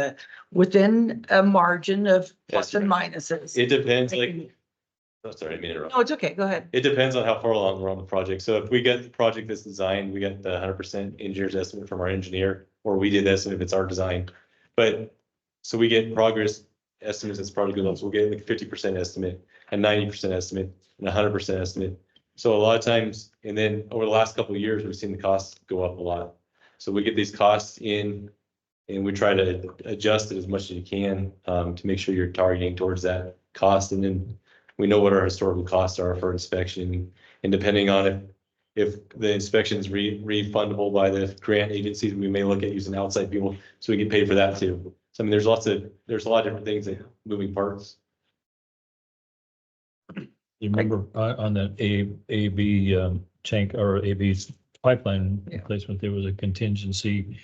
Speaker 4: within a margin of plus and minuses.
Speaker 15: It depends, oh, sorry, I didn't mean to interrupt.
Speaker 4: No, it's okay, go ahead.
Speaker 15: It depends on how far along we're on the project. So if we get the project that's designed, we get the 100% engineer's estimate from our engineer, or we did estimate if it's our design. But so we get progress estimates that's probably good. So we'll get like 50% estimate, a 90% estimate, and 100% estimate. So a lot of times, and then over the last couple of years, we've seen the costs go up a lot. So we get these costs in and we try to adjust it as much as you can to make sure you're targeting towards that cost. And then we know what our historical costs are for inspection. And depending on if the inspection is refundable by the grant agencies, we may look at using outside people so we get paid for that too. So I mean, there's a lot of different things that moving parts.
Speaker 1: You remember on that AB tank or AB's pipeline replacement, there was a contingency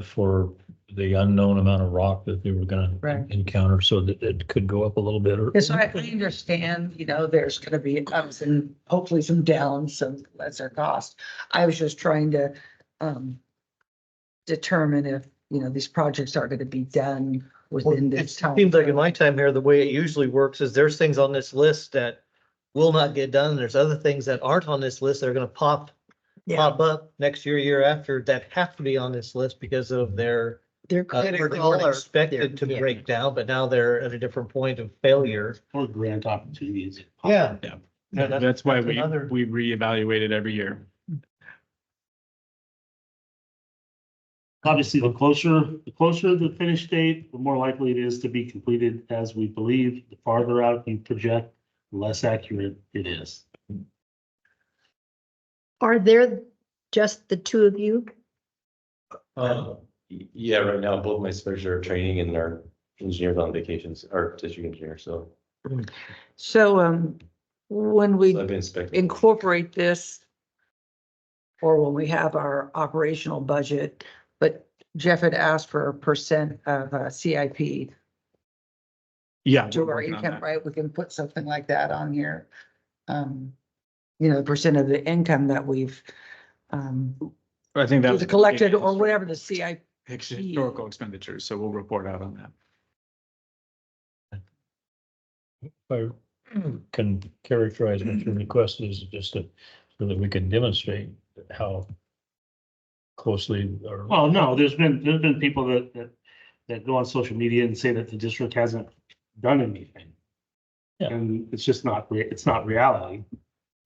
Speaker 1: for the unknown amount of rock that they were gonna
Speaker 4: Right.
Speaker 1: encounter, so that it could go up a little bit or.
Speaker 4: Yes, I understand, there's gonna be ups and hopefully some downs, some lesser cost. I was just trying to determine if, these projects are gonna be done within
Speaker 10: It
Speaker 4: this time.
Speaker 10: seems like in my time here, the way it usually works is there's things on this list that will not get done. And there's other things that aren't on this list that are gonna pop up next year, year after, that have to be on this list because of their
Speaker 9: They're
Speaker 10: where they
Speaker 9: critical
Speaker 10: weren't
Speaker 9: or
Speaker 10: expected to
Speaker 9: yeah.
Speaker 10: break down, but now they're at a different point of failure.
Speaker 2: Or grant opportunities.
Speaker 10: Yeah.
Speaker 8: Yeah.
Speaker 10: Yeah,
Speaker 8: That's why
Speaker 10: that's another-
Speaker 8: we reevaluate it every year.
Speaker 2: Obviously, the closer the finish date, the more likely it is to be completed as we believe. The farther out you project, the less accurate it is.
Speaker 9: Are there just the two of you?
Speaker 15: Yeah, right now, both my supervisors are training and our engineers on vacations, our district engineer, so.
Speaker 4: So, when we
Speaker 15: So I've been inspecting.
Speaker 4: incorporate this, or when we have our operational budget, but Jeff had asked for a percent of CIP
Speaker 8: Yeah.
Speaker 4: to
Speaker 8: we're
Speaker 4: our
Speaker 8: working on
Speaker 4: income,
Speaker 8: that.
Speaker 4: right? We can put something like that on here. The percent of the income that we've
Speaker 8: I think that was
Speaker 4: either collected or whatever the CIP.
Speaker 8: historical expenditures, so we'll report out on that.
Speaker 1: I can characterize what your request is, just so that we can demonstrate how closely or.
Speaker 2: Well, no, there's been people that go on social media and say that the district hasn't done anything.
Speaker 1: Yeah.
Speaker 2: And it's just not, it's not reality.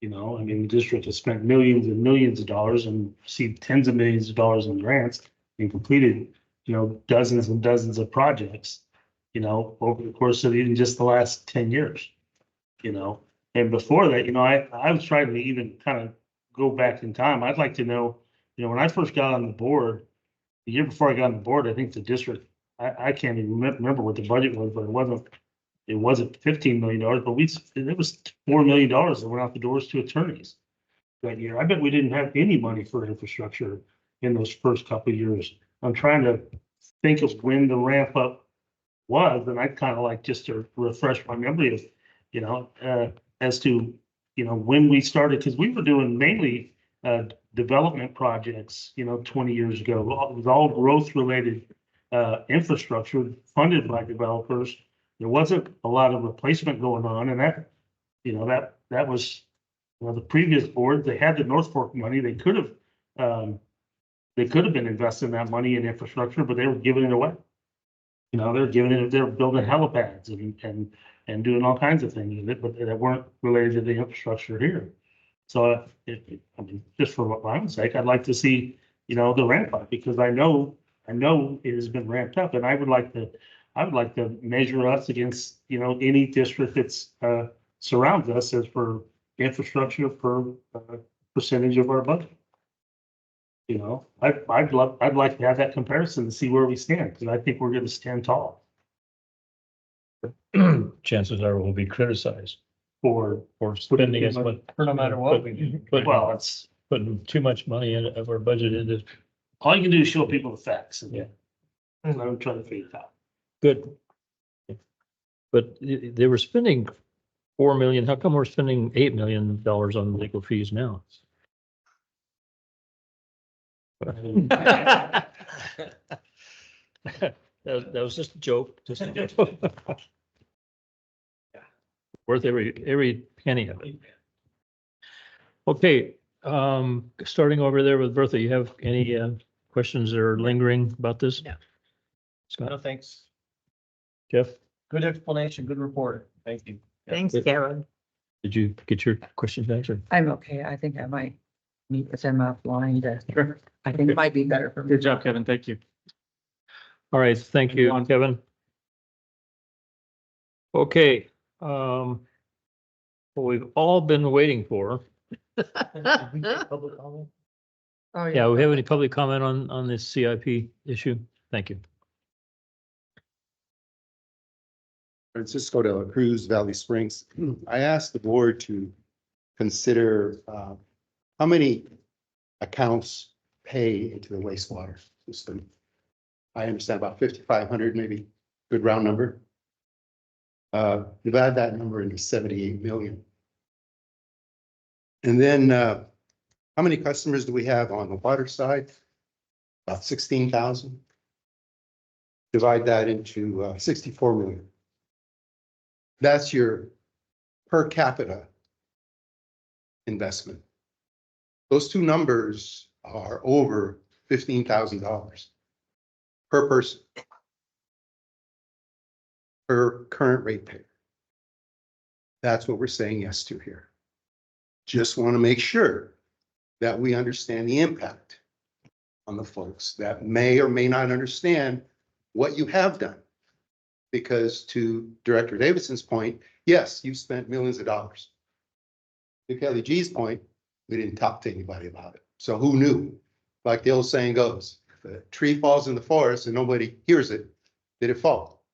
Speaker 2: I mean, the district has spent millions and millions of dollars and received tens of millions of dollars in grants and completed, dozens and dozens of projects, over the course of even just the last 10 years. And before that, I was trying to even kind of go back in time. I'd like to know, when I first got on the board, the year before I got on the board, I think the district, I can't even remember what the budget was, but it wasn't $15 million, but it was $4 million that went out the doors to attorneys that year. I bet we didn't have any money for infrastructure in those first couple of years. I'm trying to think of when the ramp up was, and I'd kind of like just to refresh my memory of, as to, when we started, because we were doing mainly development projects, 20 years ago. It was all growth related infrastructure funded by developers. There wasn't a lot of replacement going on, and that was, the previous board, they had the North Fork money. They could have been investing that money in infrastructure, but they were giving it away. They were building helipads and doing all kinds of things with it, but that weren't related to the infrastructure here. So just for my own sake, I'd like to see, the ramp up, because I know it has been ramped up, and I would like to measure us against, any district that's surrounds us as for infrastructure per percentage of our budget. I'd like to have that comparison to see where we stand, because I think we're going to stand tall
Speaker 1: Chances are we'll be criticized
Speaker 2: for
Speaker 1: spending as much.
Speaker 10: For no matter what we do.
Speaker 1: But
Speaker 2: well, it's
Speaker 1: putting too much money of our budget into.
Speaker 2: all you can do is show people the facts. And
Speaker 1: Yeah.
Speaker 2: I'm trying to figure it out.
Speaker 1: Good. But they were spending 4 million. How come we're spending $8 million on legal fees now? That was just a joke. Just a joke. Worth every penny of it. Okay, starting over there with Bertha, you have any questions that are lingering about this?
Speaker 9: No.
Speaker 10: No,
Speaker 1: Scott,
Speaker 10: thanks.
Speaker 1: Jeff,
Speaker 10: Good explanation, good report. Thank you.
Speaker 9: Thanks, Karen.
Speaker 1: did you get your questions answered?
Speaker 4: I'm okay. I think I might meet with them offline to,
Speaker 8: Sure.
Speaker 4: I think it might be better for me.
Speaker 8: Good job, Kevin. Thank you.
Speaker 1: All right, thank you,
Speaker 8: Everyone.
Speaker 1: Kevin. Okay, what we've all been waiting for.
Speaker 10: Public comment?
Speaker 4: Oh,
Speaker 1: Yeah, we have any public comment on this CIP issue? Thank you.
Speaker 5: Francisco de la Cruz, Valley Springs. I asked the board to consider how many accounts pay into the wastewater system. I understand about 5,500, maybe, good round number. Divide that number into 78 million. And then, how many customers do we have on the water side? About 16,000. Divide that into 64 million. That's your per capita investment. Those two numbers are over $15,000 per person, per current ratepayer. That's what we're saying yes to here. Just want to make sure that we understand the impact on the folks that may or may not understand what you have done. Because to Director Davidson's point, yes, you spent millions of dollars. To Kelly G's point, we didn't talk to anybody about it. So who knew? Like the old saying goes, if a tree falls in the forest and nobody hears it, did it fall?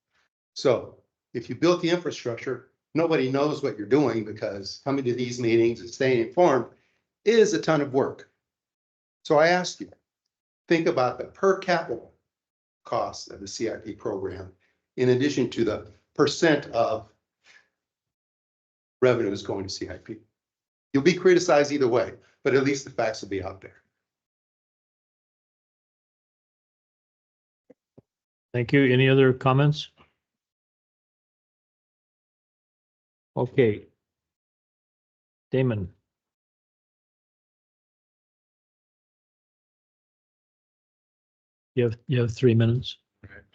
Speaker 5: So if you built the infrastructure, nobody knows what you're doing, because coming to these meetings and staying informed is a ton of work. So I ask you, think about the per capita cost of the CIP program, in addition to the percent of revenues going to CIP. You'll be criticized either way, but at least the facts will be out there.
Speaker 1: Thank you. Any other comments? Okay. Damon. You have 3 minutes.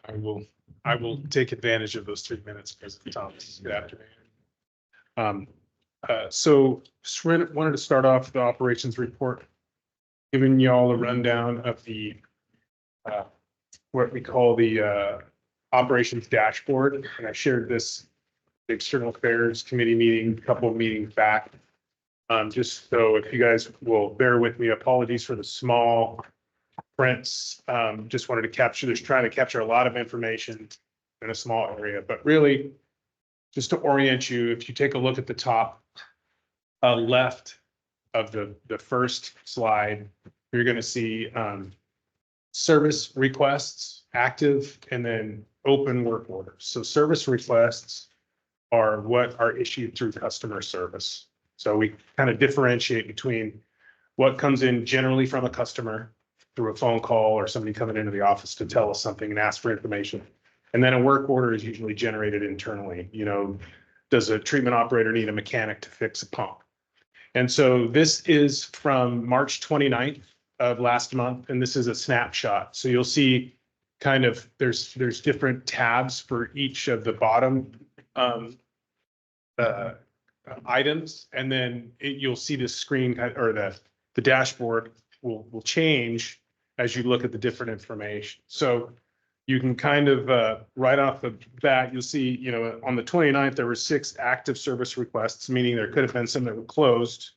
Speaker 16: I will take advantage of those 3 minutes, President Thomas. Good afternoon. So wanted to start off the operations report, giving y'all a rundown of the what we call the operations dashboard. And I shared this external affairs committee meeting, a couple of meetings back. Just so if you guys will bear with me, apologies for the small prints. Just wanted to trying to capture a lot of information in a small area, but really just to orient you, if you take a look at the top left of the first slide, you're going to see service requests, active, and then open work orders. So service requests are what are issued through customer service. So we kind of differentiate between what comes in generally from a customer through a phone call or somebody coming into the office to tell us something and ask for information. And then a work order is usually generated internally. You know, does a treatment operator need a mechanic to fix a pump? And so this is from March 29th of last month, and this is a snapshot. So you'll see kind of there's different tabs for each of the bottom items, and then you'll see the screen or the dashboard will change as you look at the different information. So you can kind of right off the bat, you'll see, you know, on the 29th, there were 6 active service requests, meaning there could have been some that were closed.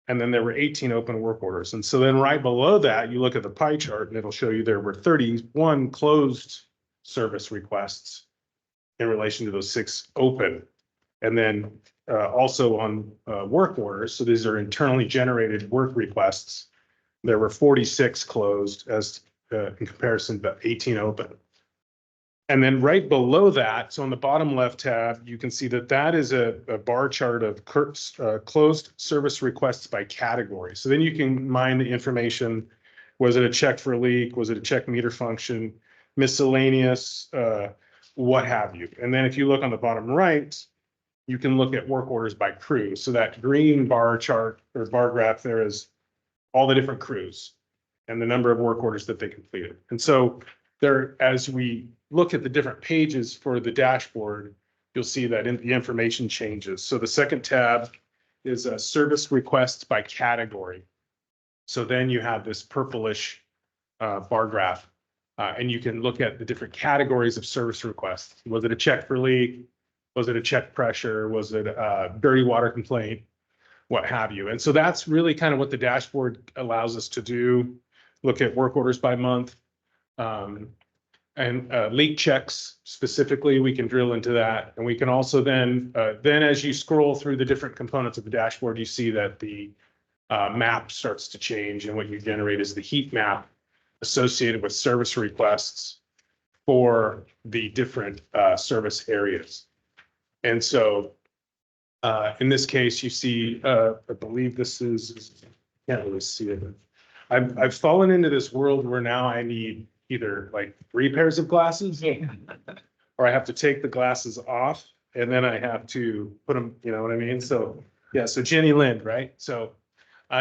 Speaker 16: And then there were 18 open work orders. And so then right below that, you look at the pie chart and it'll show you there were 31 closed service requests in relation to those 6 open. And then also on work orders, so these are internally generated work requests, there were 46 closed as in comparison to 18 open. And then right below that, so on the bottom left tab, you can see that that is a bar chart of closed service requests by category. So then you can mine the information. Was it a check for a leak? Was it a check meter function? Miscellaneous, what have you. And then if you look on the bottom right, you can look at work orders by crew. So that green bar chart or bar graph there is all the different crews and the number of work orders that they completed. And so there, as we look at the different pages for the dashboard, you'll see that the information changes. So the second tab is service requests by category. So then you have this purplish bar graph, and you can look at the different categories of service requests. Was it a check for leak? Was it a check pressure? Was it a dirty water complaint? What have you. And so that's really kind of what the dashboard allows us to do. Look at work orders by month. And leak checks specifically, we can drill into that. And we can also then as you scroll through the different components of the dashboard, you see that the map starts to change. And what you generate is the heat map associated with service requests for the different service areas. And so in this case, you see, I believe this is, can't really see it. I've fallen into this world where now I need either like 3 pairs of glasses or I have to take the glasses off and then I have to put them, you know what I mean? So, yeah, so Jenny Lind, right? So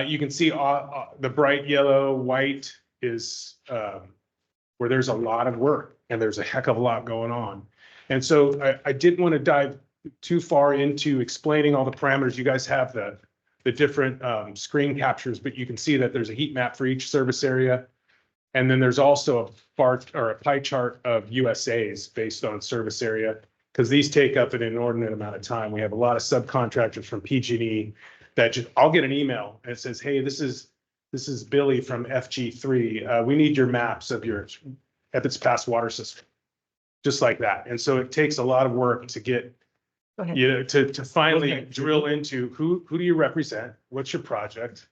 Speaker 16: you can see the bright yellow, white is where there's a lot of work and there's a heck of a lot going on. And so I didn't want to dive too far into explaining all the parameters. You guys have the different screen captures, but you can see that there's a heat map for each service area. And then there's also a bar or a pie chart of USAs based on service area, because these take up an inordinate amount of time. We have a lot of subcontractors from PG&E that just, I'll get an email and it says, hey, this is Billy from FG3. We need your maps of your Ebbets Pass water system, just like that. And so it takes a lot of work to get,
Speaker 4: Go ahead.
Speaker 16: you know, to finally drill into who do you represent? What's your project?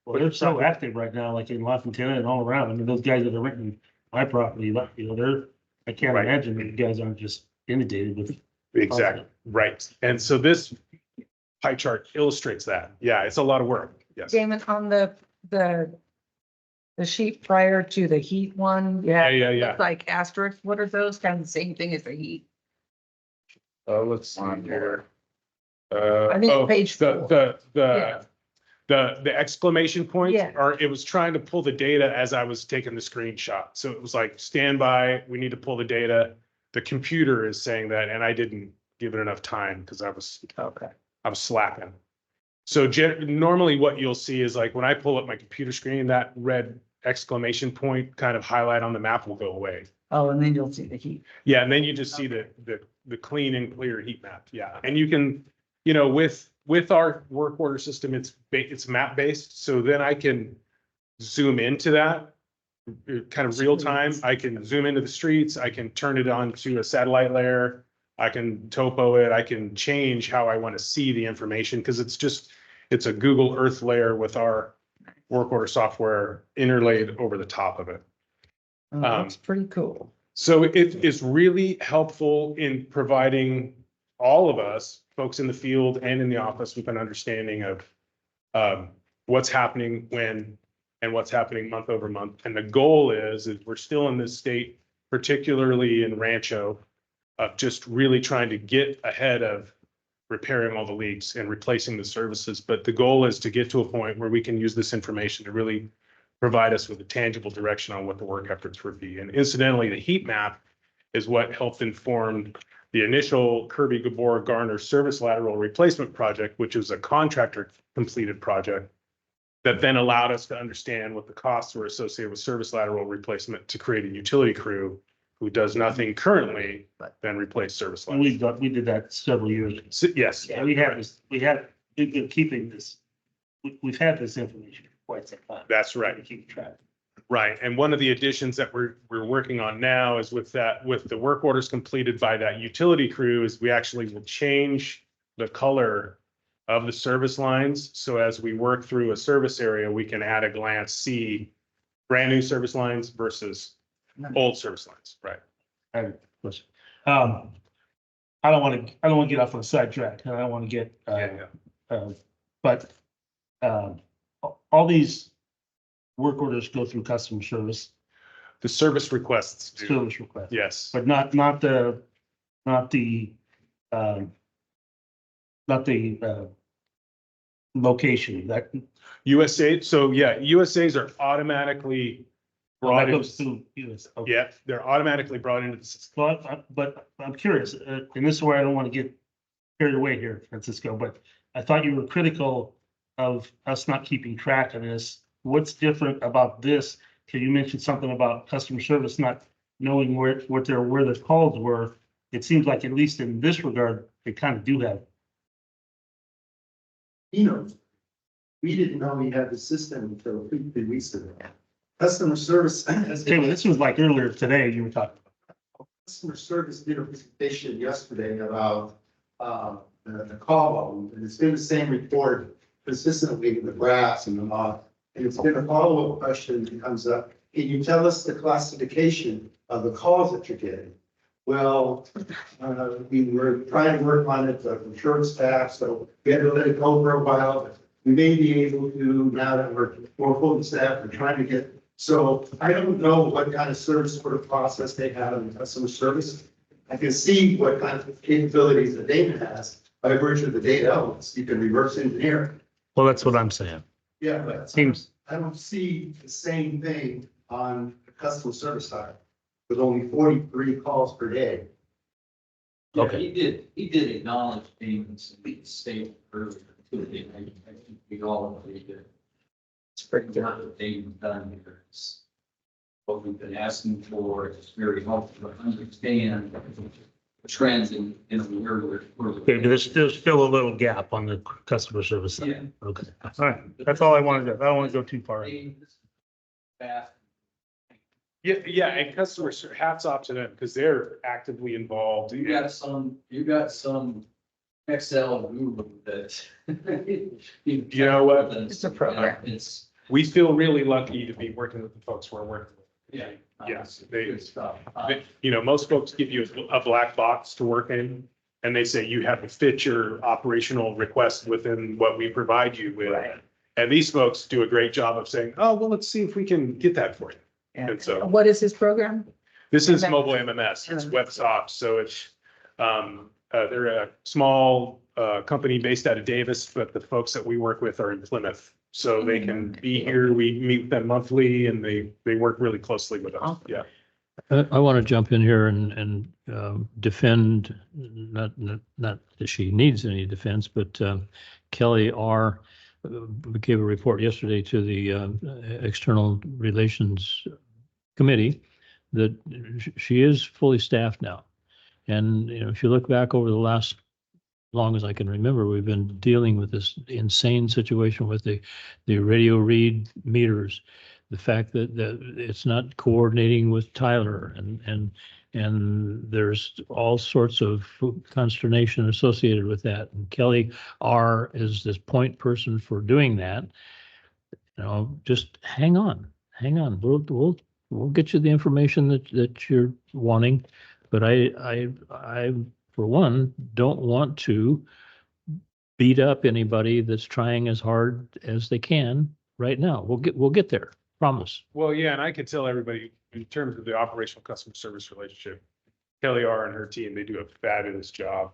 Speaker 2: Well, they're so active right now, like in La Fontana and all around. I mean, those guys that are renting my property, like, you know, I can't
Speaker 16: Right.
Speaker 2: imagine that you guys aren't just inundated with.
Speaker 16: Exactly, right. And so this pie chart illustrates that. Yeah, it's a lot of work. Yes.
Speaker 4: Damon, on the sheet prior to the heat one,
Speaker 16: Yeah,
Speaker 4: yeah.
Speaker 16: yeah.
Speaker 4: Looks like asterisk, what are those? Kind of the same thing as the heat.
Speaker 16: Let's see here.
Speaker 4: I think
Speaker 16: Oh,
Speaker 4: page four. Yeah.
Speaker 16: The exclamation points
Speaker 4: Yeah.
Speaker 16: are, it was trying to pull the data as I was taking the screenshot. So it was like, stand by, we need to pull the data. The computer is saying that, and I didn't give it enough time because I was slacking. So normally what you'll see is like when I pull up my computer screen, that red exclamation point kind of highlight on the map will go away.
Speaker 4: Oh, and then you'll see the heat.
Speaker 16: Yeah, and then you just see the clean and clear heat map. Yeah, and you can, you know, with our work order system, it's map based. So then I can zoom into that kind of real time. I can zoom into the streets. I can turn it on to a satellite layer. I can topo it. I can change how I want to see the information because it's a Google Earth layer with our work order software interlaid over the top of it.
Speaker 4: That's pretty cool.
Speaker 16: So it is really helpful in providing all of us, folks in the field and in the office, with an understanding of what's happening when and what's happening month over month. And the goal is we're still in this state, particularly in Rancho, of just really trying to get ahead of repairing all the leaks and replacing the services. But the goal is to get to a point where we can use this information to really provide us with a tangible direction on what the work efforts would be. And incidentally, the heat map is what helped inform the initial Kirby Gabor Garner service lateral replacement project, which was a contractor completed project that then allowed us to understand what the costs were associated with service lateral replacement to create a utility crew who does nothing currently than replace service
Speaker 2: And
Speaker 16: laterals.
Speaker 2: we did that several years ago.
Speaker 16: So, yes.
Speaker 2: Yeah, we've been keeping this, we've had this information for quite some time.
Speaker 16: That's right.
Speaker 2: To keep track.
Speaker 16: Right, and one of the additions that we're working on now is with the work orders completed by that utility crew is we actually will change the color of the service lines. So as we work through a service area, we can at a glance see brand new service lines versus old service lines, right?
Speaker 2: I have a question. I don't want to get off on a sidetrack. I don't want to get, but all these work orders go through customer service,
Speaker 16: The service requests do,
Speaker 2: service request,
Speaker 16: yes.
Speaker 2: but not the location that.
Speaker 16: USA, so yeah, USAs are automatically brought
Speaker 2: That
Speaker 16: in.
Speaker 2: goes through US. Okay.
Speaker 16: Yeah, they're automatically brought into the system.
Speaker 2: But I'm curious, and this is where I don't want to get carried away here, Francisco, but I thought you were critical of us not keeping track of this. What's different about this? Because you mentioned something about customer service not knowing where the calls were. It seems like, at least in this regard, they kind of do have.
Speaker 5: You know, we didn't know we had the system until 3 weeks ago. Customer service.
Speaker 2: Okay, well, this was like earlier today you were talking about.
Speaker 5: Customer service did a presentation yesterday about the call volume, and it's been the same report consistently with the graphs and the and it's been a follow-up question that comes up. can you tell us the classification of the calls that you're getting? Well, we were trying to work on it from short staff, so we had to let it go for a while. But we may be able to, now that we're more full staff, we're trying to get, so I don't know what kind of service sort of process they have in customer service. I can see what kind of capabilities the data has by virtue of the data elements. You can reverse engineer it.
Speaker 2: Well, that's what I'm saying.
Speaker 5: Yeah, but
Speaker 2: Seems,
Speaker 5: I don't see the same thing on the customer service side with only 43 calls per day.
Speaker 7: Yeah,
Speaker 2: Okay.
Speaker 7: he did acknowledge payments in the state earlier. Too. I think we all agree that it's pretty good that they've done here. It's what we've been asking for. It's very helpful to understand the trends in where we're.
Speaker 2: okay, there's still a little gap on the customer service side.
Speaker 7: Yeah.
Speaker 2: Okay, all right. That's all I wanted to, I don't want to go too far.
Speaker 7: Fast.
Speaker 16: Yeah, and hats off to them because they're actively involved.
Speaker 7: You got some Excel guru that.
Speaker 16: You know what?
Speaker 4: It's a program.
Speaker 7: It's,
Speaker 16: We feel really lucky to be working with the folks we're working with.
Speaker 7: yeah.
Speaker 16: Yes,
Speaker 7: Good stuff.
Speaker 16: most folks give you a black box to work in. And they say you have to fit your operational request within what we provide you with.
Speaker 4: Right.
Speaker 16: And these folks do a great job of saying, oh, well, let's see if we can get that for you. And so
Speaker 4: What is this program?
Speaker 16: this is mobile MMS, it's WebSoft, so it's, they're a small, company based out of Davis, but the folks that we work with are in Plymouth. So they can be here, we meet them monthly and they work really closely with us, yeah.
Speaker 1: I want to jump in here and defend, not that she needs any defense, but Kelly R. gave a report yesterday to the External Relations Committee that she is fully staffed now. And, if you look back over the last, long as I can remember, we've been dealing with this insane situation with the radio read meters. The fact that it's not coordinating with Tyler and there's all sorts of consternation associated with that. And Kelly R. is this point person for doing that. Just hang on. We'll get you the information that you're wanting. But I for one, don't want to beat up anybody that's trying as hard as they can right now. We'll get there. Promise.
Speaker 16: Well, yeah, and I can tell everybody in terms of the operational customer service relationship, Kelly R. and her team, they do a fabulous job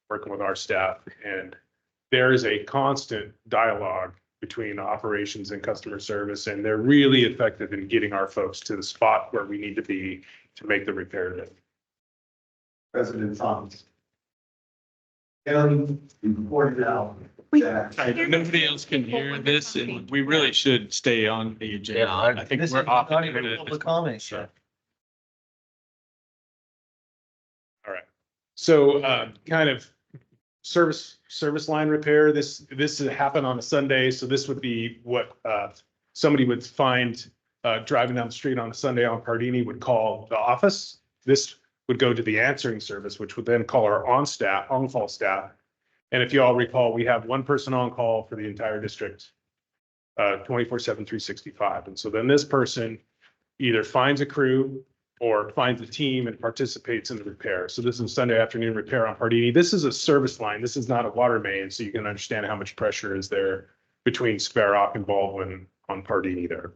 Speaker 16: working with our staff. And there is a constant dialogue between operations and customer service, and they're really effective in getting our folks to the spot where we need to be to make the repair.
Speaker 5: President Thomas. Kelly reported out that
Speaker 8: Nobody else can hear this and we really should stay on the agenda.
Speaker 10: Yeah,
Speaker 8: I think
Speaker 10: this
Speaker 8: we're
Speaker 10: is
Speaker 8: off.
Speaker 10: not even public comment.
Speaker 8: So.
Speaker 16: All right. So kind of service line repair. This happened on a Sunday. So this would be what somebody would find driving down the street on a Sunday on Pardini would call the office. This would go to the answering service, which would then call our on-call staff. And if you all recall, we have one person on call for the entire district, 24/7, 365. And so then this person either finds a crew or finds a team and participates in the repair. So this is Sunday afternoon repair on Pardini. This is a service line. This is not a water main. So you can understand how much pressure is there between Sparrock and Baldwin on Pardini there.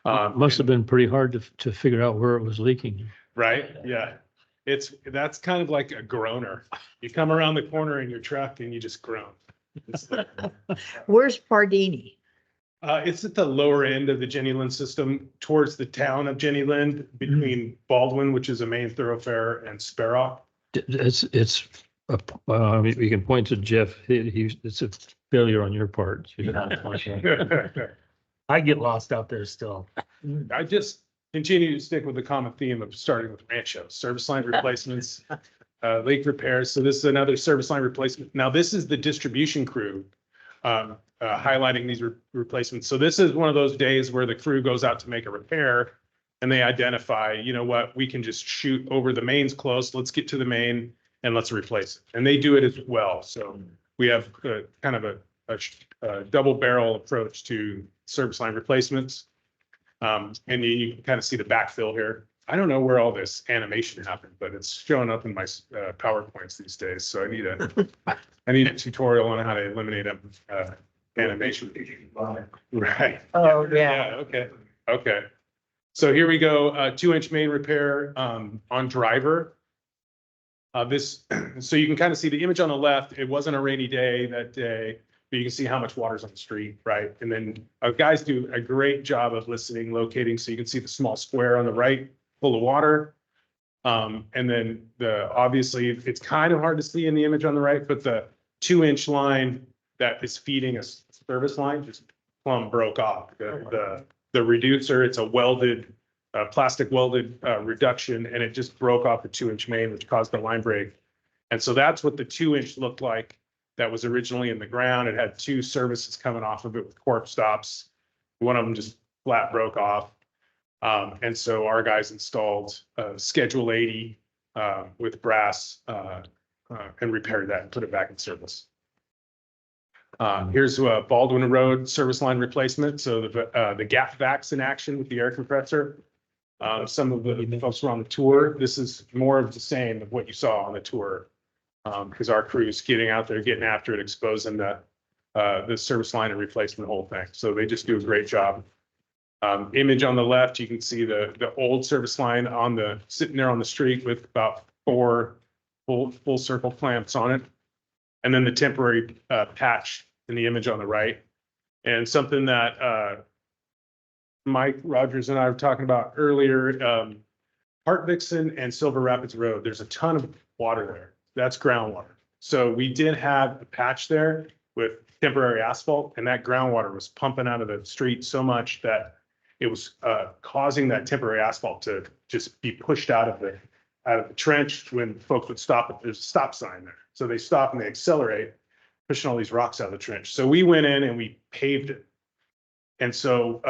Speaker 1: Must have been pretty hard to figure out where it was leaking.
Speaker 16: Right? Yeah. That's kind of like a groaner. You come around the corner in your truck and you just groan.
Speaker 9: Where's Pardini?
Speaker 16: It's at the lower end of the Jenny Lind system towards the town of Jenny Lind between Baldwin, which is a main thoroughfare, and Sparrock.
Speaker 1: It's we can point to Jeff. It's a failure on your part.
Speaker 2: I get lost out there still.
Speaker 16: I just continue to stick with the common theme of starting with Rancho, service line replacements, leak repairs. So this is another service line replacement. Now this is the distribution crew highlighting these replacements. So this is one of those days where the crew goes out to make a repair and they identify, you know what, we can just shoot over the main's close. Let's get to the main and let's replace it. And they do it as well. So we have kind of a double barrel approach to service line replacements. And you can kind of see the backfill here. I don't know where all this animation happened, but it's showing up in my PowerPoints these days. So I need a tutorial on how to eliminate animation. Right.
Speaker 9: Oh, yeah.
Speaker 16: Okay. Okay. So here we go. 2-inch main repair on driver. So you can kind of see the image on the left. It wasn't a rainy day that day, but you can see how much water's on the street, right? And then guys do a great job of listening, locating. So you can see the small square on the right full of water. And then obviously it's kind of hard to see in the image on the right, but the 2-inch line that is feeding a service line just plumb broke off. The reducer, it's a welded, plastic welded reduction, and it just broke off the 2-inch main, which caused the line break. And so that's what the 2-inch looked like that was originally in the ground. It had 2 services coming off of it with corp stops. One of them just flat broke off. And so our guys installed Schedule 80 with brass and repaired that and put it back in service. Here's Baldwin Road service line replacement. So the gap vacs in action with the air compressor. Some of the folks were on the tour. This is more of the same of what you saw on the tour, because our crew's getting out there, getting after it, exposing the service line and replacing the whole thing. So they just do a great job. Image on the left, you can see the old service line sitting there on the street with about 4 full circle clamps on it. And then the temporary patch in the image on the right. And something that Mike Rogers and I were talking about earlier, Hart Vixen and Silver Rapids Road, there's a ton of water there. That's groundwater. So we did have a patch there with temporary asphalt, and that groundwater was pumping out of the street so much that it was causing that temporary asphalt to just be pushed out of the trench when folks would stop. There's a stop sign there. So they stop and they accelerate, pushing all these rocks out of the trench. So we went in and we paved it. And so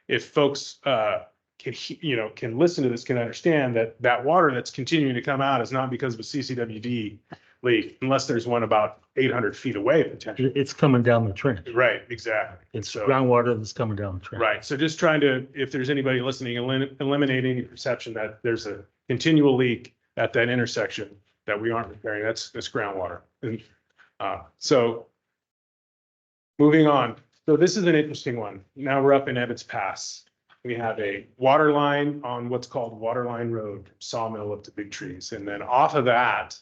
Speaker 16: if folks can listen to this, can understand that water that's continuing to come out is not because of a CCWD leak, unless there's one about 800 feet away potentially.
Speaker 2: It's coming down the trench.
Speaker 16: Right, exactly.
Speaker 2: It's
Speaker 16: So-
Speaker 2: groundwater that's coming down the trench.
Speaker 16: Right, so just trying to, if there's anybody listening, eliminate any perception that there's a continual leak at that intersection that we aren't repairing. That's groundwater. And so moving on. So this is an interesting one. Now we're up in Ebbets Pass. We have a water line on what's called Waterline Road, Sawmill up to Big Trees. And then off of that,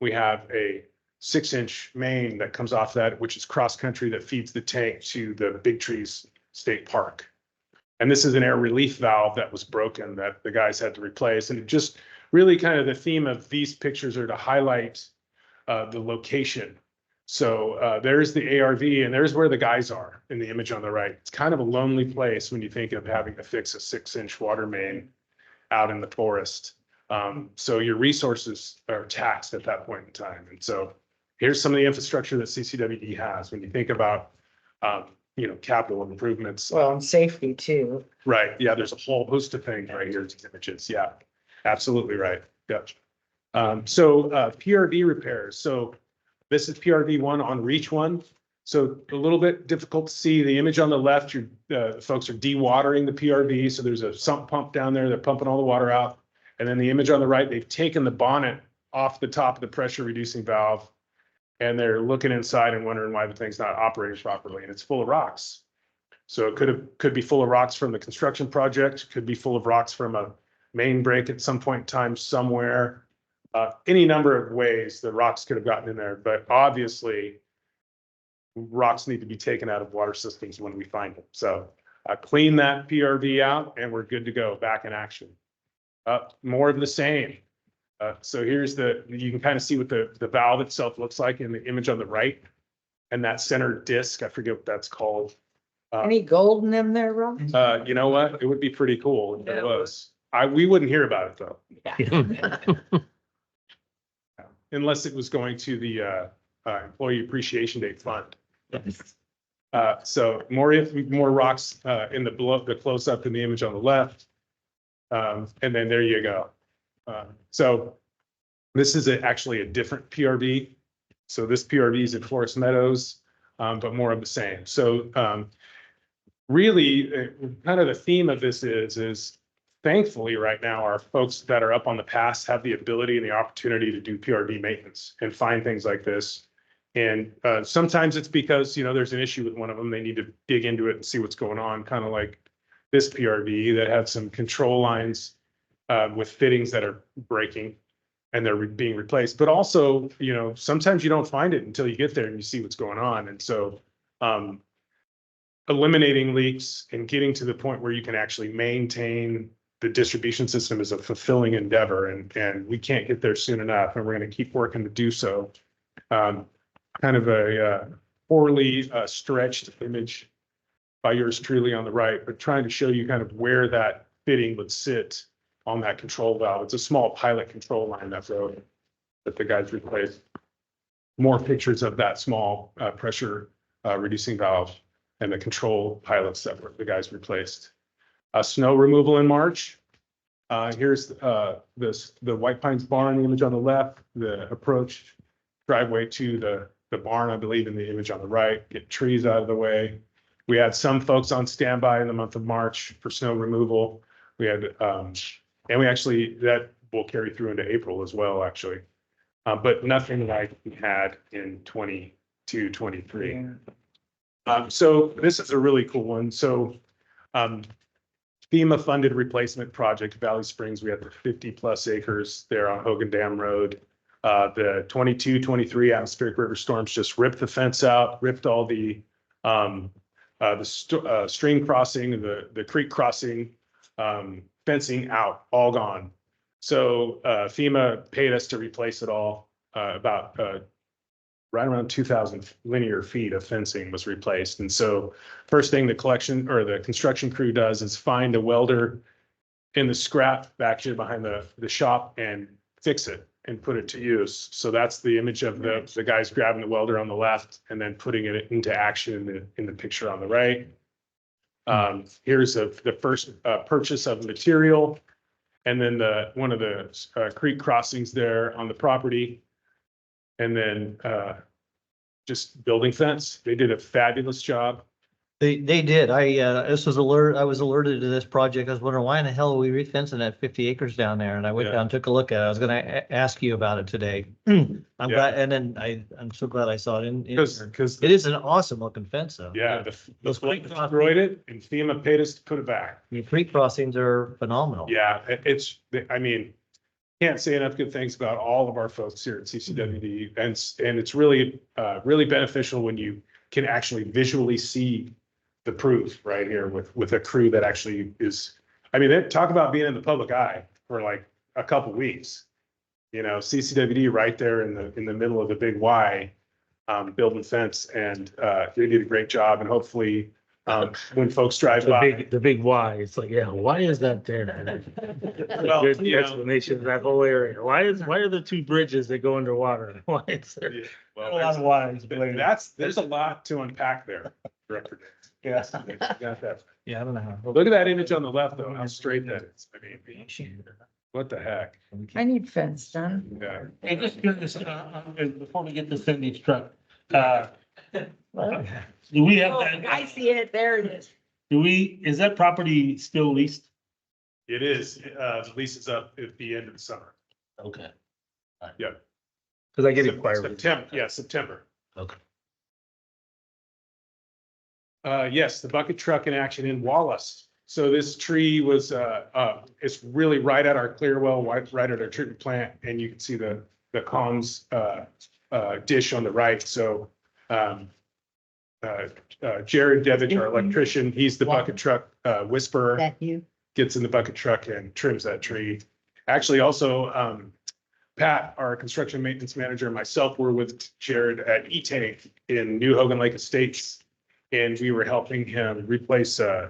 Speaker 16: we have a 6-inch main that comes off that, which is cross country, that feeds the tank to the Big Trees State Park. And this is an air relief valve that was broken that the guys had to replace. And just really kind of the theme of these pictures are to highlight the location. So there's the ARV, and there's where the guys are in the image on the right. It's kind of a lonely place when you think of having to fix a 6-inch water main out in the forest. So your resources are taxed at that point in time. And so here's some of the infrastructure that CCWD has when you think about, capital improvements.
Speaker 9: Well, and safety too.
Speaker 16: Right. Yeah, there's a whole host of things right here in these images. Yeah, absolutely right. Gotcha. So PRV repairs. So this is PRV 1 on Reach 1. So a little bit difficult to see the image on the left. Folks are dewatering the PRV. So there's a sump pump down there. They're pumping all the water out. And then the image on the right, they've taken the bonnet off the top of the pressure reducing valve, and they're looking inside and wondering why the thing's not operating properly, and it's full of rocks. So it could be full of rocks from the construction project, could be full of rocks from a main break at some point in time somewhere. Any number of ways the rocks could have gotten in there, but obviously rocks need to be taken out of water systems when we find them. So clean that PRV out and we're good to go, back in action. More of the same. So here's you can kind of see what the valve itself looks like in the image on the right. And that center disc, I forget what that's called.
Speaker 9: Any gold in them there, Ron?
Speaker 16: You know what? It would be pretty cool if there was. We wouldn't hear about it though. Unless it was going to the Employee Appreciation Day Fund. So more rocks in the close up in the image on the left. And then there you go. So this is actually a different PRV. So this PRV is at Forest Meadows, but more of the same. So really, kind of the theme of this is thankfully right now, our folks that are up on the pass have the ability and the opportunity to do PRD maintenance and find things like this. And sometimes it's because, there's an issue with one of them. They need to dig into it and see what's going on, kind of like this PRD that had some control lines with fittings that are breaking and they're being replaced. But also, sometimes you don't find it until you get there and you see what's going on. And so eliminating leaks and getting to the point where you can actually maintain the distribution system is a fulfilling endeavor, and we can't get there soon enough, and we're going to keep working to do so. Kind of a poorly stretched image by yours truly on the right, but trying to show you kind of where that fitting would sit on that control valve. It's a small pilot control line that road that the guys replaced. More pictures of that small pressure reducing valve and the control pilots that were the guys replaced. Snow removal in March. Here's the White Pines barn, the image on the left, the approach driveway to the barn, I believe, in the image on the right. Get trees out of the way. We had some folks on standby in the month of March for snow removal. We had, and we actually, that will carry through into April as well, actually. But nothing like we had in 22, 23. So this is a really cool one. So FEMA funded replacement project, Valley Springs. We had the 50+ acres there on Hogan Dam Road. The 22, 23 atmospheric river storms just ripped the fence out, ripped all the stream crossing, the creek crossing, fencing out, all gone. So FEMA paid us to replace it all. About right around 2,000 linear feet of fencing was replaced. And so first thing the construction crew does is find a welder in the scrap back here behind the shop and fix it and put it to use. So that's the image of the guys grabbing the welder on the left and then putting it into action in the picture on the right. Here's the first purchase of material, and then one of the creek crossings there on the property. And then just building fence. They did a fabulous job.
Speaker 10: They did. I was alerted to this project. I was wondering, why in the hell are we refencing that 50 acres down there? And I went
Speaker 16: Yeah.
Speaker 10: down and took a look at it. I was gonna ask you about it today. I'm glad, and then I'm so glad I saw it in.
Speaker 16: Because
Speaker 10: It is an awesome looking fence though.
Speaker 16: yeah,
Speaker 10: Those
Speaker 16: those
Speaker 10: creek
Speaker 16: destroyed it and FEMA paid us to put it back.
Speaker 10: The creek crossings are phenomenal.
Speaker 16: Yeah, I mean, can't say enough good things about all of our folks here at CCWD, and it's really really beneficial when you can actually visually see the proof right here with a crew that actually is. I mean, they talk about being in the public eye for like a couple weeks. CCWD right there in the middle of the big Y, building fence, and they did a great job. And hopefully, when folks drive by,
Speaker 2: The big why, it's like, yeah, why is that there?
Speaker 16: Well,
Speaker 2: Good
Speaker 16: you know.
Speaker 2: explanation of that whole area. Why are there two bridges that go underwater? Why is there?
Speaker 16: well,
Speaker 2: A lot of whys.
Speaker 16: there's a lot to unpack there, Director.
Speaker 2: Yeah.
Speaker 16: Got that.
Speaker 10: Yeah, I don't know how.
Speaker 16: Look at that image on the left, though, how straight that is. I mean, what the heck?
Speaker 4: I need fence done.
Speaker 16: Yeah.
Speaker 2: Hey, just curious, before we get to Cindy's truck, do we have that?
Speaker 9: I see it, there it is.
Speaker 2: Is that property still leased?
Speaker 16: It is, the lease is up at the end of the summer.
Speaker 2: Okay.
Speaker 16: Yeah.
Speaker 2: Cause I get inquiries.
Speaker 16: September.
Speaker 2: Okay.
Speaker 16: Yes, the bucket truck in action in Wallace. So this tree was, it's really right at our clear well, right at our treatment plant, and you can see the comms dish on the right. So Jared Devich, our electrician, he's the bucket truck whisperer.
Speaker 9: That you?
Speaker 16: Gets in the bucket truck and trims that tree. Actually, also, Pat, our construction maintenance manager, and myself were with Jared at E-Tank in New Hogan Lake Estates. And we were helping him replace an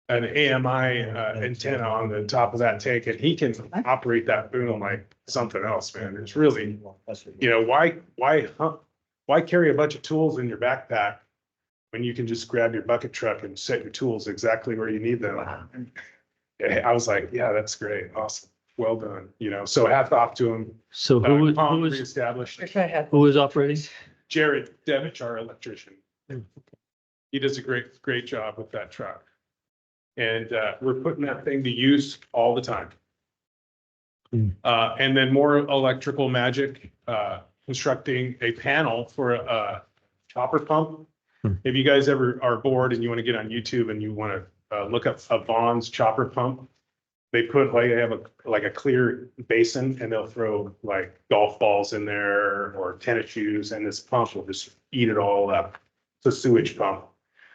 Speaker 16: AMI antenna on the top of that tank. And he can operate that boom like something else, man. It's really, why carry a bunch of tools in your backpack when you can just grab your bucket truck and set your tools exactly where you need them? I was like, yeah, that's great. Awesome. Well done. So hats off to him.
Speaker 2: So who is
Speaker 16: Reestablished.
Speaker 4: Wish I had.
Speaker 2: operating?
Speaker 16: Jared Devich, our electrician. He does a great job with that truck. And we're putting that thing to use all the time. And then more electrical magic, constructing a panel for a chopper pump. If you guys ever are bored and you want to get on YouTube and you want to look up a Vaughn's chopper pump, they put like, they have a clear basin and they'll throw like golf balls in there or tennis shoes, and this pump will just eat it all up. It's a sewage pump.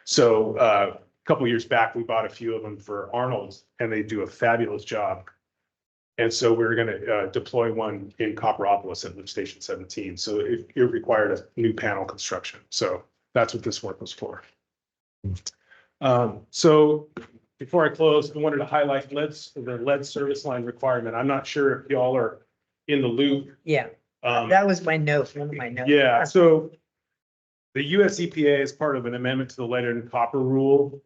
Speaker 16: So a couple of years back, we bought a few of them for Arnold, and they do a fabulous job. And so we're going to deploy one in Copperopolis at Lift Station 17. So it required a new panel construction. So that's what this work was for. So before I close, I wanted to highlight the lead service line requirement. I'm not sure if y'all are in the loop.
Speaker 9: Yeah, that was my note, one of my notes.
Speaker 16: Yeah, so the US EPA, as part of an amendment to the lead and copper rule,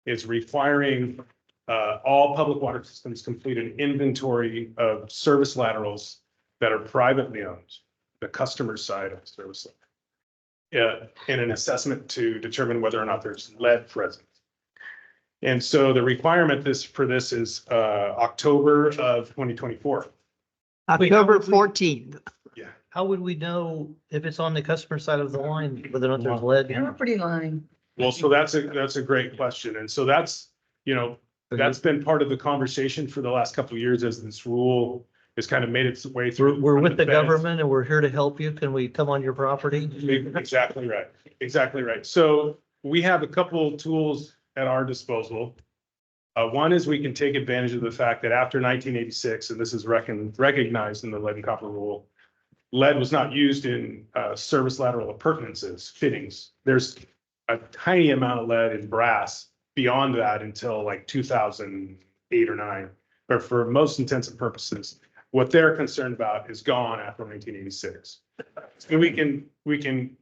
Speaker 16: is requiring all public water systems complete an inventory of service laterals that are privately owned, the customer side of the service line, in an assessment to determine whether or not there's lead present. And so the requirement for this is October of 2024.
Speaker 9: October 14th.
Speaker 16: Yeah.
Speaker 10: How would we know if it's on the customer side of the line, whether or not there's lead?
Speaker 4: Property line.
Speaker 16: Well, so that's a great question. And so that's, that's been part of the conversation for the last couple of years as this rule has kind of made its way through.
Speaker 10: We're with the
Speaker 16: feds.
Speaker 10: government and we're here to help you. Can we come on your property?
Speaker 16: Exactly right. Exactly right. So we have a couple of tools at our disposal. One is we can take advantage of the fact that after 1986, and this is recognized in the lead and copper rule, lead was not used in service lateral appurtenances, fittings. There's a tiny amount of lead in brass beyond that until like 2008 or 9. But for most intents and purposes, what they're concerned about is gone after 1986. So we can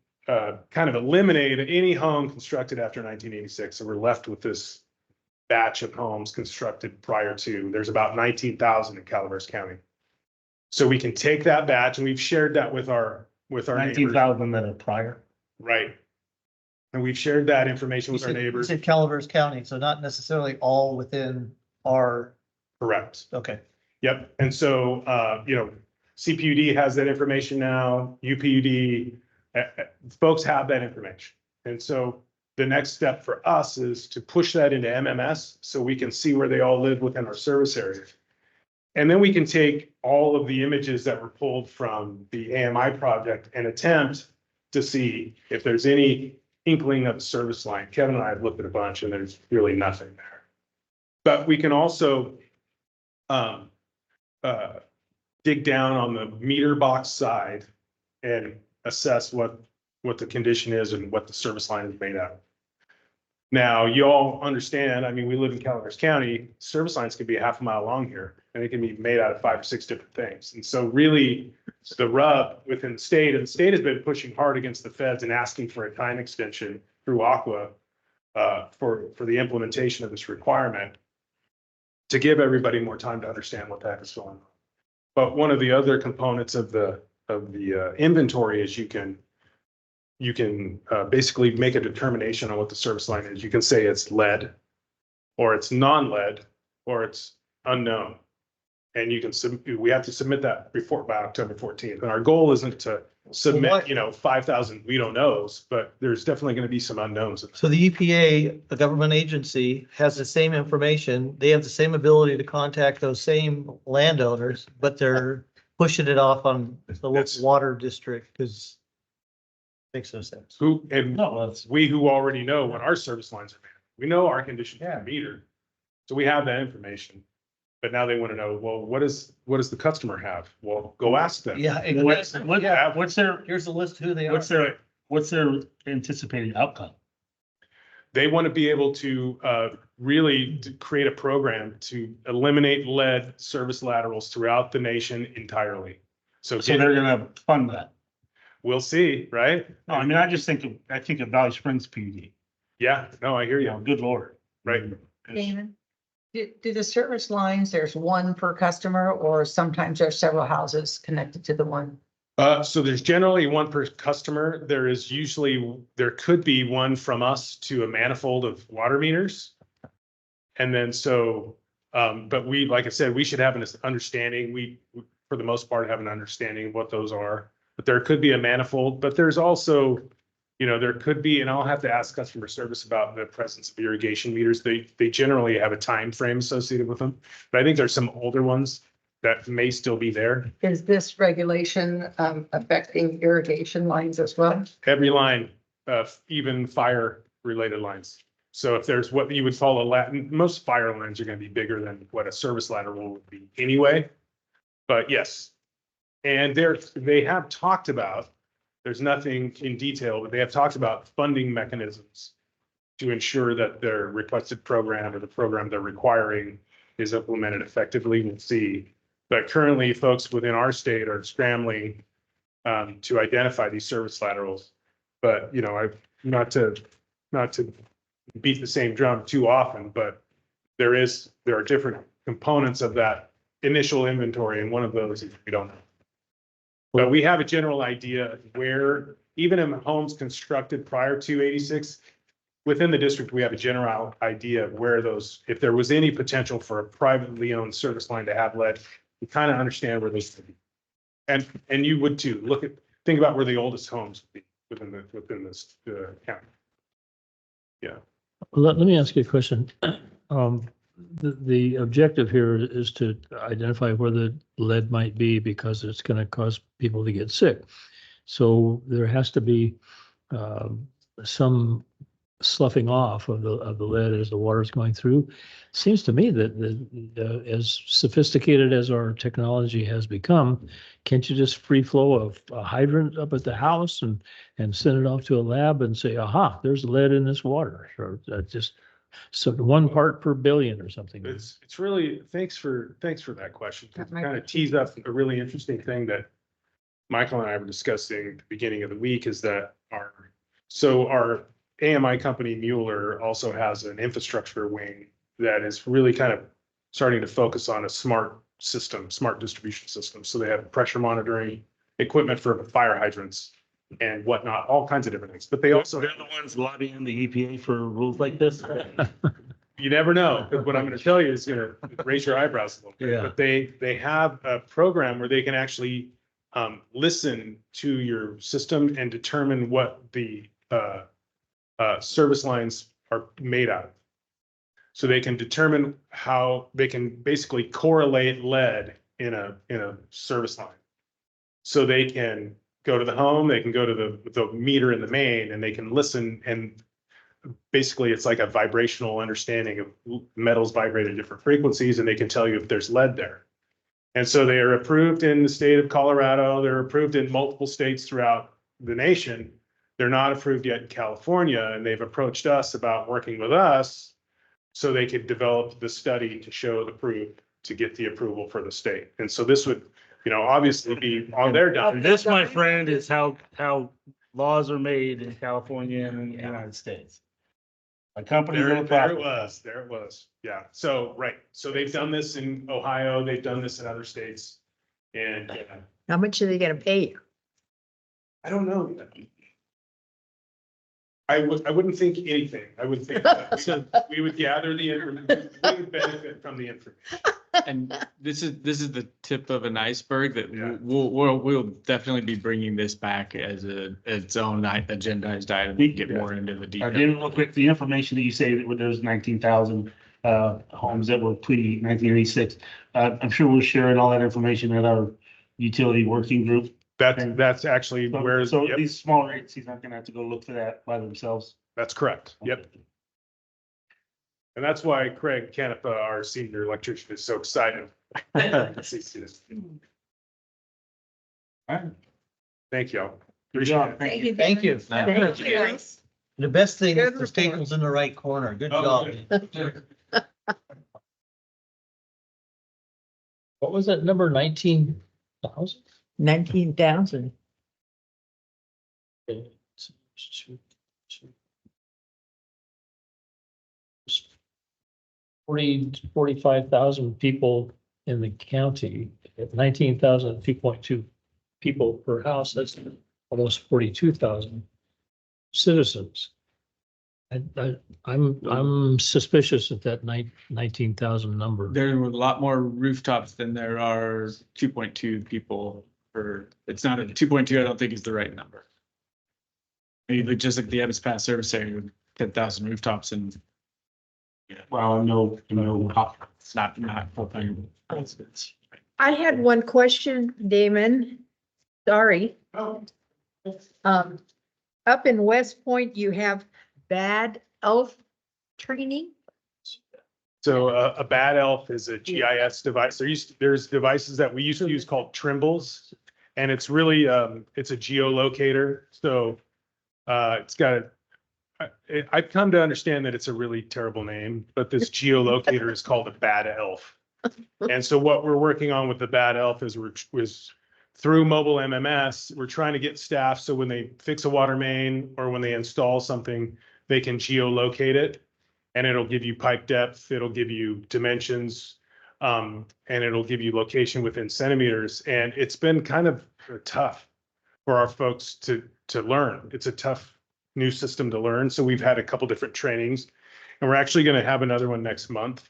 Speaker 16: kind of eliminate any home constructed after 1986. So we're left with this batch of homes constructed prior to. There's about 19,000 in Calaveras County. So we can take that batch, and we've shared that with our neighbors.
Speaker 2: 19,000 that are prior.
Speaker 16: Right. And we've shared that information with our neighbors.
Speaker 10: You said Calaveras County, so not necessarily all within our,
Speaker 16: Correct.
Speaker 10: okay.
Speaker 16: Yep. And so, CPUD has that information now, UPUD, folks have that information. And so the next step for us is to push that into MMS so we can see where they all live within our service area. And then we can take all of the images that were pulled from the AMI project and attempt to see if there's any inkling of the service line. Kevin and I have looked at a bunch and there's really nothing there. But we can also dig down on the meter box side and assess what the condition is and what the service line is made out of. Now, you all understand, I mean, we live in Calaveras County, service lines can be a half a mile long here, and they can be made out of 5 or 6 different things. And so really, the rub within the state, and the state has been pushing hard against the feds and asking for a time extension through Aqua for the implementation of this requirement to give everybody more time to understand what the heck is going on. But one of the other components of the inventory is you can basically make a determination on what the service line is. You can say it's lead, or it's non-lead, or it's unknown. And we have to submit that report by October 14th. And our goal isn't to submit, 5,000 we don't knows, but there's definitely going to be some unknowns.
Speaker 10: So the EPA, a government agency, has the same information. They have the same ability to contact those same landowners, but they're pushing it off on the local water district because makes no sense.
Speaker 16: We who already know what our service lines are made. We know our conditions are metered. So we have that information. But now they want to know, well, what does the customer have? Well, go ask them.
Speaker 10: Yeah.
Speaker 2: What's their,
Speaker 10: Here's the list of who they are.
Speaker 2: what's their anticipated outcome?
Speaker 16: They want to be able to really create a program to eliminate lead service laterals throughout the nation entirely. So
Speaker 2: they're gonna fund that.
Speaker 16: We'll see, right?
Speaker 2: No, I mean, I think of Valley Springs PUD.
Speaker 16: Yeah, no, I hear you.
Speaker 2: Good Lord.
Speaker 16: Right.
Speaker 4: Damon, do the service lines, there's one per customer, or sometimes there's several houses connected to the one?
Speaker 16: So there's generally one per customer. There could be one from us to a manifold of water meters. And then but like I said, we should have an understanding. We, for the most part, have an understanding of what those are. But there could be a manifold, but there's also, there could be, and I'll have to ask customer service about the presence of irrigation meters. They generally have a time frame associated with them. But I think there's some older ones that may still be there.
Speaker 4: Is this regulation affecting irrigation lines as well?
Speaker 16: Every line, even fire related lines. So if there's what you would call most fire lines are going to be bigger than what a service lateral would be anyway. But yes, and they have talked about, there's nothing in detail, but they have talked about funding mechanisms to ensure that their requested program or the program they're requiring is implemented effectively. We'll see. But currently, folks within our state are scrambling to identify these service laterals. But I've not to beat the same drum too often, but there are different components of that initial inventory, and one of those is we don't know. But we have a general idea of where, even in homes constructed prior to 86, within the district, we have a general idea of where if there was any potential for a privately owned service line to have lead, we kind of understand where those would be. And you would too. Think about where the oldest homes would be within this county. Yeah.
Speaker 1: Let me ask you a question. The objective here is to identify where the lead might be because it's going to cause people to get sick. So there has to be some sloughing off of the lead as the water is going through. Seems to me that as sophisticated as our technology has become, can't you just free flow a hydrant up at the house and send it off to a lab and say, aha, there's lead in this water, or just so 1 part per billion or something?
Speaker 16: It's really, thanks for that question.
Speaker 4: That might
Speaker 16: Kind
Speaker 4: be-
Speaker 16: of teased up a really interesting thing that Michael and I were discussing at the beginning of the week is that our AMI company Mueller also has an infrastructure wing that is really kind of starting to focus on a smart distribution system. So they have pressure monitoring equipment for fire hydrants and whatnot, all kinds of different things. But they also,
Speaker 2: They're the ones lobbying the EPA for rules like this.
Speaker 16: you never know, because what I'm going to tell you is going to raise your eyebrows a little bit.
Speaker 1: Yeah.
Speaker 16: But they have a program where they can actually listen to your system and determine what the service lines are made out of. So they can determine how they can basically correlate lead in a service line. So they can go to the home, they can go to the meter in the main, and they can listen, and basically it's like a vibrational understanding of metals vibrate at different frequencies, and they can tell you if there's lead there. And so they are approved in the state of Colorado. They're approved in multiple states throughout the nation. They're not approved yet in California, and they've approached us about working with us so they could develop the study to show the proof to get the approval for the state. And so this would, obviously be on their dime.
Speaker 2: And this, my friend, is how laws are made in California and in the United States. A company.
Speaker 16: There it was. Yeah. So, right. So they've done this in Ohio. They've done this in other states. And
Speaker 9: How much are they gonna pay you?
Speaker 16: I don't know. I wouldn't think anything. I would think that we would gather the information. We would benefit from the information.
Speaker 8: And this is the tip of an iceberg that
Speaker 16: Yeah.
Speaker 8: we'll definitely be bringing this back as its own agendized item to get more into the
Speaker 2: I
Speaker 8: detail.
Speaker 2: didn't look at the information that you say that there's 19,000 homes that were pre 1986. I'm sure we'll share all that information at our utility working group.
Speaker 16: That's actually where.
Speaker 2: So
Speaker 16: Yep,
Speaker 2: these smaller agencies aren't gonna have to go look for that by themselves.
Speaker 16: that's correct. Yep. And that's why Craig Canepa, our senior electrician, is so excited. to see this.
Speaker 2: All right.
Speaker 16: Thank y'all.
Speaker 2: Good job.
Speaker 16: Appreciate it.
Speaker 10: Thank you.
Speaker 9: Thank you.
Speaker 10: The best thing is
Speaker 4: Good
Speaker 10: the staple's in the right corner. Good
Speaker 16: Oh,
Speaker 10: job.
Speaker 1: What was that number, 19,000?
Speaker 9: 19,000.
Speaker 1: 45,000 people in the county, 19,000, 2.2. people per house, that's almost 42,000 citizens. I'm suspicious at that 19,000 number.
Speaker 8: There were a lot more rooftops than there are 2.2 people per, it's not a 2.2, I don't think is the right number. Maybe just like the Evans Pass service area, with 10,000 rooftops and. Yeah, well, no, it's not full-time residents.
Speaker 9: I had one question, Damon. Sorry. Up in West Point, you have bad elf training?
Speaker 16: So a bad elf is a GIS device. There's devices that we used to use called Trimbles. And it's really, it's a geolocator. So it's got I've come to understand that it's a really terrible name, but this geolocator is called a bad elf. And so what we're working on with the bad elf is was through mobile MMS, we're trying to get staff so when they fix a water main or when they install something, they can geolocate it. And it'll give you pipe depth, it'll give you dimensions, and it'll give you location within centimeters. And it's been kind of tough for our folks to learn. It's a tough new system to learn. So we've had a couple different trainings and we're actually going to have another one next month.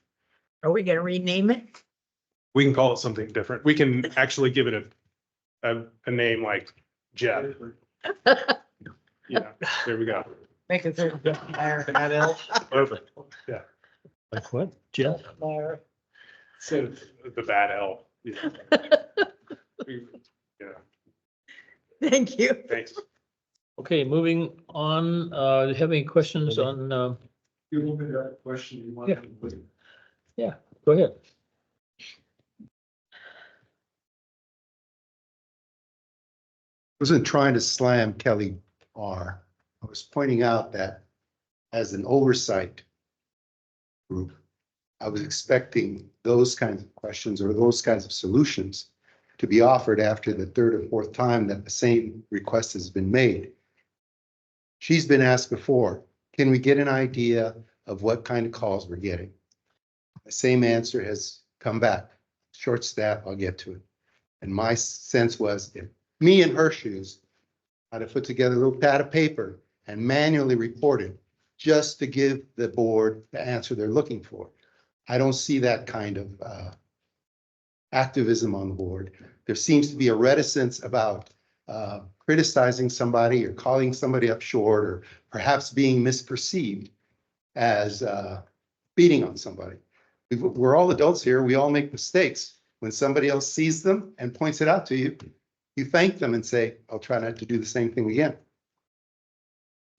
Speaker 9: Are we gonna rename it?
Speaker 16: We can call it something different. We can actually give it a name like Jeff. Yeah, there we go.
Speaker 4: Make it through.
Speaker 10: Bad elf.
Speaker 16: Perfect. Yeah.
Speaker 1: Like what, Jeff?
Speaker 16: So the bad elf. Yeah. Yeah,
Speaker 9: Thank you.
Speaker 16: thanks.
Speaker 1: Okay, moving on, do you have any questions on,
Speaker 6: You will be that question you want.
Speaker 1: yeah, go ahead.
Speaker 5: Wasn't trying to slam Kelly R. I was pointing out that as an oversight group, I was expecting those kinds of questions or those kinds of solutions to be offered after the third or fourth time that the same request has been made. She's been asked before, can we get an idea of what kind of calls we're getting? The same answer has come back. Short staff, I'll get to it. And my sense was if me in her shoes, I'd have put together a little pad of paper and manually report it just to give the board the answer they're looking for. I don't see that kind of activism on the board. There seems to be a reticence about criticizing somebody or calling somebody up short or perhaps being misperceived as beating on somebody. We're all adults here. We all make mistakes. When somebody else sees them and points it out to you, you thank them and say, I'll try not to do the same thing again.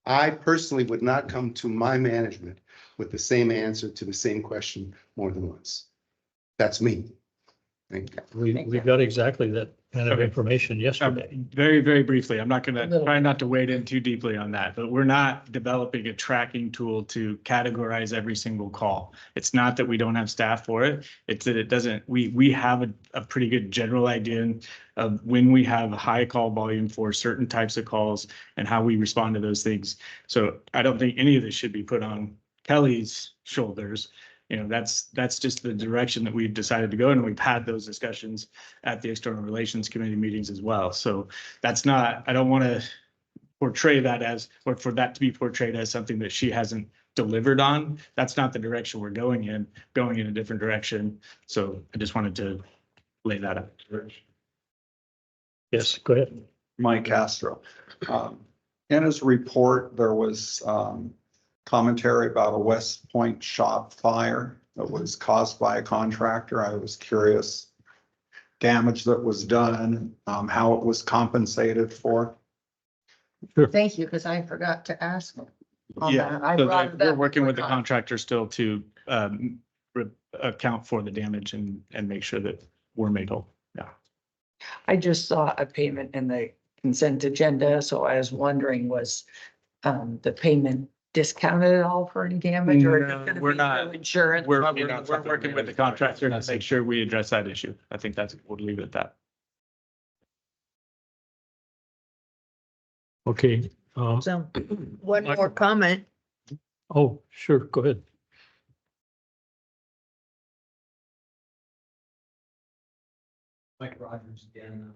Speaker 5: I personally would not come to my management with the same answer to the same question more than once. That's me. Thank you.
Speaker 1: We got exactly that kind of
Speaker 8: Okay.
Speaker 1: information yesterday.
Speaker 8: Very, very briefly, I'm not gonna try not to wade in too deeply on that, but we're not developing a tracking tool to categorize every single call. It's not that we don't have staff for it. It's that it doesn't, we have a pretty good general idea of when we have a high call volume for certain types of calls and how we respond to those things. So I don't think any of this should be put on Kelly's shoulders. You know, that's just the direction that we've decided to go, and we've had those discussions at the External Relations Committee meetings as well. So that's not, I don't want to portray that as, or for that to be portrayed as something that she hasn't delivered on. That's not the direction we're going in a different direction. So I just wanted to lay that out.
Speaker 1: Yes, go ahead.
Speaker 6: Mike Castro. In his report, there was commentary about a West Point shop fire that was caused by a contractor. I was curious, damage that was done, how it was compensated for.
Speaker 4: Thank you, because I forgot to ask. on
Speaker 8: Yeah,
Speaker 4: that. I
Speaker 8: so
Speaker 4: brought it
Speaker 8: we're
Speaker 4: up
Speaker 8: working with the
Speaker 4: before time.
Speaker 8: contractor still to account for the damage and make sure that we're made whole. Yeah.
Speaker 4: I just saw a payment in the consent agenda, so I was wondering, was the payment discounted at all for any damage or? is it
Speaker 8: No,
Speaker 4: gonna
Speaker 8: we're
Speaker 4: be
Speaker 8: not.
Speaker 4: through Insurance?
Speaker 8: We're
Speaker 16: Probably not something
Speaker 8: working with the contractor to make sure we address that issue. I think that's, we'll leave it at that.
Speaker 1: Okay.
Speaker 9: So one more comment.
Speaker 1: Oh, sure, go ahead.
Speaker 7: Mike Rogers again.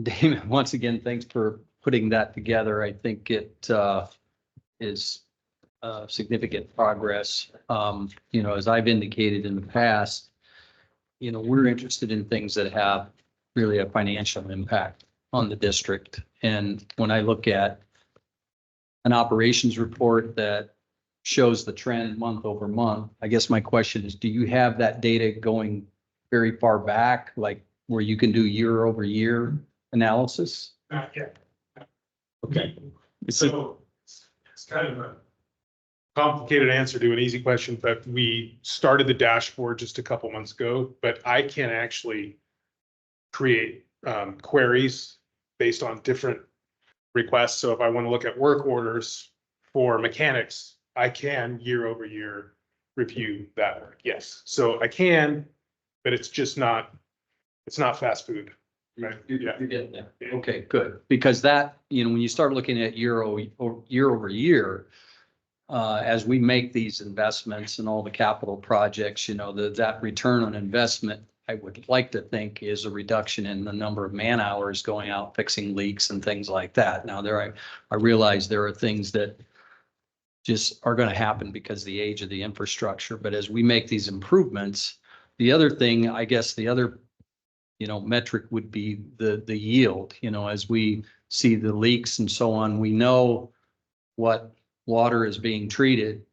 Speaker 7: Damon, once again, thanks for putting that together. I think it is significant progress. As I've indicated in the past, we're interested in things that have really a financial impact on the district. And when I look at an operations report that shows the trend month over month, I guess my question is, do you have that data going very far back, like where you can do year over year analysis?
Speaker 16: Not yet.
Speaker 7: Okay.
Speaker 16: So it's kind of a complicated answer to an easy question, but we started the dashboard just a couple months ago, but I can actually create queries based on different requests. So if I want to look at work orders for mechanics, I can year over year review that work. Yes. So I can, but it's not fast food. Right. Yeah.
Speaker 7: You're getting there. Okay, good. Because that, when you start looking at year over year, as we make these investments and all the capital projects, that return on investment, I would like to think is a reduction in the number of man hours going out fixing leaks and things like that. Now I realize there are things that just are going to happen because of the age of the infrastructure. But as we make these improvements, the other thing, I guess the other metric would be the yield. As we see the leaks and so on, we know what water is being treated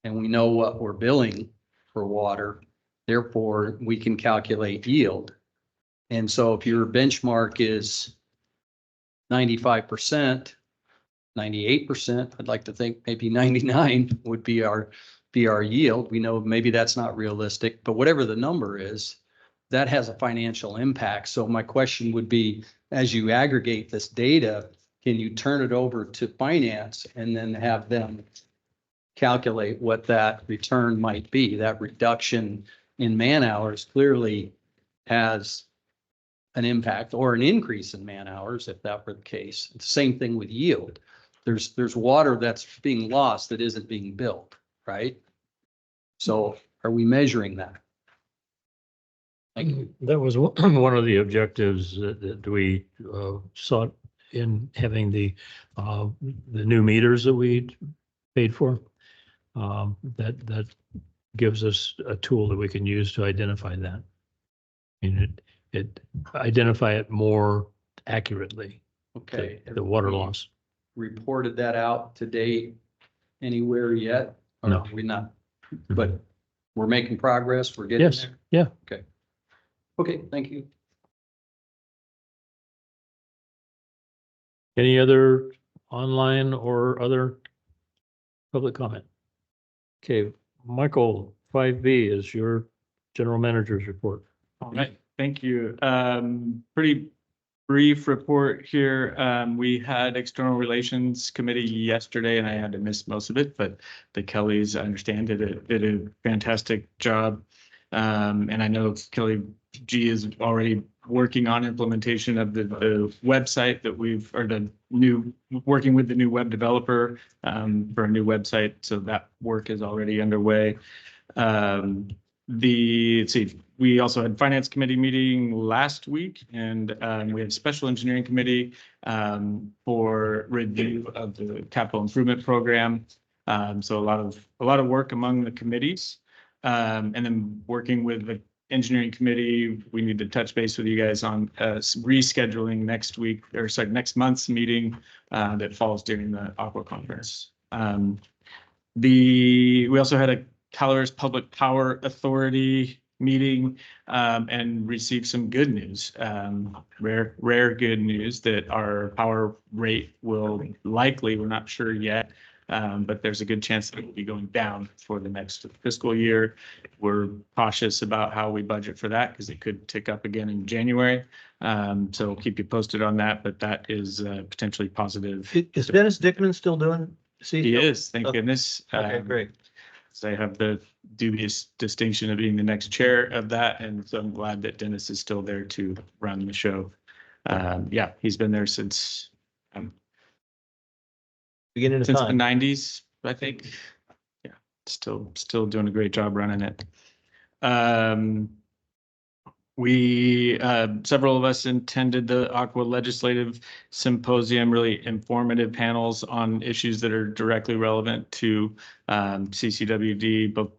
Speaker 7: and we know what we're billing for water. Therefore, we can calculate yield. And so if your benchmark is 95%, 98%, I'd like to think maybe 99 would be our yield. We know maybe that's not realistic, but whatever the number is, that has a financial impact. So my question would be, as you aggregate this data, can you turn it over to finance and then have them calculate what that return might be? That reduction in man hours clearly has an impact, or an increase in man hours if that were the case. It's the same thing with yield. There's water that's being lost that isn't being built, right? So are we measuring that?
Speaker 1: That was one of the objectives that we sought in having the new meters that we paid for. That gives us a tool that we can use to identify that. And it identify it more accurately.
Speaker 7: Okay.
Speaker 1: The water loss.
Speaker 7: Reported that out to date anywhere yet? Or
Speaker 1: No.
Speaker 7: We're not, but we're making progress. We're getting
Speaker 1: Yes.
Speaker 7: there.
Speaker 1: Yeah.
Speaker 7: Okay. Okay, thank you.
Speaker 1: Any other online or other public comment? Okay, Michael, 5B is your general manager's report.
Speaker 8: All right, thank you. Pretty brief report here. We had external relations committee yesterday and I had to miss most of it, but the Kellys, I understand, did a fantastic job. And I know Kelly G is already working on implementation of the website that working with the new web developer for a new website. So that work is already underway. We also had finance committee meeting last week, and we had special engineering committee for review of the capital improvement program. So a lot of work among the committees, and then working with the engineering committee. We need to touch base with you guys on rescheduling next month's meeting that falls during the Aqua Conference. We also had a Caloris Public Power Authority meeting and received some good news, rare good news that our power rate will likely, we're not sure yet, but there's a good chance that it will be going down for the next fiscal year. We're cautious about how we budget for that because it could tick up again in January. So we'll keep you posted on that, but that is potentially positive.
Speaker 10: Is Dennis Dickman still doing?
Speaker 8: He is, thank goodness.
Speaker 10: Okay, great.
Speaker 8: So I have the dubious distinction of being the next chair of that. And so I'm glad that Dennis is still there to run the show. Yeah, he's been there since
Speaker 10: Beginning of
Speaker 8: the
Speaker 10: time.
Speaker 8: 90s, I think. Yeah, still doing a great job running it. We, several of us attended the Aqua Legislative Symposium, really informative panels on issues that are directly relevant to CCWD, both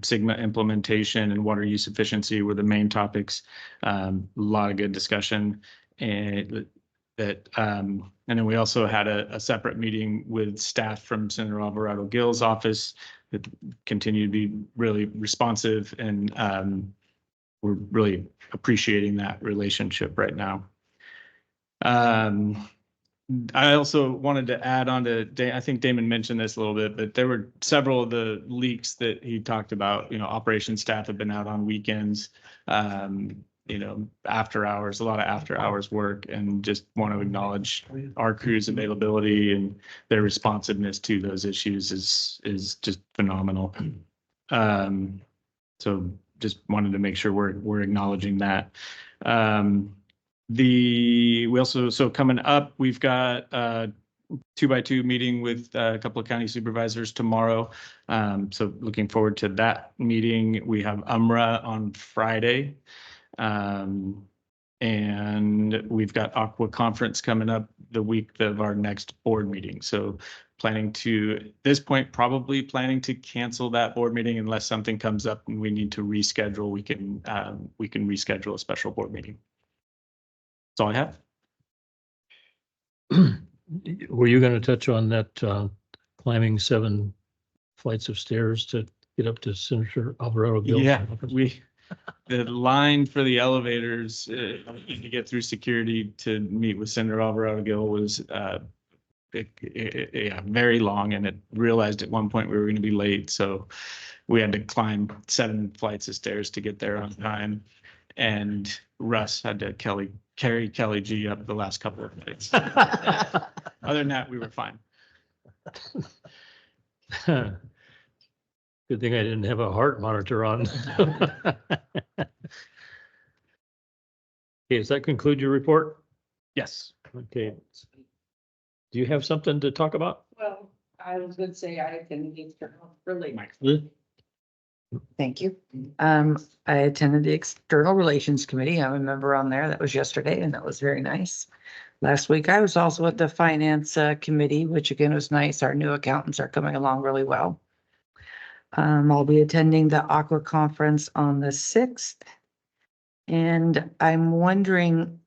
Speaker 8: Sigma implementation and water use efficiency were the main topics. A lot of good discussion, and and then we also had a separate meeting with staff from Senator Alvarado Gill's office that continue to be really responsive, and we're really appreciating that relationship right now. I also wanted to add on to, I think Damon mentioned this a little bit, but there were several of the leaks that he talked about. Operations staff have been out on weekends, after hours, a lot of after hours work, and just want to acknowledge our crew's availability and their responsiveness to those issues is just phenomenal. So just wanted to make sure we're acknowledging that. So coming up, we've got a 2x2 meeting with a couple of county supervisors tomorrow. So looking forward to that meeting. We have UMRA on Friday. And we've got Aqua Conference coming up the week of our next board meeting. So planning to, at this point, probably planning to cancel that board meeting unless something comes up and we need to reschedule. We can reschedule a special board meeting. That's all I have.
Speaker 1: Were you going to touch on that climbing 7 flights of stairs to get up to Senator Alvarado Gill's office?
Speaker 8: The line for the elevators to get through security to meet with Senator Alvarado Gill was very long, and it realized at one point we were going to be late, so we had to climb 7 flights of stairs to get there on time. And Russ had to carry Kelly G up the last couple of nights. Other than that, we were fine.
Speaker 1: Good thing I didn't have a heart monitor on. Okay, does that conclude your report?
Speaker 8: Yes.
Speaker 1: Okay. Do you have something to talk about?
Speaker 4: Well, I was going to say I attended the external Thank you. I attended the External Relations Committee. I'm a member on there. That was yesterday, and that was very nice. Last week, I was also at the Finance Committee, which again was nice. Our new accountants are coming along really well. I'll be attending the Aqua Conference on the 6th. And I'm wondering,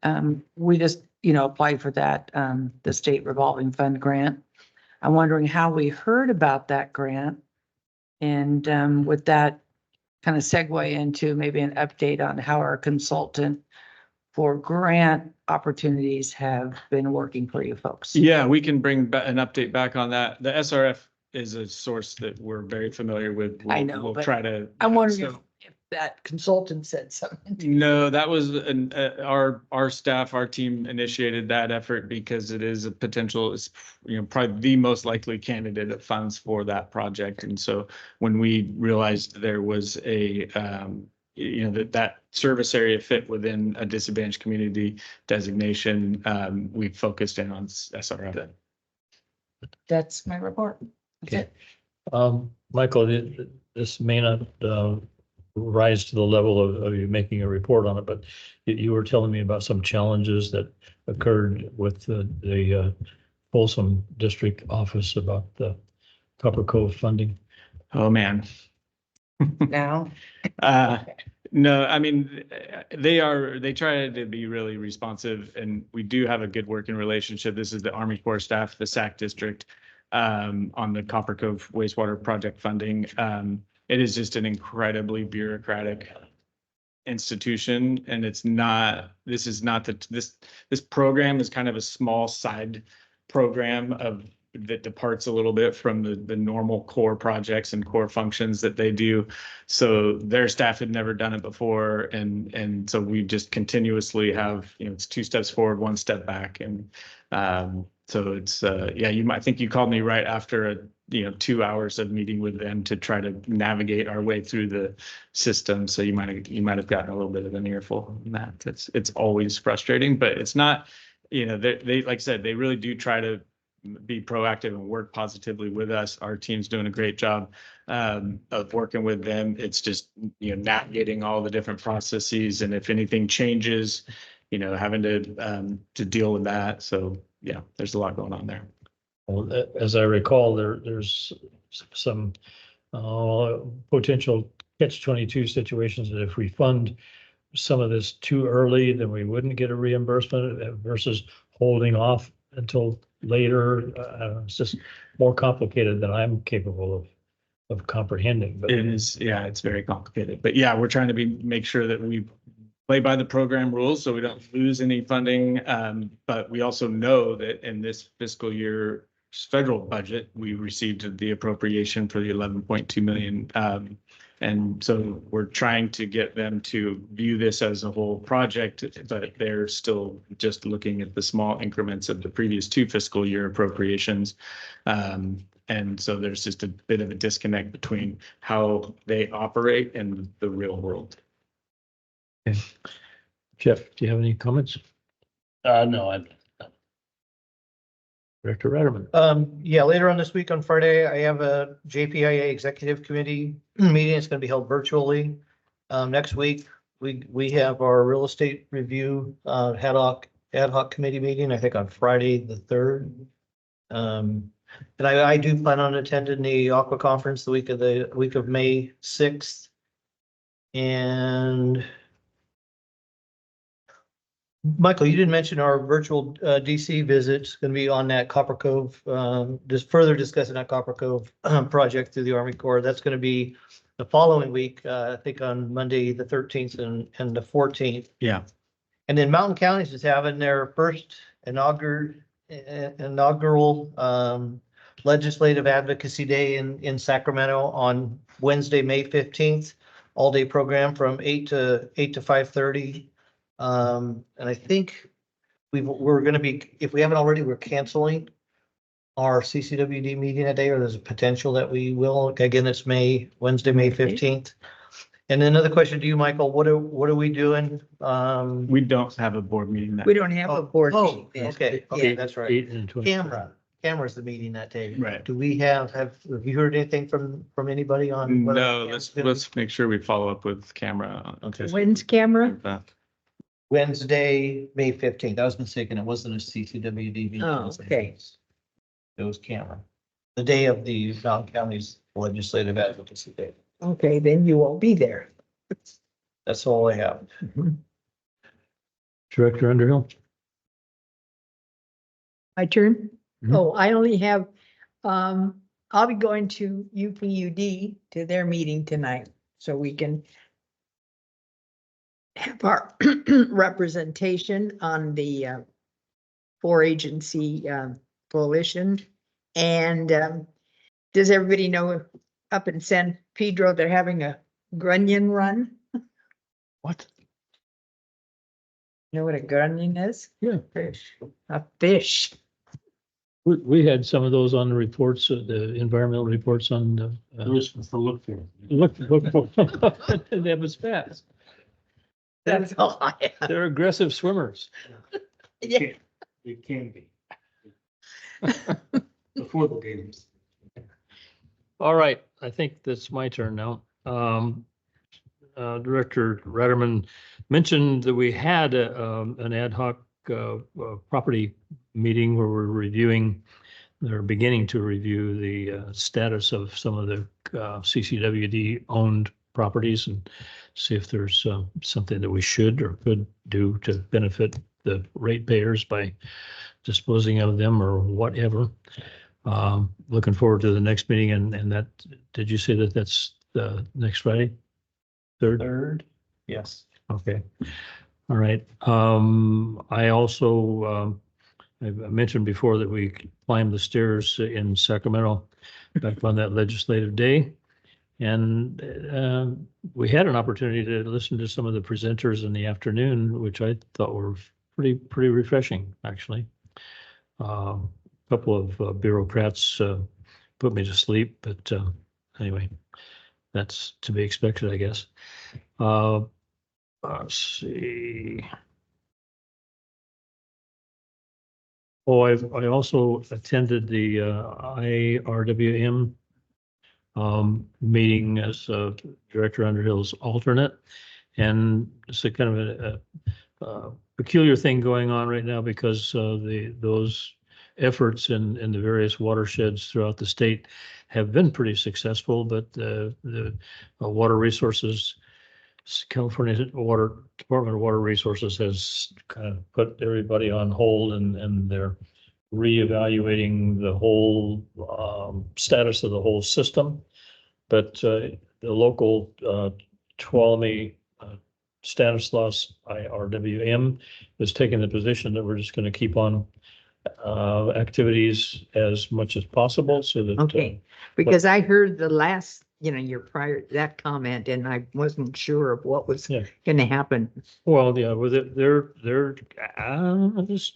Speaker 4: we just, applied for that, the State Revolving Fund grant. I'm wondering how we heard about that grant. And with that kind of segue into maybe an update on how our consultant for grant opportunities have been working for you folks.
Speaker 8: Yeah, we can bring an update back on that. The SRF is a source that we're very familiar with.
Speaker 4: I know,
Speaker 8: We'll
Speaker 4: but
Speaker 8: try to.
Speaker 4: I'm wondering if that consultant said something.
Speaker 8: No, that was our staff, our team initiated that effort because it is a potential, it's, probably the most likely candidate of funds for that project. And so when we realized there was that service area fit within a disadvantaged community designation, we focused in on SRF.
Speaker 4: That's my report. That's
Speaker 1: Okay. Michael, this may not rise to the level of you making a report on it, but you were telling me about some challenges that occurred with the Folsom District Office about the Copper Cove funding.
Speaker 8: Oh, man.
Speaker 4: Now.
Speaker 8: No, I mean, they try to be really responsive, and we do have a good working relationship. This is the Army Corps staff, the SAC district, on the Copper Cove wastewater project funding. It is just an incredibly bureaucratic institution, and this program is kind of a small side program that departs a little bit from the normal core projects and core functions that they do. So their staff had never done it before. And so we just continuously have, it's 2 steps forward, 1 step back. And so it's, I think you called me right after 2 hours of meeting with them to try to navigate our way through the system. So you might have gotten a little bit of an earful on that. It's always frustrating, but it's not, they like I said, they really do try to be proactive and work positively with us. Our team's doing a great job of working with them. It's just, navigating all the different processes, and if anything changes, having to deal with that. So yeah, there's a lot going on there.
Speaker 1: Well, as I recall, there's some potential catch-22 situations that if we fund some of this too early, then we wouldn't get a reimbursement versus holding off until later. It's just more complicated than I'm capable of comprehending. But
Speaker 8: It is, yeah, it's very complicated, but yeah, we're trying to make sure that we play by the program rules so we don't lose any funding. But we also know that in this fiscal year federal budget, we received the appropriation for the 11.2 million. And so we're trying to get them to view this as a whole project, but they're still just looking at the small increments of the previous 2 fiscal year appropriations. And so there's just a bit of a disconnect between how they operate and the real world.
Speaker 1: Okay. Jeff, do you have any comments?
Speaker 2: No,
Speaker 1: Director Retterman.
Speaker 10: Yeah, later on this week on Friday, I have a JPIA Executive Committee meeting. It's going to be held virtually. Next week, we have our real estate review ad hoc committee meeting, I think on Friday, the 3rd. And I do plan on attending the Aqua Conference the week of May 6th. And Michael, you didn't mention our virtual DC visit. It's going to be on that Copper Cove, just further discussing that Copper Cove project through the Army Corps. That's going to be the following week, I think on Monday, the 13th and the 14th.
Speaker 8: Yeah.
Speaker 10: And then Mountain Counties is having their first inaugural Legislative Advocacy Day in Sacramento on Wednesday, May 15th. All-day program from 8 to 5:30. And I think we're going to be, if we haven't already, we're canceling our CCWD meeting that day, or there's a potential that we will. Again, it's Wednesday, May 15th. And then another question to you, Michael, what are we doing?
Speaker 8: We don't have a board meeting that.
Speaker 9: We don't have a board.
Speaker 10: Oh,
Speaker 9: meeting then.
Speaker 10: okay,
Speaker 9: Yeah.
Speaker 10: that's right.
Speaker 1: 8 and 20.
Speaker 10: Camera's the meeting that day.
Speaker 8: Right.
Speaker 10: Do we have you heard anything from anybody on? whether
Speaker 8: No,
Speaker 10: camera's gonna be
Speaker 8: let's make sure we follow up with camera. Okay.
Speaker 9: When's camera?
Speaker 10: Wednesday, May 15th. I was mistaken. It wasn't a CCWD meeting.
Speaker 9: Oh, okay.
Speaker 10: It was camera. The day of the Mountain County's Legislative Advocacy Day.
Speaker 9: Okay, then you won't be there.
Speaker 10: That's all I have.
Speaker 1: Director Underhill.
Speaker 9: My turn?
Speaker 1: Mhm.
Speaker 9: Oh, I only have, I'll be going to UPUD to their meeting tonight, so we can have our representation on the 4-agency coalition. And does everybody know up in San Pedro, they're having a grunion run?
Speaker 1: What?
Speaker 9: You know what a grunion is?
Speaker 1: Yeah.
Speaker 9: Fish. A fish.
Speaker 1: We had some of those on the reports, the environmental reports on the.
Speaker 2: for look for.
Speaker 1: Look, that was fast.
Speaker 9: That's all I have.
Speaker 1: They're aggressive swimmers.
Speaker 9: Yeah.
Speaker 2: It can be. Before the games.
Speaker 1: All right, I think that's my turn now. Director Retterman mentioned that we had an ad hoc property meeting where we're reviewing, they're beginning to review the status of some of the CCWD owned properties and see if there's something that we should or could do to benefit the ratepayers by disposing of them or whatever. Looking forward to the next meeting, and that, did you say that that's the next Friday? Third?
Speaker 10: Yes.
Speaker 1: Okay. All right. I also, I mentioned before that we climbed the stairs in Sacramento back on that legislative day. And we had an opportunity to listen to some of the presenters in the afternoon, which I thought were pretty refreshing, actually. Couple of bureaucrats put me to sleep, but anyway, that's to be expected, I guess. Let's see. Oh, I also attended the IRWM meeting as Director Underhill's alternate. And it's a kind of a peculiar thing going on right now because those efforts in the various watersheds throughout the state have been pretty successful, but the water resources, California Department of Water Resources has kind of put everybody on hold, and they're reevaluating the whole status of the whole system. But the local Tuolumne Stanislaus IRWM is taking the position that we're just going to keep on activities as much as possible so that.
Speaker 9: Okay, because I heard the last, your that comment, and I wasn't sure of what was
Speaker 1: Yeah.
Speaker 9: gonna happen.
Speaker 1: Well, yeah, with it, they're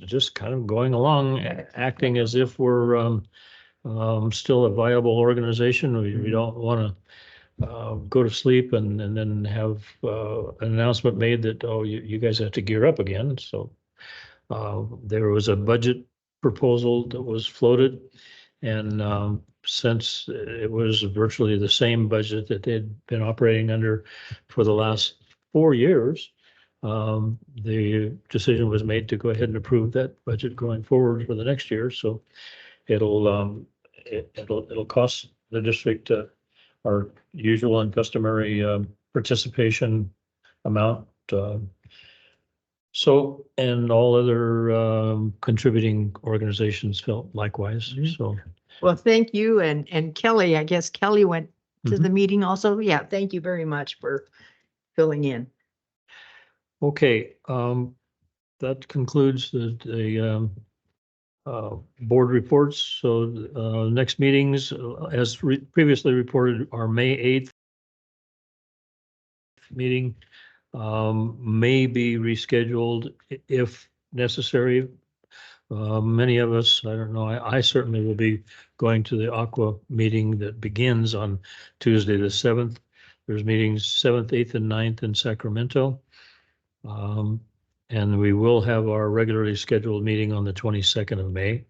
Speaker 1: just kind of going along, acting as if we're still a viable organization. We don't want to go to sleep and then have an announcement made that, oh, you guys have to gear up again. So there was a budget proposal that was floated, and since it was virtually the same budget that they'd been operating under for the last 4 years, the decision was made to go ahead and approve that budget going forward for the next year. So it'll cost the district our usual and customary participation amount. So, and all other contributing organizations felt likewise. So,
Speaker 9: Well, thank you, and Kelly, I guess Kelly went to
Speaker 1: Mm-hmm.
Speaker 9: the meeting also. Yeah, thank you very much for filling in.
Speaker 1: okay, that concludes the board reports. So next meetings, as previously reported, are May 8th meeting. May be rescheduled if necessary. Many of us, I don't know, I certainly will be going to the Aqua meeting that begins on Tuesday, the 7th. There's meetings 7th, 8th, and 9th in Sacramento. And we will have our regularly scheduled meeting on the 22nd of May.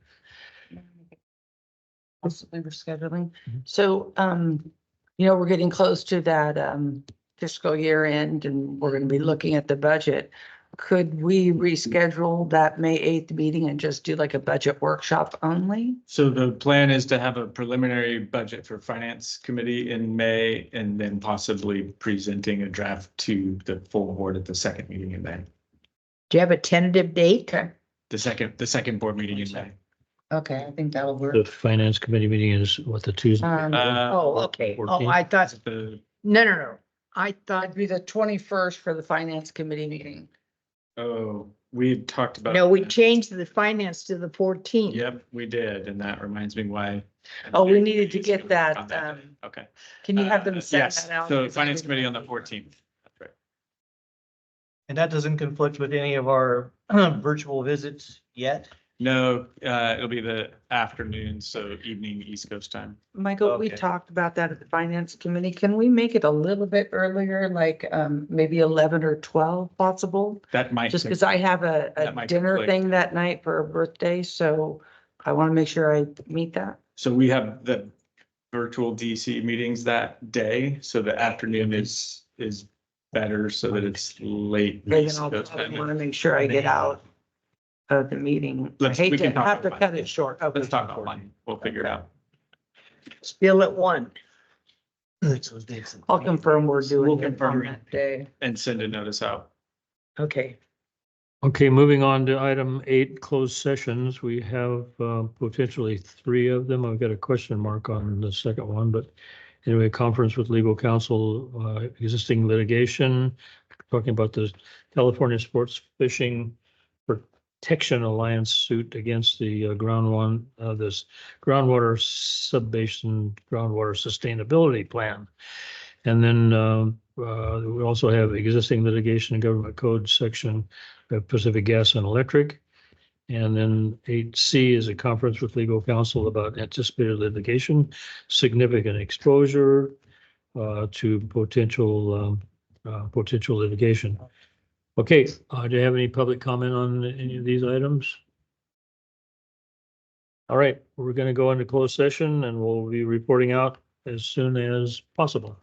Speaker 4: Possibly rescheduling.
Speaker 1: Mhm.
Speaker 4: So, we're getting close to that fiscal year end, and we're going to be looking at the budget. Could we reschedule that May 8th meeting and just do like a budget workshop only?
Speaker 8: So the plan is to have a preliminary budget for finance committee in May, and then possibly presenting a draft to the full board at the second meeting in May.
Speaker 9: Do you have a tentative date?
Speaker 4: Okay.
Speaker 8: The second board meeting in May.
Speaker 4: Okay, I think that'll
Speaker 1: The
Speaker 4: work.
Speaker 1: finance committee meeting is what, the Tuesday?
Speaker 9: Oh, okay. Oh,
Speaker 1: 14th?
Speaker 9: I thought,
Speaker 8: The,
Speaker 9: no. I thought,
Speaker 4: That'd be the 21st for the finance committee meeting.
Speaker 8: we had talked about.
Speaker 9: no, we changed the finance to the 14th.
Speaker 8: Yep, we did, and that reminds me why.
Speaker 4: Oh, we needed to get that,
Speaker 8: On day. Okay.
Speaker 4: Can you have them send
Speaker 8: Yes,
Speaker 4: that out?
Speaker 8: so finance committee on the 14th. That's right.
Speaker 10: And that doesn't conflict with any of our virtual visits yet?
Speaker 8: No, it'll be the afternoon, so evening East Coast time.
Speaker 4: Michael, we
Speaker 10: Okay.
Speaker 4: talked about that at the finance committee. Can we make it a little bit earlier, like maybe 11 or 12 possible?
Speaker 8: That might.
Speaker 4: Just because I have a
Speaker 8: That might
Speaker 4: dinner
Speaker 8: conflict.
Speaker 4: thing that night for a birthday, so I want to make sure I meet that.
Speaker 8: So we have the virtual DC meetings that day, so the afternoon is better so that it's late.
Speaker 4: And then
Speaker 8: East
Speaker 4: I'll
Speaker 8: Coast
Speaker 4: want
Speaker 8: time.
Speaker 4: to make sure I get out of the meeting. I
Speaker 8: Let's-
Speaker 4: hate
Speaker 8: we
Speaker 4: to
Speaker 8: can talk
Speaker 4: have to
Speaker 8: offline.
Speaker 4: cut it short. Okay.
Speaker 8: Let's talk offline. We'll figure it out.
Speaker 9: Still at 1.
Speaker 4: I'll confirm we're doing
Speaker 8: We'll
Speaker 4: it on
Speaker 8: confirm.
Speaker 4: that day.
Speaker 8: And send a notice out.
Speaker 9: Okay.
Speaker 1: Okay, moving on to item 8, closed sessions. We have potentially 3 of them. I've got a question mark on the second one, but anyway, conference with legal counsel, existing litigation, talking about the California Sports Fishing Protection Alliance suit against the this groundwater subbasin groundwater sustainability plan. And then we also have existing litigation in government code section of Pacific Gas and Electric. And then 8C is a conference with legal counsel about anticipated litigation, significant exposure to potential litigation. Okay, do you have any public comment on any of these items? All right, we're going to go into closed session and we'll be reporting out as soon as possible.